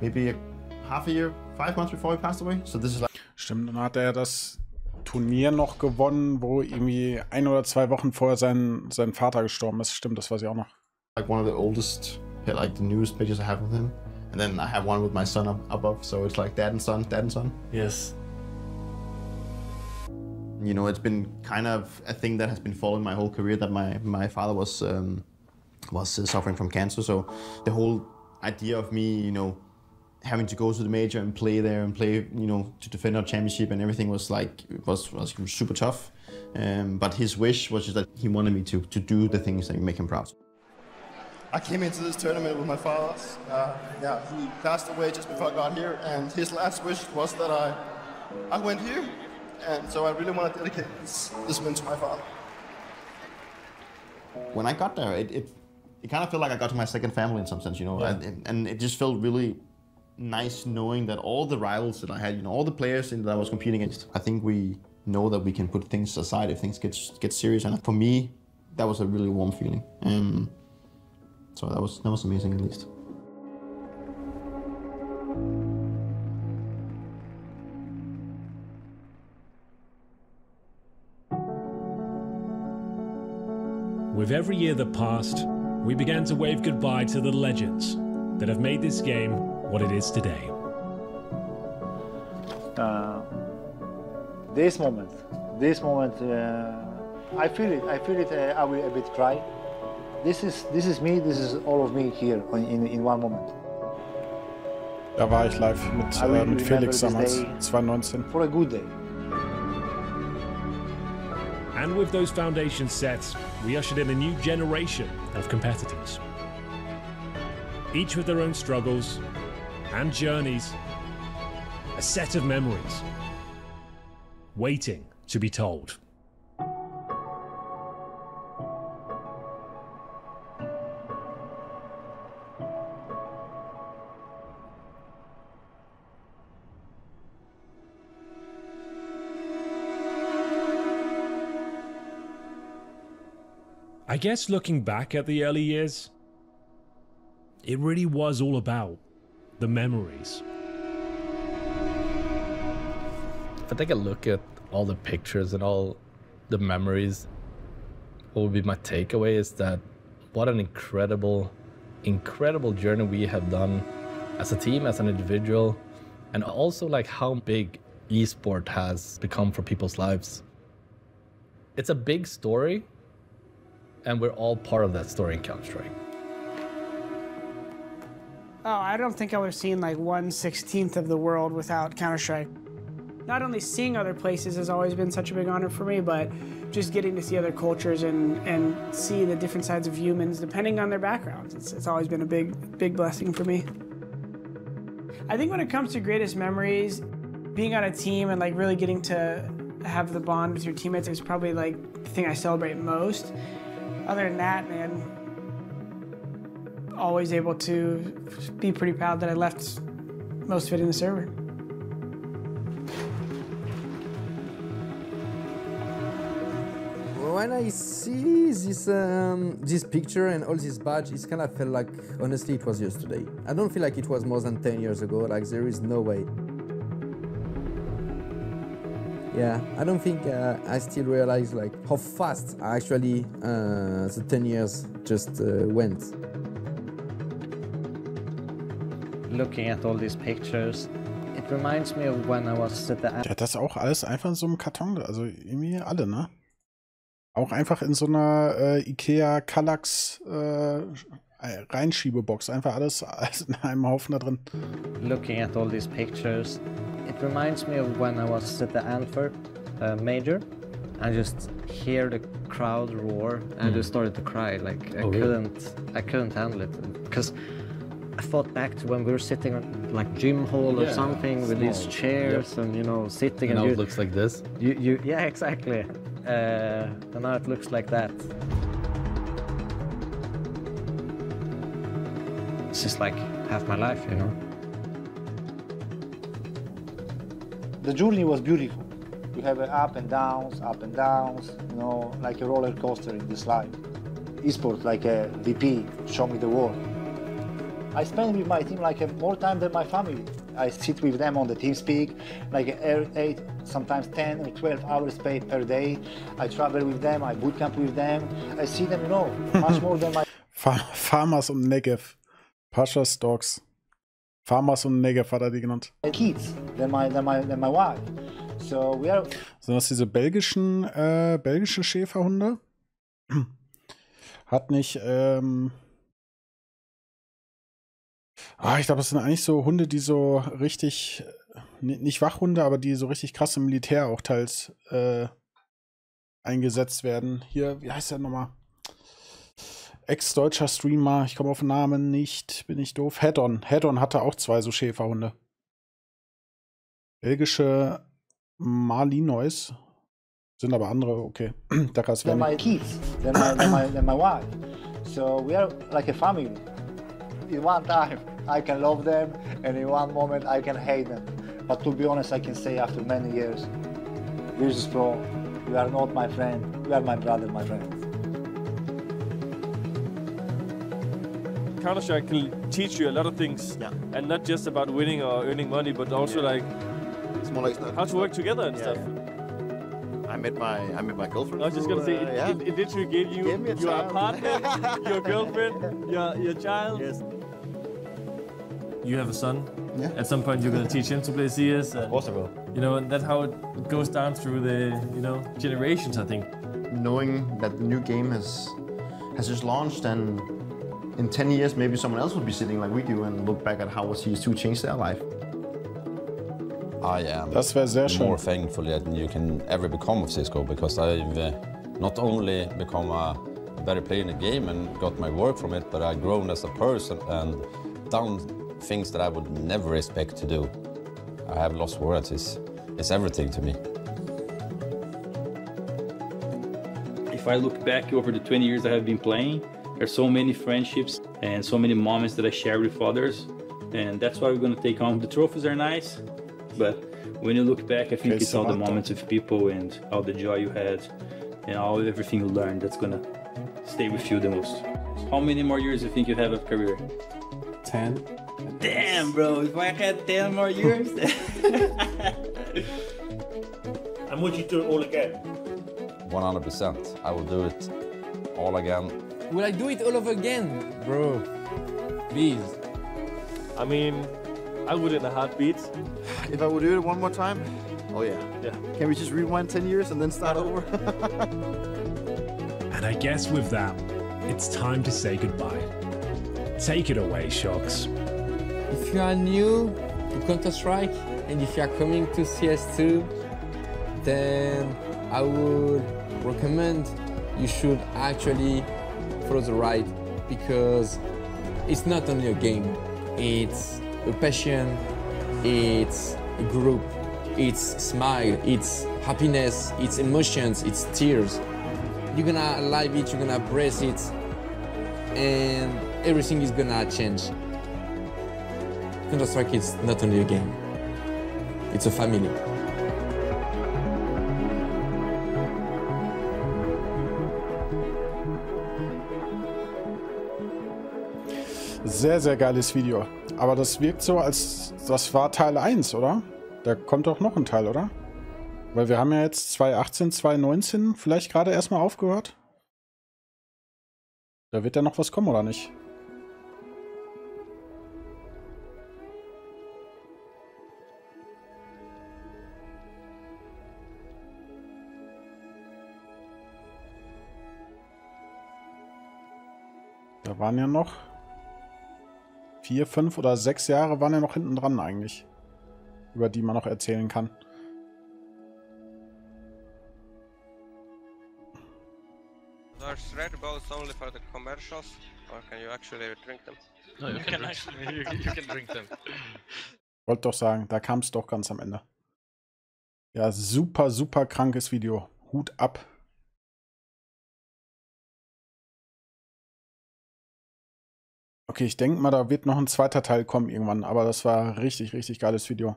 maybe half a year, 5 months before he passed away. So this is like. Stimmt, dann hat er das Turnier noch gewonnen, wo irgendwie 1 oder 2 Wochen vorher sein Vater gestorben ist. Stimmt, das weiß ich auch noch. Like one of the oldest, like the newest pictures I have of him. And then I have one with my son above, so it's like dad and son, dad and son. Yes. It's been kind of a thing that has been following my whole career, that my father was suffering from cancer. So the whole idea of me, having to go to the major and play there and play, to defend our championship and everything was super tough. But his wish was just that he wanted me to do the things that make him proud. I came into this tournament with my father. He passed away just before I got here, and his last wish was that I went here. And so I really want to dedicate this win to my father. When I got there, it kind of felt like I got to my second family in some sense, Yeah. and it just felt really nice knowing that all the rivals that I had, all the players that I was competing against, I think we know that we can put things aside if things get serious. And for me, that was a really warm feeling. So that was amazing, at least. With every year that passed, we began to wave goodbye to the legends that have made this game what it is today. This moment, I feel it. I will a bit cry. This is me. This is all of me here in one moment. Da war ich live mit Felix damals, 2019. For a good day. And with those foundations set, we ushered in a new generation of competitors. each with their own struggles and journeys, a set of memories waiting to be told. I guess looking back at the early years, it really was all about the memories. If I take a look at all the pictures and all the memories, what would be my takeaway is that what an incredible journey we have done as a team, as an individual, and also like how big esport has become for people's lives. It's a big story, and we're all part of that story in Counter-Strike. Oh, I don't think I would have seen like 1/16 of the world without Counter-Strike. Not only seeing other places has always been such a big honor for me, but just getting to see other cultures and see the different sides of humans depending on their backgrounds. It's always been a big blessing for me. I think when it comes to greatest memories, being on a team and like really getting to have the bond with your teammates is probably like the thing I celebrate most. Other than that, man, always able to be pretty proud that I left most of it in the server. When I see this picture and all this badge, it kind of felt like, honestly, it was yesterday. I don't feel like it was more than 10 years ago, like there is no way. Yeah, I don't think I still realize like how fast actually the 10 years just went. Looking at all these pictures, it reminds me of when I was at the... Ja, das auch alles einfach in so einem Karton, also irgendwie alle, ne? Auch einfach in so einer Ikea Kallax Reinschiebebox, einfach alles in einem Haufen da drin. Looking at all these pictures, it reminds me of when I was at the Antwerp major. I just hear the crowd roar and I just started to cry. Like I couldn't handle it because I thought back to when we were sitting on like gym hall or something with these chairs and you know sitting and now it looks like this. Yeah, exactly. And now it looks like that. It's just like half my life, you know. The journey was beautiful. You have up and downs, you know, like a roller coaster in this life. Esports, like a VP, show me the world. I spend with my team like more time than my family. I sit with them on the TeamSpeak, like 8, sometimes 10 or 12 hours paid per day. I travel with them, I bootcamp with them. I see them, you know, much more than my... Farmers und Negev. Pasha's Dogs. Farmers und Negev hat die genannt. Kids, than my wife. So we are... Sind das diese belgischen Schäferhunde? Hat nicht, ich glaube, das sind eigentlich so Hunde, die so richtig, nicht Wachhunde, aber die so richtig krass im Militär auch teils eingesetzt werden. Hier, wie heißt der nochmal? Ex-deutscher Streamer, ich komme auf den Namen nicht, bin ich doof. Head-On hatte auch 2 so Schäferhunde. Belgische Malinois. Sind aber andere, okay. Da kannst du than my kids, than my wife. So we are like a family. In one time, I can love them, and in one moment, I can hate them. But to be honest, I can say after many years, Virtus Pro, you are not my friend, you are my brother, my friend. Counter-Strike can teach you a lot of things, and not just about winning or earning money, but also like it's more like how to work together and stuff. I met my girlfriend. I was just gonna say, it literally gave you your partner, your girlfriend, your child. Yes. You have a son. Yeah. At some point, you're gonna teach him to play CS. Of course I will. You know, and that's how it goes down through the generations. I think. Knowing that the new game has just launched, and in 10 years maybe someone else will be sitting like we do and look back at how CS2 changed their life. I am more thankful that you can ever become of CSGO, because I've not only become a better player in the game and got my work from it, but I've grown as a person and done things that I would never expect to do. I have lost words. It's everything to me. If I look back over the 20 years I have been playing, there's so many friendships and so many moments that I share with others. And that's why we're going to take home. The trophies are nice, but when you look back, I think it's all the moments with people and all the joy you had and everything you learned that's going to stay with you the most. How many more years do you think you have of career? 10. Damn, bro, if I had 10 more years. And would you do it all again? 100%. I will do it all again. Will I do it all over again? Bro, please. I mean, I would in a heartbeat. If I would do it one more time, oh yeah. Yeah. Can we just rewind 10 years and then start over? And I guess with that, it's time to say goodbye. Take it away, Shocks. If you are new to Counter-Strike and if you are coming to CS2, then I would recommend you should actually follow the ride, because it's not only a game, it's a passion, it's a group, it's smile, it's happiness, it's emotions, it's tears. You're gonna live it, you're gonna embrace it, and everything is gonna change. Counter-Strike is not only a game, it's a family. Sehr, sehr geiles Video. Aber das wirkt so, als das war Teil 1, oder? Da kommt doch noch ein Teil, oder? Weil wir haben ja jetzt 2018, 2019 vielleicht gerade erstmal aufgehört. Da wird ja noch was kommen, oder nicht? Da waren ja noch 4, 5 oder 6 Jahre waren ja noch hinten dran eigentlich, über die man noch erzählen kann. Are red balls only for the commercials, or can you actually drink them? No, you can actually, you can drink them. Wollte doch sagen, da kam es doch ganz am Ende. Ja, super, super krankes Video. Hut ab. Okay, ich denke mal, da wird noch ein zweiter Teil kommen irgendwann, aber das war richtig, richtig geiles Video.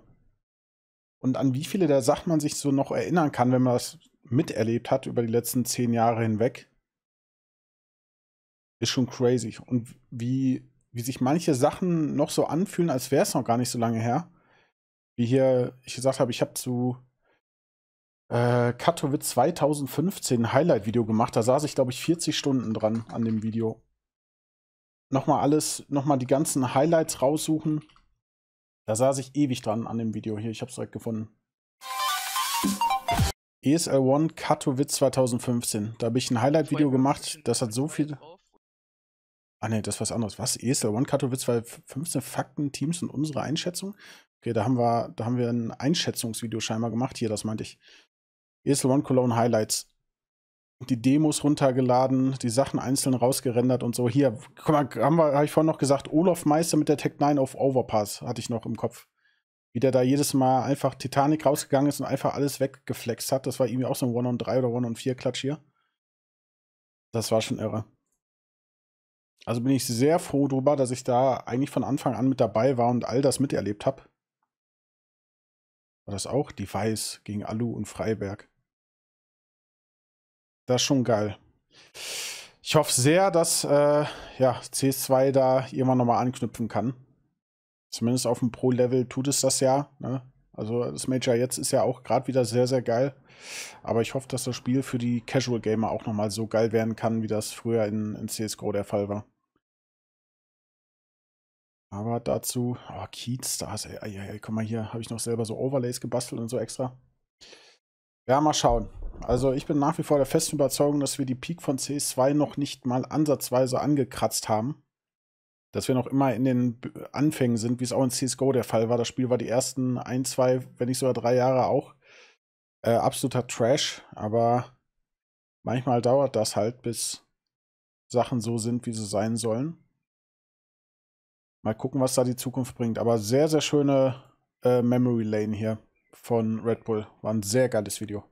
Und an wie viele der Sachen man sich so noch erinnern kann, wenn man das miterlebt hat über die letzten 10 Jahre hinweg, ist schon crazy. Und wie sich manche Sachen noch so anfühlen, als wäre es noch gar nicht so lange her. Wie hier ich gesagt habe, ich habe zu Katowice 2015 ein Highlight-Video gemacht. Da saß ich, glaube ich, 40 Stunden dran an dem Video. Nochmal die ganzen Highlights raussuchen. Da saß ich ewig dran an dem Video. Hier, ich habe es direkt gefunden. ESL One Katowice 2015. Da habe ich ein Highlight-Video gemacht. Das hat so viel... Ah ne, das ist was anderes. Was? ESL One Katowice 2015 Fakten, Teams und unsere Einschätzung? Okay, da haben wir ein Einschätzungsvideo scheinbar gemacht. Hier, das meinte ich. ESL One Cologne Highlights. Die Demos runtergeladen, die Sachen einzeln rausgerendert und so. Hier, guck mal, habe ich vorhin noch gesagt, Olaf Meister mit der Tech 9 auf Overpass, hatte ich noch im Kopf. Wie der da jedes Mal einfach Titanic rausgegangen ist und einfach alles weggeflext hat. Das war irgendwie auch so ein 1-on-3 oder 1-on-4 Klatsch hier. Das war schon irre. Also bin ich sehr froh drüber, dass ich da eigentlich von Anfang an mit dabei war und all das miterlebt habe. War das auch? Device gegen Alu und Freiberg. Das ist schon geil. Ich hoffe sehr, dass ja, CS2 da irgendwann nochmal anknüpfen kann. Zumindest auf dem Pro-Level tut es das ja. Ne? Also das Major jetzt ist ja auch gerade wieder sehr, sehr geil. Aber ich hoffe, dass das Spiel für die Casual-Gamer auch nochmal so geil werden kann, wie das früher in CSGO der Fall war. Aber dazu, oh, Keystars, ey, guck mal, hier habe ich noch selber so Overlays gebastelt und so extra. Ja, mal schauen. Also ich bin nach wie vor der festen Überzeugung, dass wir die Peak von CS2 noch nicht mal ansatzweise angekratzt haben. Dass wir noch immer in den Anfängen sind, wie es auch in CSGO der Fall war. Das Spiel war die ersten 1, 2, wenn nicht sogar 3 Jahre auch absoluter Trash. Aber manchmal dauert das halt, bis Sachen so sind, wie sie sein sollen. Mal gucken, was da die Zukunft bringt. Aber sehr, sehr schöne Memory Lane hier von Red Bull. War ein sehr geiles Video.